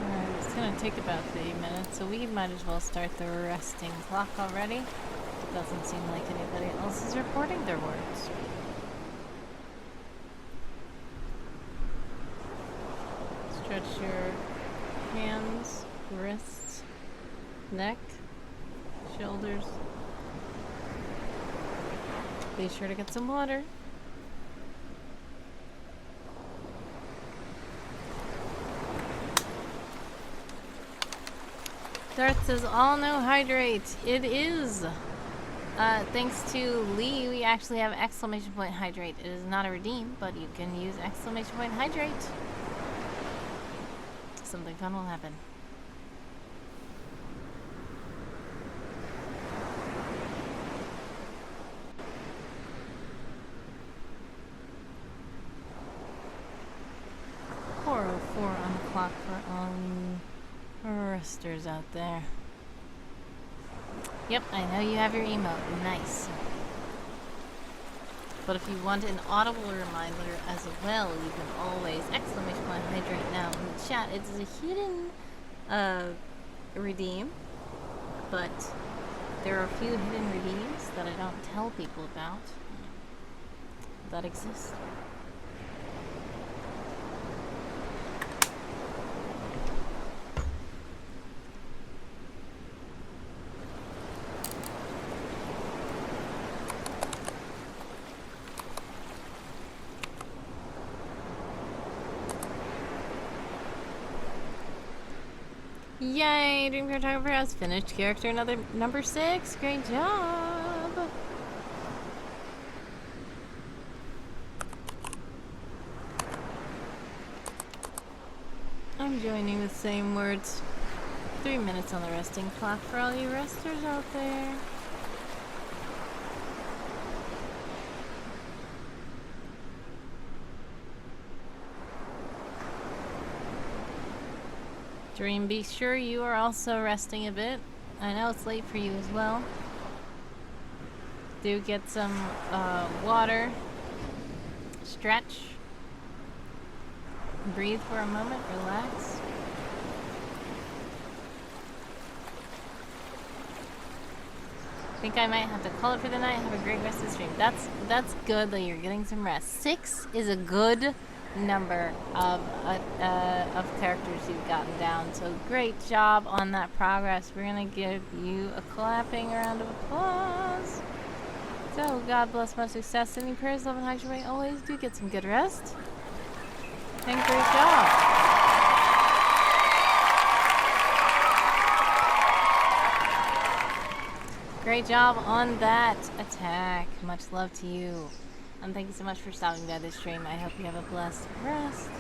Alright, it's gonna take about 30 minutes, so we might as well start the resting clock already. It doesn't seem like anybody else is reporting their words. Stretch your hands, wrists, neck, shoulders. Be sure to get some water. Darth says, all no hydrate. It is. Thanks to Lee, we actually have exclamation point hydrate. It is not a redeem, but you can use exclamation point hydrate. Something fun will happen. .404 on the clock for all you resters out there. Yep, I know you have your emote. Nice. But if you want an audible reminder as well, you can always exclamation point hydrate now in the chat. It's a hidden redeem, but there are a few hidden redeems that I don't tell people about that exist. Yay! Dream Cartographer has finished character number 6. Great job! I'm joining the same words. 3 minutes on the resting clock for all you resters out there. Dream, be sure you are also resting a bit. I know it's late for you as well. Do get some water. Stretch. Breathe for a moment. Relax. I think I might have to call it for the night. Have a great rest of the stream. That's good that you're getting some rest. 6 is a good number of characters you've gotten down, so great job on that progress. We're gonna give you a clapping round of applause. So God bless, much success, any prayers, love and hydrate. Always do get some good rest and great job. Great job on that attack. Much love to you. And thank you so much for stopping by this stream. I hope you have a blessed rest.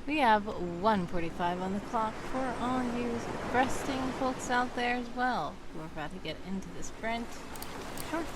We have 1:45 on the clock for all you resting folks out there as well. We're about to get into the sprint shortly.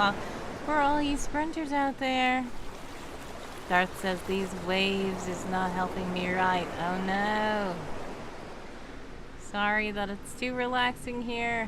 o'clock for all you sprinters out there. Darth says these waves is not helping me right. Oh no. Sorry that it's too relaxing here.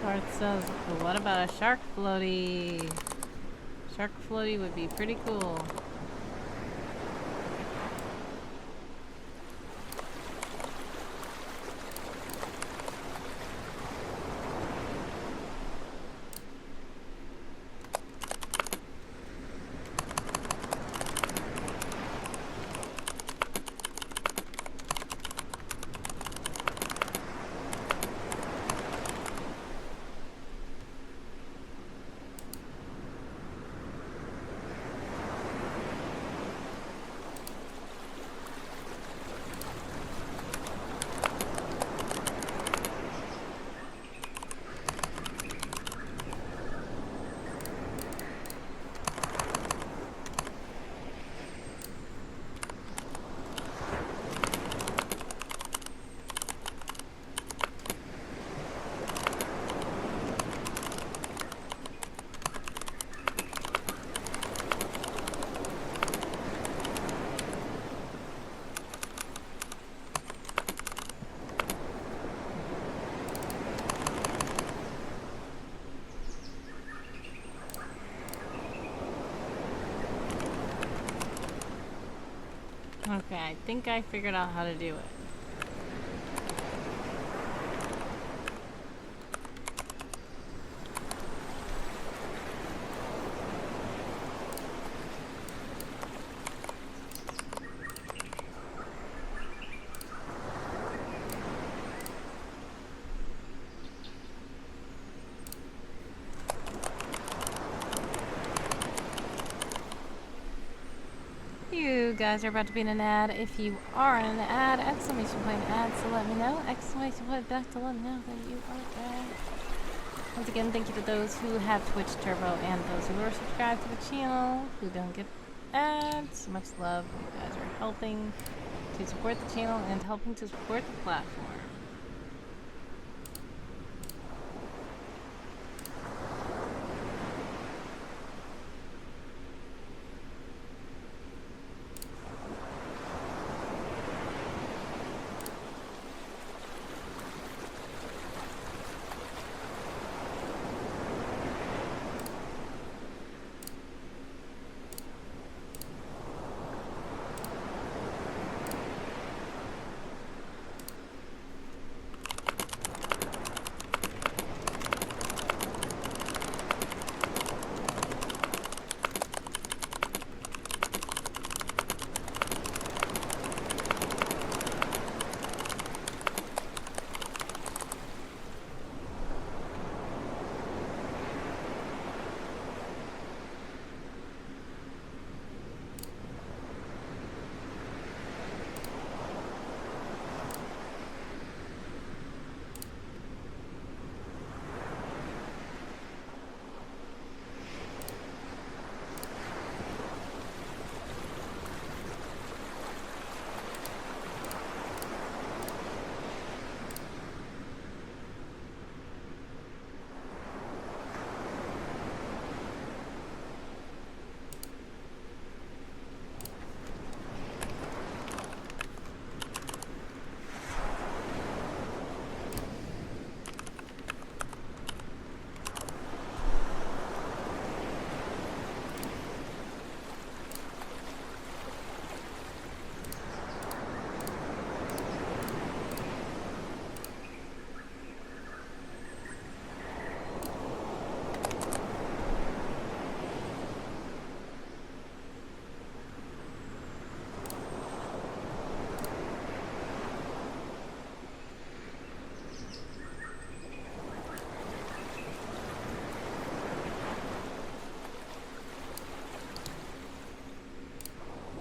Darth says, but what about a shark floaty? Shark floaty would be pretty cool. Okay, I think I figured out how to do it. You guys are about to be in an ad. If you are in an ad, exclamation point ad, so let me know. Exclamation point back to let me know that you are there. Once again, thank you to those who have Twitch Turbo and those who are subscribed to the channel, who don't get ads. Much love. You guys are helping to support the channel and helping to support the platform.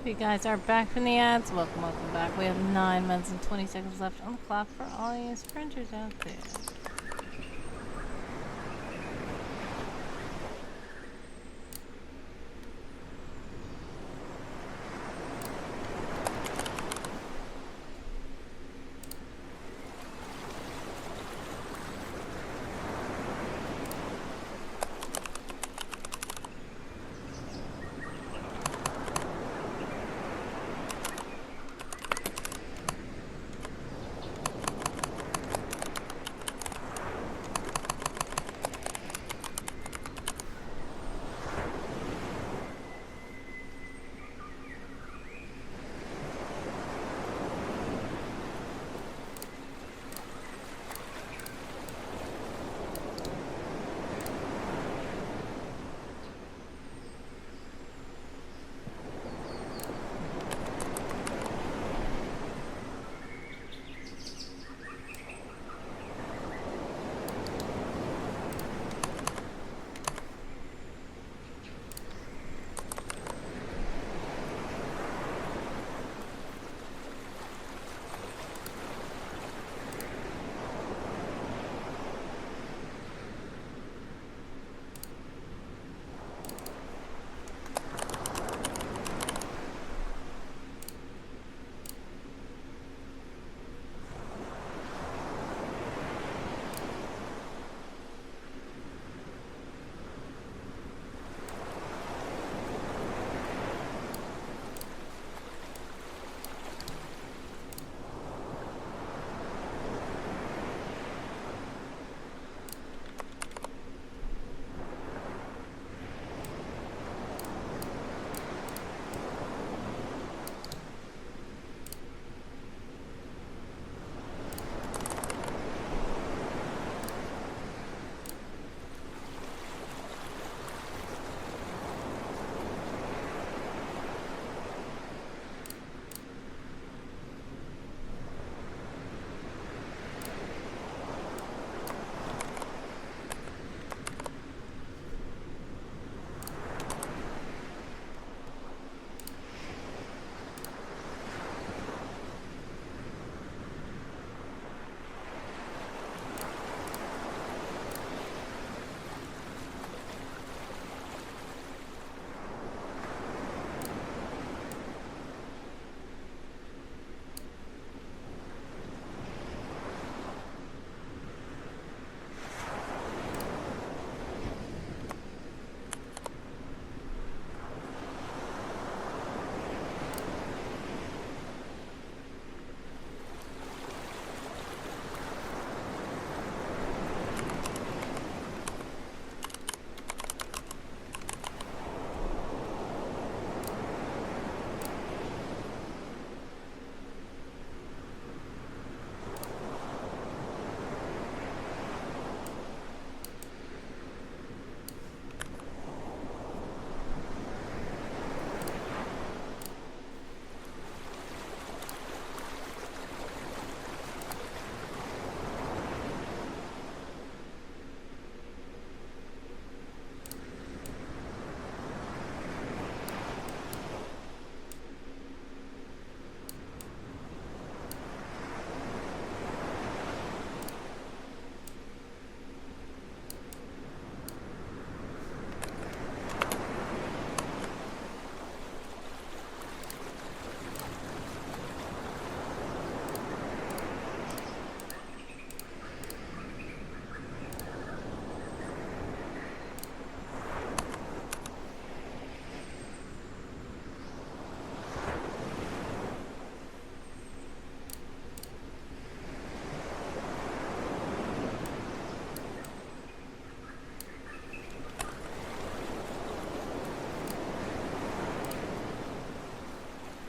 You guys are back from the ads. Welcome back. We have 9 minutes and 20 seconds left on the clock for all you sprinters out there.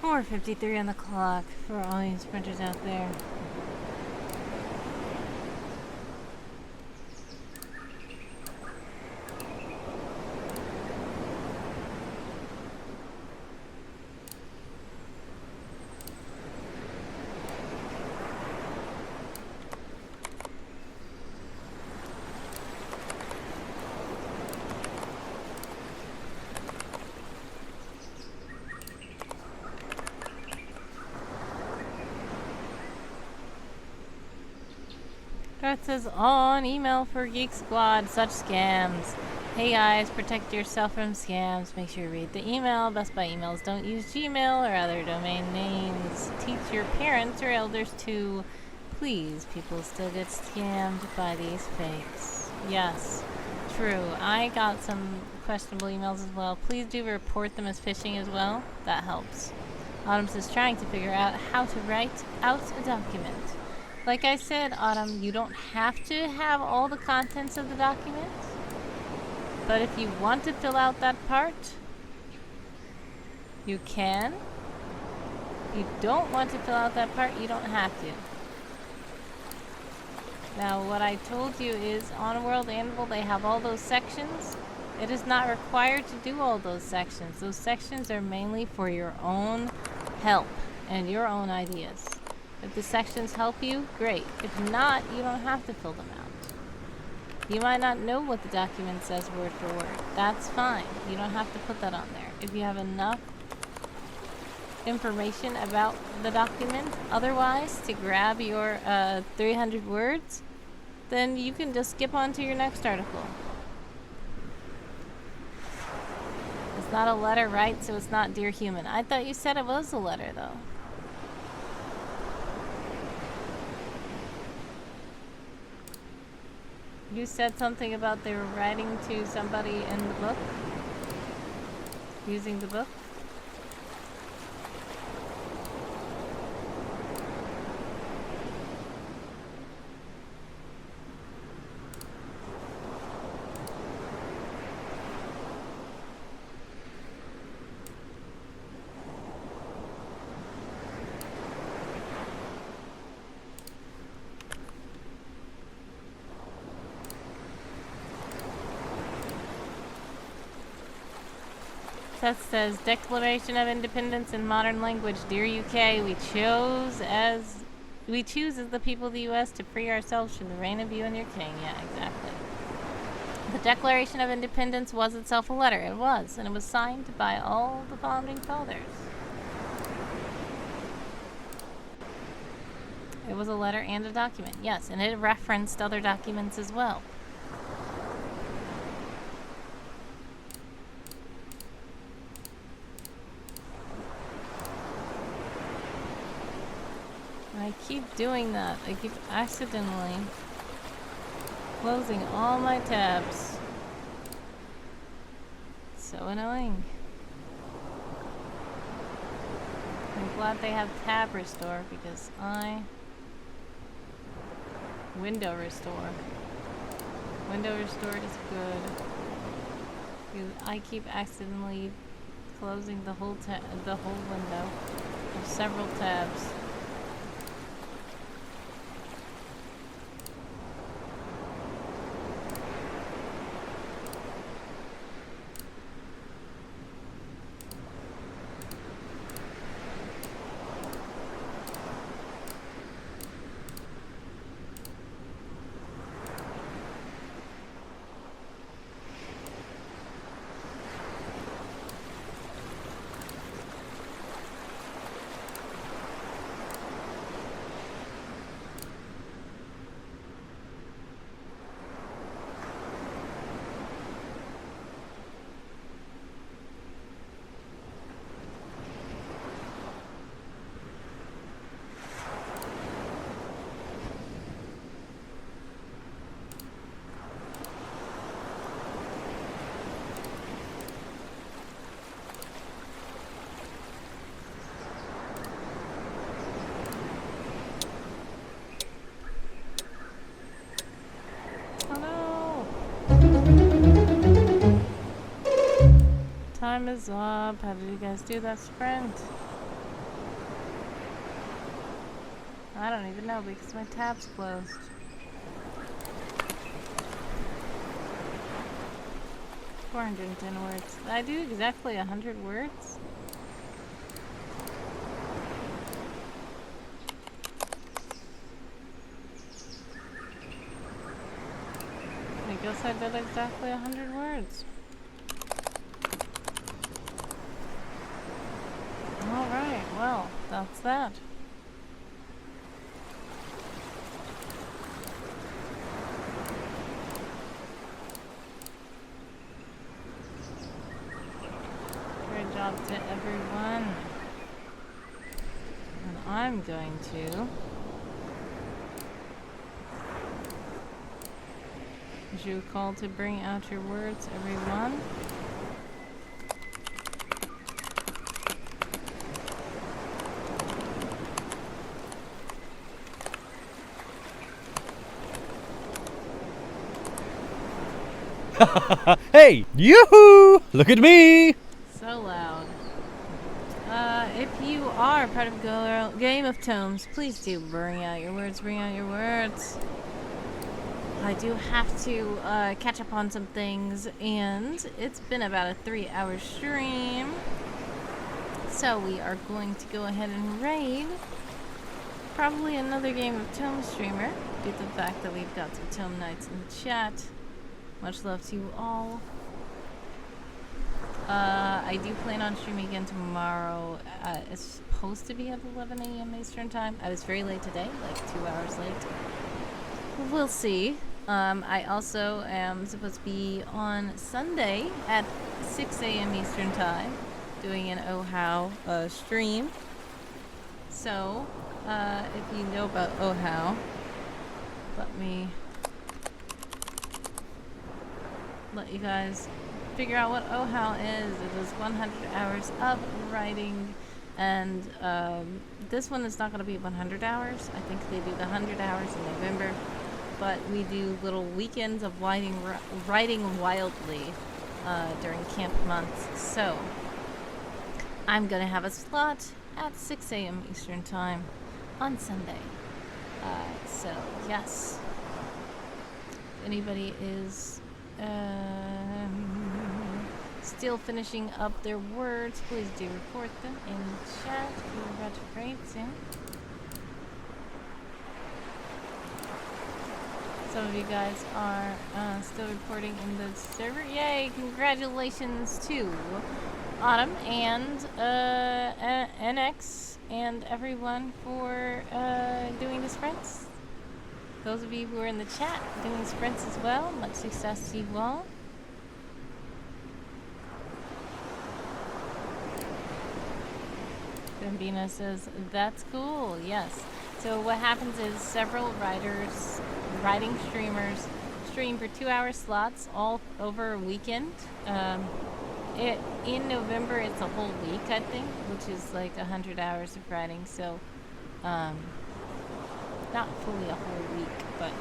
Four 53 on the clock for all you sprinters out there. That says on email for Geek Squad, such scams. Hey guys, protect yourself from scams. Make sure you read the email. Best by emails. Don't use Gmail or other domain names. Teach your parents or elders to. Please, people still get scammed by these fakes. Yes, true. I got some questionable emails as well. Please do report them as phishing as well. That helps. Autumn's is trying to figure out how to write out a document. Like I said, Autumn, you don't have to have all the contents of the document. But if you want to fill out that part, you can. If you don't want to fill out that part, you don't have to. Now, what I told you is on World Anvil, they have all those sections. It is not required to do all those sections. Those sections are mainly for your own help and your own ideas. If the sections help you, great. If not, you don't have to fill them out. You might not know what the document says word for word. That's fine. You don't have to put that on there. If you have enough information about the document otherwise to grab your 300 words, then you can just skip on to your next article. It's not a letter, right? So it's not Dear Human. I thought you said it was a letter, though. You said something about they were writing to somebody in the book? Using the book? Seth says, Declaration of Independence in modern language. Dear UK, we choose as the people of the US to free ourselves from the reign of you and your king. Yeah, exactly. The Declaration of Independence was itself a letter. It was, and it was signed by all the founding fathers. It was a letter and a document, yes, and it referenced other documents as well. I keep doing that. I keep accidentally closing all my tabs. So annoying. I'm glad they have tab restore because window restore. Window restore is good. Because I keep accidentally closing the whole window of several tabs. Time is up. How did you guys do that sprint? I don't even know because my tab's closed. 410 words. Did I do exactly 100 words? I guess I did exactly 100 words. Alright, well, that's that. job to everyone. And I'm going to issue a call to bring out your words, everyone. Hey! Yoo-hoo! Look at me! So loud. If you are part of Game of Tomes, please do bring out your words, bring out your words. I do have to catch up on some things, and it's been about a 3-hour stream. So we are going to go ahead and raid probably another Game of Tomes streamer, due to the fact that we've got some Tome Knights in the chat. Much love to you all. I do plan on streaming again tomorrow. It's supposed to be at 11 a.m. Eastern Time. I was very late today, like 2 hours late. We'll see. I also am supposed to be on Sunday at 6 a.m. Eastern Time doing an Oh How stream. So, if you know about Oh How, let me let you guys figure out what Oh How is. It is 100 hours of writing, and this one is not going to be 100 hours. I think they do the 100 hours in November, but we do little weekends of writing wildly during camp months. So I'm going to have a slot at 6 a.m. Eastern Time on Sunday. So yes, if anybody is still finishing up their words, please do report them in the chat. We're about to raid soon. Some of you guys are still reporting in the server. Yay! Congratulations to Autumn and NX and everyone for doing the sprints. Those of you who are in the chat doing sprints as well, much success to you all. Bambina says, that's cool, yes. So what happens is several writing streamers stream for 2-hour slots all over a weekend. In November, it's a whole week, I think, which is like 100 hours of writing. So, not fully a whole week, but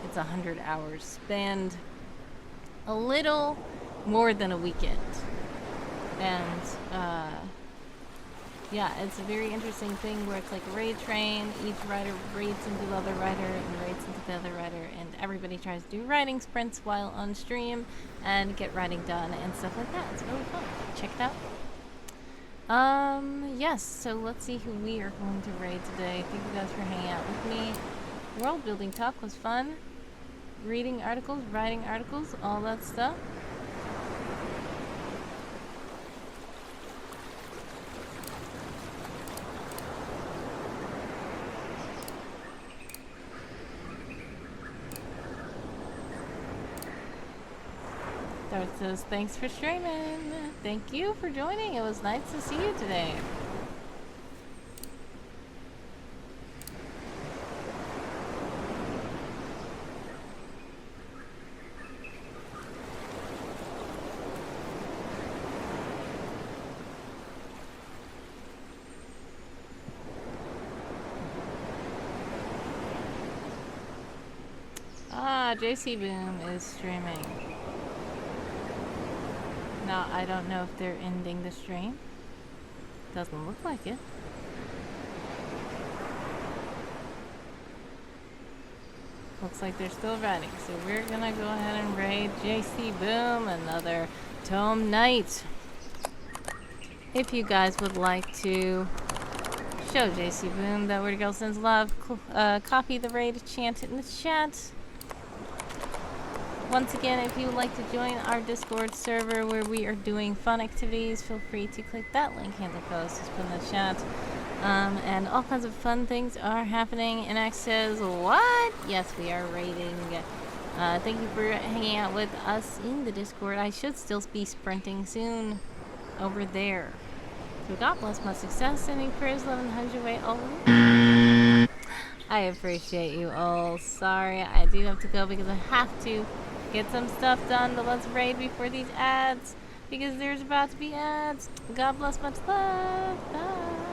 it's 100 hours spanned a little more than a weekend. And yeah, it's a very interesting thing where it's like raid train. Each writer raids into the other writer and raids into the other writer, and everybody tries to do writing sprints while on stream and get writing done and stuff like that. It's really fun. Check it out. Yes, so let's see who we are going to raid today. Thank you guys for hanging out with me. World building talk was fun. Reading articles, writing articles, all that stuff. Darth says, thanks for streaming. Thank you for joining. It was nice to see you today. JC Boom is streaming. Now, I don't know if they're ending the stream. Doesn't look like it. Looks like they're still writing. So we're gonna go ahead and raid JC Boom, another Tome Knight. If you guys would like to show JC Boom that Weird Girl Sends Love, copy the raid, chant it in the chat. Once again, if you would like to join our Discord server where we are doing fun activities, feel free to click that link in the post, just put in the chat. And all kinds of fun things are happening. NX says, what? Yes, we are raiding. Thank you for hanging out with us in the Discord. I should still be sprinting soon. over there. So God bless my success and increase 1100 way over. I appreciate you all. Sorry, I do have to go because I have to get some stuff done. But let's raid before these ads because there's about to be ads. God bless, much love. Bye.